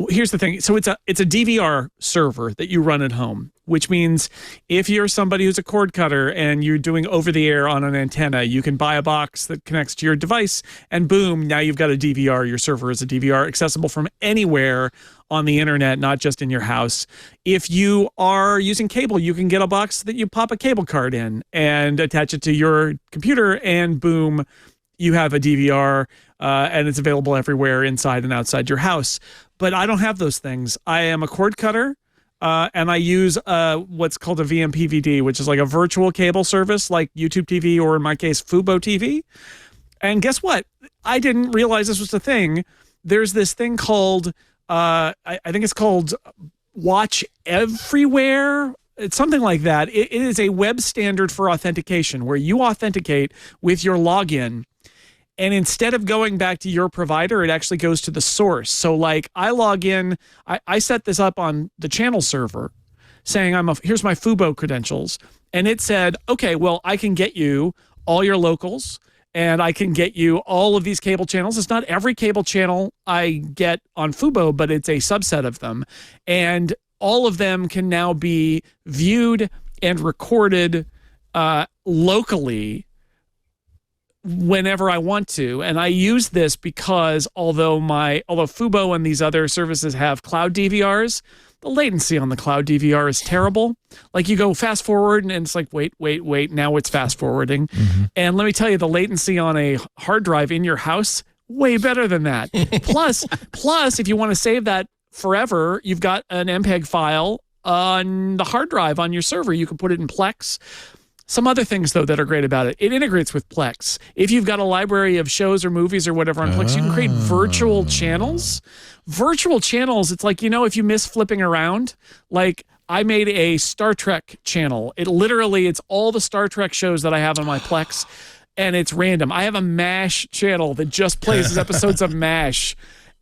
here's the thing. So it's a DVR server that you run at home, which means if you're somebody who's a cord cutter and you're doing over the air on an antenna, you can buy a box that connects to your device, and boom, now you've got a DVR. Your server is a DVR accessible from anywhere on the internet, not just in your house. If you are using cable, you can get a box that you pop a cable card in and attach it to your computer, and boom, you have a DVR, and it's available everywhere inside and outside your house. But I don't have those things. I am a cord cutter, and I use what's called a VMPVD, which is like a virtual cable service like YouTube TV, or in my case, Fubo TV. And guess what? I didn't realize this was a thing. There's this thing called I think it's called Watch Everywhere. It's something like that. It is a web standard for authentication where you authenticate with your login, and instead of going back to your provider, it actually goes to the source. So like I log in, I set this up on the channel server saying here's my Fubo credentials. And it said, okay, well, I can get you all your locals, and I can get you all of these cable channels. It's not every cable channel I get on Fubo, but it's a subset of them. And all of them can now be viewed and recorded locally whenever I want to. And I use this because although Fubo and these other services have cloud DVRs, the latency on the cloud DVR is terrible. Like you go fast forward and it's like, wait, now it's fast forwarding. Mm-hmm. And let me tell you, the latency on a hard drive in your house, way better than that. Plus, if you want to save that forever, you've got an MPEG file on the hard drive on your server. You can put it in Plex. Some other things, though, that are great about it. It integrates with Plex. If you've got a library of shows or movies or whatever on Plex, you can create virtual channels. Virtual channels, it's like, if you miss flipping around, like I made a Star Trek channel. It's all the Star Trek shows that I have on my Plex, and it's random. I have a MASH channel that just plays episodes of MASH.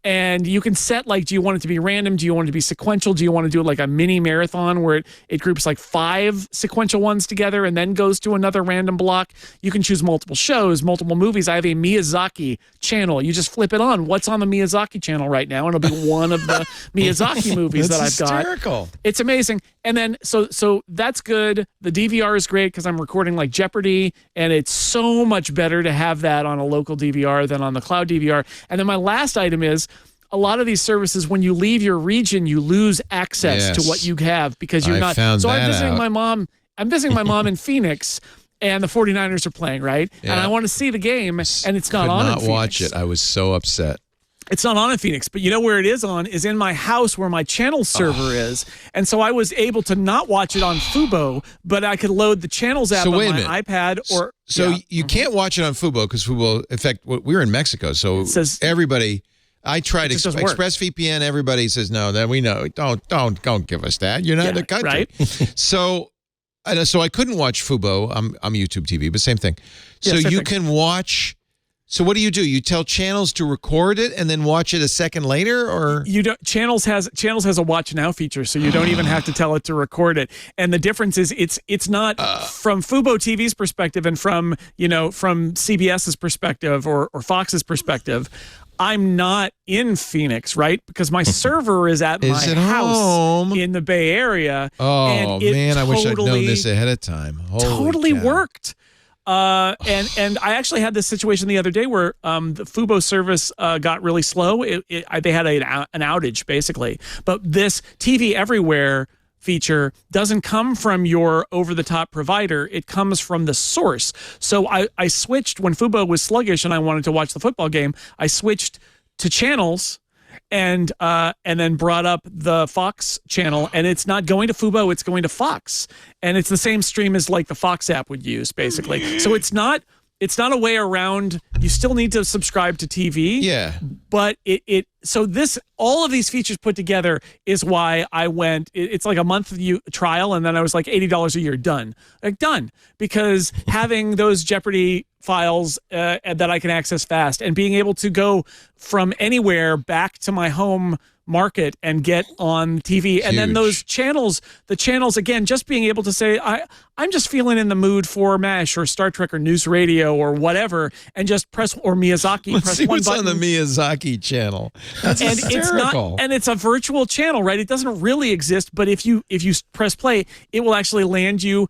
And you can set, like, do you want it to be random? Do you want it to be sequential? Do you want to do like a mini marathon where it groups like 5 sequential ones together and then goes to another random block? You can choose multiple shows, multiple movies. I have a Miyazaki channel. You just flip it on. What's on the Miyazaki channel right now? And it'll be one of the Miyazaki movies that I've got. Hysterical. It's amazing. And then, so that's good. The DVR is great because I'm recording like Jeopardy, and it's so much better to have that on a local DVR than on the cloud DVR. And then my last item is, a lot of these services, when you leave your region, you lose access to what you have because you're not. So I'm visiting my mom. I'm visiting my mom in Phoenix, and the 49ers are playing, right? Yeah. And I want to see the game, and it's not on. Could not watch it. I was so upset. It's not on in Phoenix, but you know where it is on is in my house where my channel server is. And so I was able to not watch it on Fubo, but I could load the channels app on my iPad. You can't watch it on Fubo because Fubo, in fact, we're in Mexico. So everybody, I tried ExpressVPN. Everybody says, no, then we know. Don't give us that. You're not in the country. Right? So I couldn't watch Fubo. I'm YouTube TV, but same thing. So you can watch. So what do? You tell channels to record it and then watch it a second later, or you don't? Channels has a watch now feature, so you don't even have to tell it to record it. And the difference is it's not from Fubo TV's perspective and from CBS's perspective or Fox's perspective. I'm not in Phoenix, right? Because my server is at my house in the Bay Area. Oh, and man, I wish I'd known this ahead of time. Totally worked. And I actually had this situation the other day where the Fubo service got really slow. They had an outage, basically. But this TV Everywhere feature doesn't come from your over-the-top provider. It comes from the source. So I switched when Fubo was sluggish and I wanted to watch the football game. I switched to channels and then brought up the Fox channel, and it's not going to Fubo, it's going to Fox. And it's the same stream as like the Fox app would use, basically. So it's not a way around. You still need to subscribe to TV. Yeah. But so all of these features put together is why I went. It's like a month trial, and then I was like $80 a year, done. Because having those Jeopardy files that I can access fast and being able to go from anywhere back to my home market and get on TV. And then the channels again, just being able to say, I'm just feeling in the mood for MASH or Star Trek or News Radio or whatever, and just press, or Miyazaki, Let's press see one what's button. on the Miyazaki channel. That's hysterical. And it's a virtual channel, right? It doesn't really exist, but if you press play, it will actually land you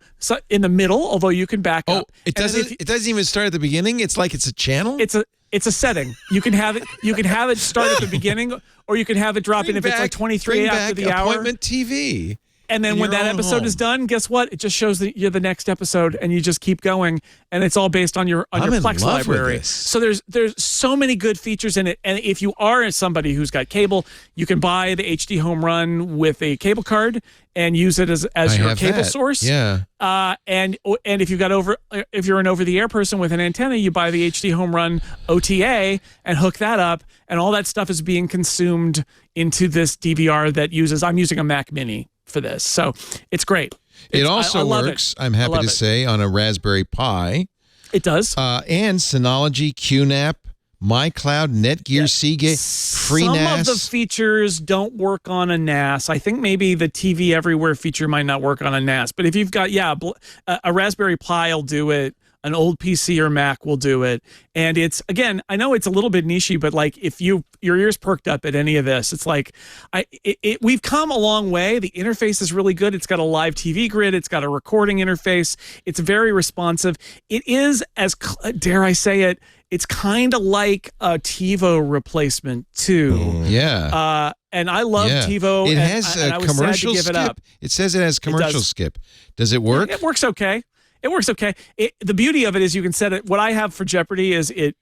in the middle, although you can back up. It doesn't even start at the beginning. It's like it's a channel. It's a setting. You can have it start at the beginning, or you can have it drop in if it's like 23 after the hour. Appointment TV. And then when that episode is done, guess what? It just shows that you're the next episode, and you just keep going, and it's all based on your Plex library. So there's so many good features in it. And if you are somebody who's got cable, you can buy the HD Home Run with a cable card and use it as your cable source. Yeah. And if you're an over-the-air person with an antenna, you buy the HD Home Run OTA and hook that up, and all that stuff is being consumed into this DVR that I'm using a Mac Mini for this. So it's great. It also works, I'm happy to say, on a Raspberry Pi. It does. And Synology, QNAP, MyCloud, Netgear, Seagate, FreeNAS. Some of the features don't work on a NAS. I think maybe the TV Everywhere feature might not work on a NAS. But if you've got, a Raspberry Pi will do it. An old PC or Mac will do it. And it's, again, I know it's a little bit nichey, but like if your ears perked up at any of this, it's like we've come a long way. The interface is really good. It's got a live TV grid. It's got a recording interface. It's very responsive. It is, as dare I say it, it's kind of like a TiVo replacement too. And I love TiVo. It has a commercial skip. It says it has commercial skip. Does it work? It works okay. It works okay. The beauty of it is you can set it. What I have for Jeopardy is it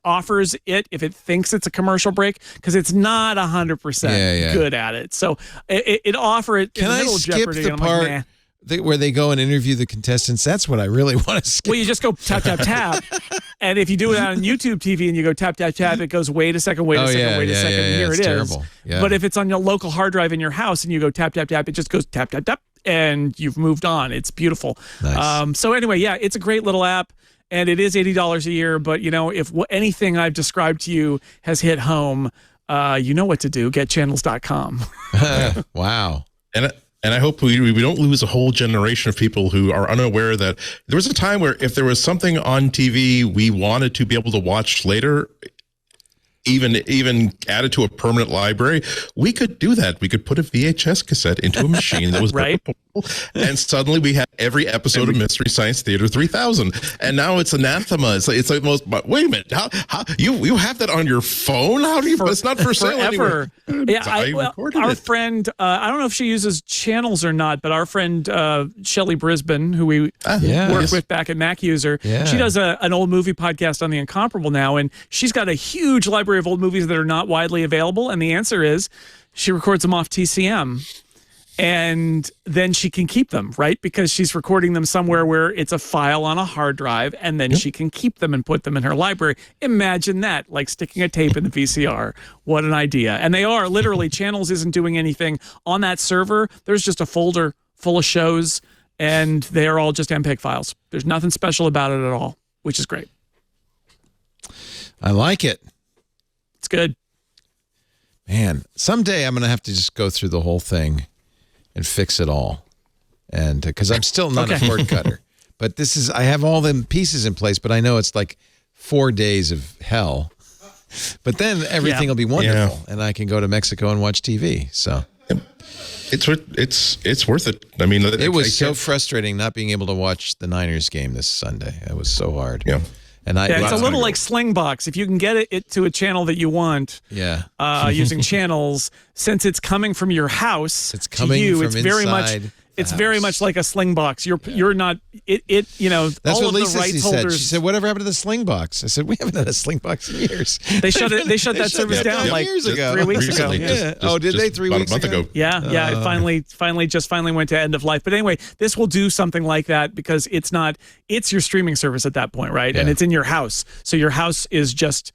offers it if it thinks it's a commercial break, because it's not 100% good at it. So it offer it in the middle of Jeopardy. Can I skip the part where they go and interview the contestants? That's what I really want to skip. Well, you just go tap, tap, tap. And if you do it on YouTube TV and you go tap, tap, tap, it goes wait a second, wait a second, wait a second. And here it is. Terrible. Yeah. But if it's on your local hard drive in your house and you go tap, tap, tap, it just goes tap, tap, tap. And you've moved on. It's beautiful. Nice. So anyway, it's a great little app, and it is $80 a year. But if anything I've described to you has hit home, you know what to do. GetChannels.com. Wow. And I hope we don't lose a whole generation of people who are unaware that there was a time where if there was something on TV we wanted to be able to watch later, even added to a permanent library, we could do that. We could put a VHS cassette into a machine that was right. And suddenly we had every episode of Mystery Science Theater 3000. And now it's anathema. It's like most. Wait a minute. How you have that on your phone? How do you? It's not for sale anywhere. Yeah, our friend. I don't know if she uses channels or not, but our friend Shelley Brisbane, who we worked with back at Mac User, she does an old movie podcast on The Incomparable now, and she's got a huge library library of old movies that are not widely available? And the answer is she records them off TCM. And then she can keep them, right? Because she's recording them somewhere where it's a file on a hard drive, and then she can keep them and put them in her library. Imagine that, like sticking a tape in the VCR. What an idea. And they are literally, Channels isn't doing anything on that server. There's just a folder full of shows, and they are all just MPEG files. There's nothing special about it at all, which is great. I like it. It's good. Man, someday I'm going to have to just go through the whole thing and fix it all. And because I'm still not a cord cutter. But I have all the pieces in place, but I know it's like 4 days of hell. But then everything will be wonderful, and I can go to Mexico and watch TV. So it's worth it. I mean, it was so frustrating not being able to watch the Niners game this Sunday. It was so hard. Yeah. And it's a little like Slingbox. If you can get it to a channel that you want, using Channels, since it's coming from your house, it's coming to you, from it's very inside much. It's very much like a Slingbox. You're not it. That's all what of Lisa the rights said. holders. She said, "Whatever happened to the Slingbox?" I said, "We haven't had a Slingbox in years." They shut that service down like years ago, 3 weeks ago. Did they 3 weeks ago? Yeah. It finally went to end of life. But anyway, this will do something like that because it's your streaming service at that point, right? Yeah. And it's in your house, so your house is just.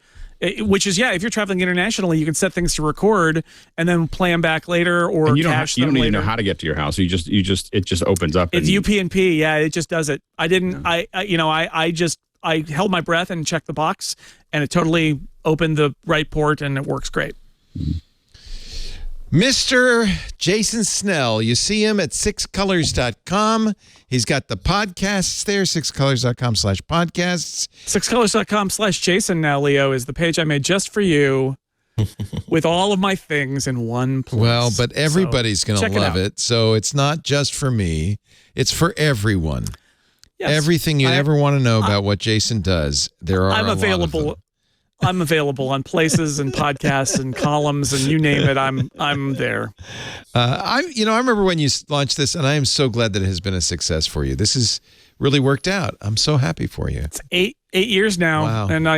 Which is, if you're traveling internationally, you can set things to record and then play them back later or cache them later. You don't even know how to get to your house. It just opens up. It's UPnP. Yeah, it just does it. I didn't. I held my breath and checked the box, and it totally opened the right port, and it works great. Mr. Jason Snell, you see him at sixcolors.com. He's got the podcasts there, sixcolors.com/podcasts. Sixcolors.com/Jason now, Leo, is the page I made just for you with all of my things in one place. Well, but everybody's going to love it. So it's not just for me. It's for everyone. Yes. Everything you ever want to know about what Jason does, I'm available on places and podcasts and columns and you name it. I'm there. I remember when you launched this, and I am so glad that it has been a success for you. This has really worked out. I'm so happy for you. It's 8 years now, wow. And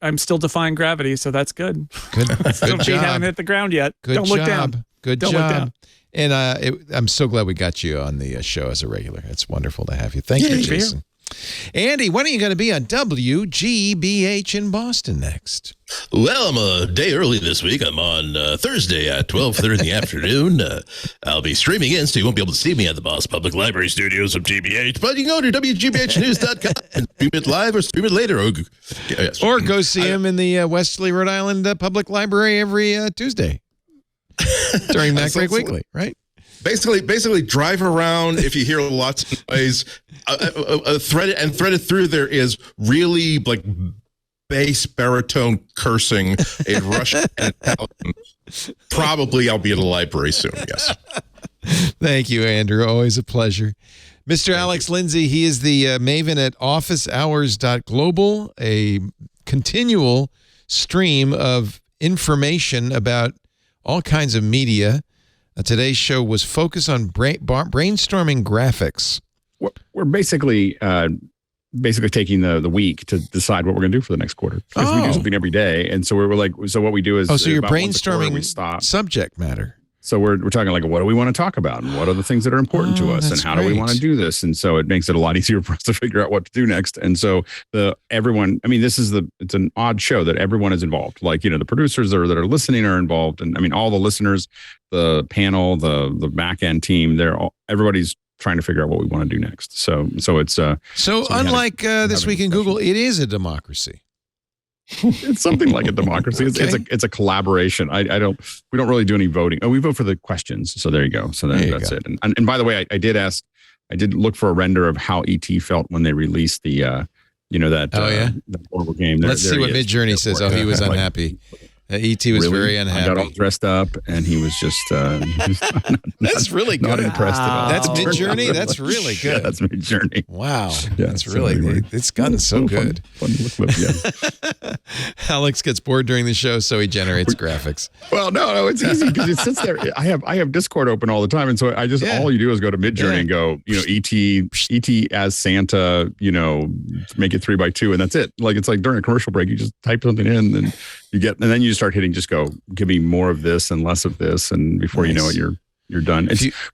I'm still defying gravity, so that's good. Good Feet job. haven't hit the ground yet. Don't look down. Good Don't job. Look down. And I'm so glad we got you on the show as a regular. It's wonderful to have you. Thank you, Jason. Andy, when are you going to be on WGBH in Boston next? Well, I'm a day early this week. I'm on Thursday at 12:30 in the afternoon. I'll be streaming in, so you won't be able to see me at the Boston Public Library studios of GBH, but you can go to WGBHnews.com and stream it live or stream it later. Or go see him in the Westerly, Rhode Island Public Library every Tuesday during MacBreak Weekly, right? Basically, drive around. If you hear lots of noise, threaded through there is really like bass baritone cursing in Russian and Italian. Probably I'll be at a library soon. Yes. Thank you, Andrew. Always a pleasure. Mr. Alex Lindsay, he is the maven at officehours.global, a continual stream of information about all kinds of media. Today's show was focused on brainstorming graphics. We're basically taking the week to decide what we're going to do for the next quarter. Because we do something every day. And so we're like, so what we do is... so you're brainstorming subject matter. So we're talking like, what do we want to talk about? And what are the things that are important to us? And how do we want to do this? And so it makes it a lot easier for us to figure out what to do next. And so it's an odd show that everyone is involved. Like, the producers that are listening are involved. And I mean, all the listeners, the panel, the back end team, everybody's trying to figure out what we want to do next. So it's unlike This Week in Google, it is a democracy. It's something like a democracy. It's a collaboration. We don't really do any voting. Oh, we vote for the questions. So there you go. So that's it. And by the way, I did look for a render of how ET felt when they released the that horrible game. Let's see what Midjourney says. Oh, he was unhappy. E.T. was very unhappy. I got all dressed up, and he was just that's really good. Not impressed at all. That's Midjourney? That's really good. Yeah, that's Midjourney. Wow. Yeah, that's really, it's gotten so good. Fun clip, yeah. Alex gets bored during the show, so he generates graphics. Well, no, it's easy because it sits there. I have Discord open all the time, and so I just all you do is go to Midjourney and go, E.T. as Santa, make it 3x2, and that's it. Like it's like during a commercial break, you just type something in, and and then you start hitting, just go, give me more of this and less of this. And before you know it, you're done.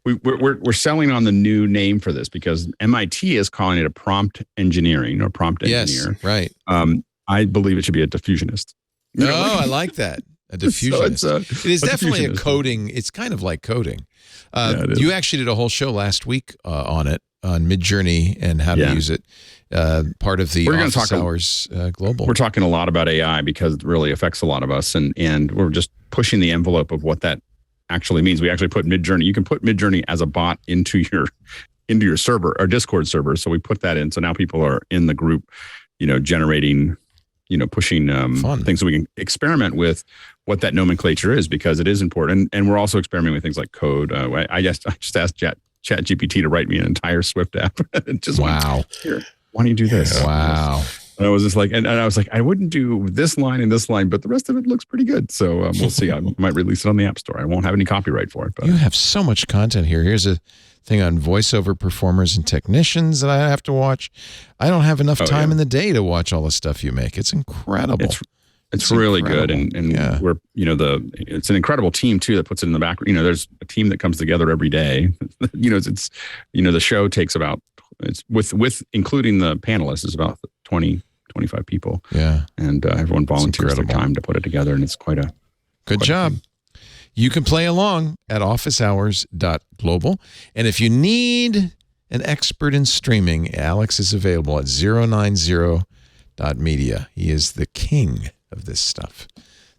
We're selling on the new name for this because MIT is calling it a prompt engineering or prompt engineer. Yes, right. I believe it should be a diffusionist. I like that. A diffusionist. So it is definitely a coding. It's kind of like coding. You actually did a whole show last week on it, on Midjourney and how to use it. Part of the Office Hours Global. We're talking a lot about AI because it really affects a lot of us, and we're just pushing the envelope of what that actually means. We actually put Midjourney. You can put Midjourney as a bot into your server, our Discord server. So we put that in. So now people are in the group, generating, pushing things so we can experiment with what that nomenclature is, because it is important. And we're also experimenting with things like code. I just asked ChatGPT to write me an entire Swift app. Wow. Here, why don't you do this? Wow. And I was just like, and I was like, I wouldn't do this line and this line, but the rest of it looks pretty good. So we'll see. I might release it on the App Store. I won't have any copyright for it. But you have so much content here. Here's a thing on voiceover performers and technicians that I have to watch. I don't have enough time in the day to watch all the stuff you make. It's incredible. It's really good, and we're it's an incredible team too that puts it in the background. There's a team that comes together every day. It's the show takes about, it's with including the panelists, is about 20, 25 people. Yeah, and everyone volunteers their time to put it together, and it's quite a good job. You can play along at officehours.global, and if you need an expert in streaming, Alex is available at 090.media. He is the king of this stuff.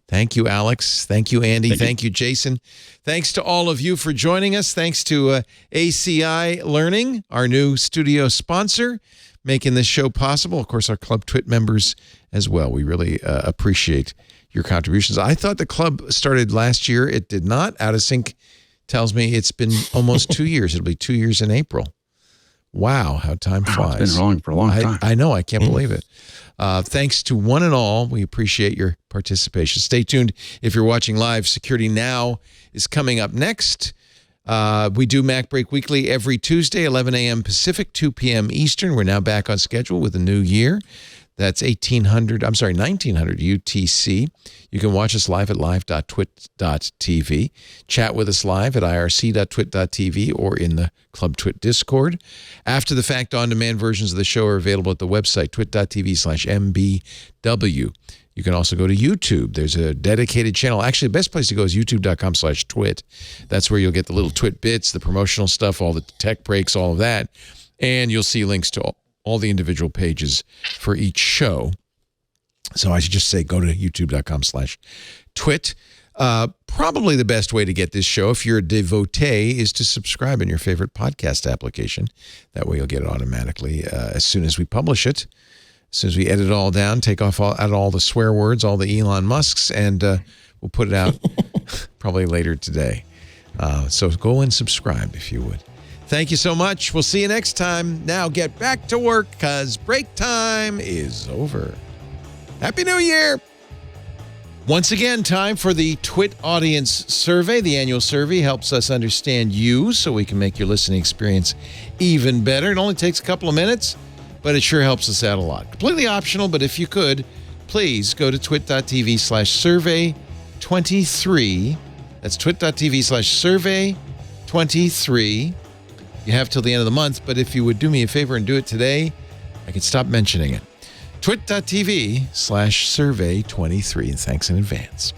Thank you, Alex. Thank you, Andy. Thank you, Jason. Thanks to all of you for joining us. Thanks to ACI Learning, our new studio sponsor, making this show possible. Of course, our Club Twit members as well. We really appreciate your contributions. I thought the club started last year. It did not. Out of Sync tells me it's been almost 2 years. It'll be 2 years in April. Wow, how time flies. It's been wrong for a long time. I know. I can't believe it. Thanks to one and all. We appreciate your participation. Stay tuned if you're watching live. Security Now is coming up next. We do MacBreak Weekly every Tuesday, 11 a.m. Pacific, 2 p.m. Eastern. We're now back on schedule with a new year. That's 1900 UTC. You can watch us live at live.twit.tv. Chat with us live at irc.twit.tv or in the Club Twit Discord. After the fact, on-demand versions of the show are available at the website twit.tv/mbw. You can also go to YouTube. There's a dedicated channel. Actually, the best place to go is youtube.com/twit. That's where you'll get the little Twit bits, the promotional stuff, all the tech breaks, all of that. And you'll see links to all the individual pages for each show. So I should just say go to youtube.com/twit. Probably the best way to get this show, if you're a devotee, is to subscribe in your favorite podcast application. That way you'll get it automatically as soon as we publish it. As soon as we edit it all down, take off out all the swear words, all the Elon Musks, and we'll put it out probably later today. So go and subscribe if you would. Thank you so much. We'll see you next time. Now get back to work because break time is over. Happy New Year. Once again, time for the Twit Audience Survey. The annual survey helps us understand you so we can make your listening experience even better. It only takes a couple of minutes, but it sure helps us out a lot. Completely optional, but if you could, please go to twit.tv/survey23. That's twit.tv/survey23. You have till the end of the month, but if you would do me a favor and do it today, I can stop mentioning it. twit.tv/survey23, and thanks in advance.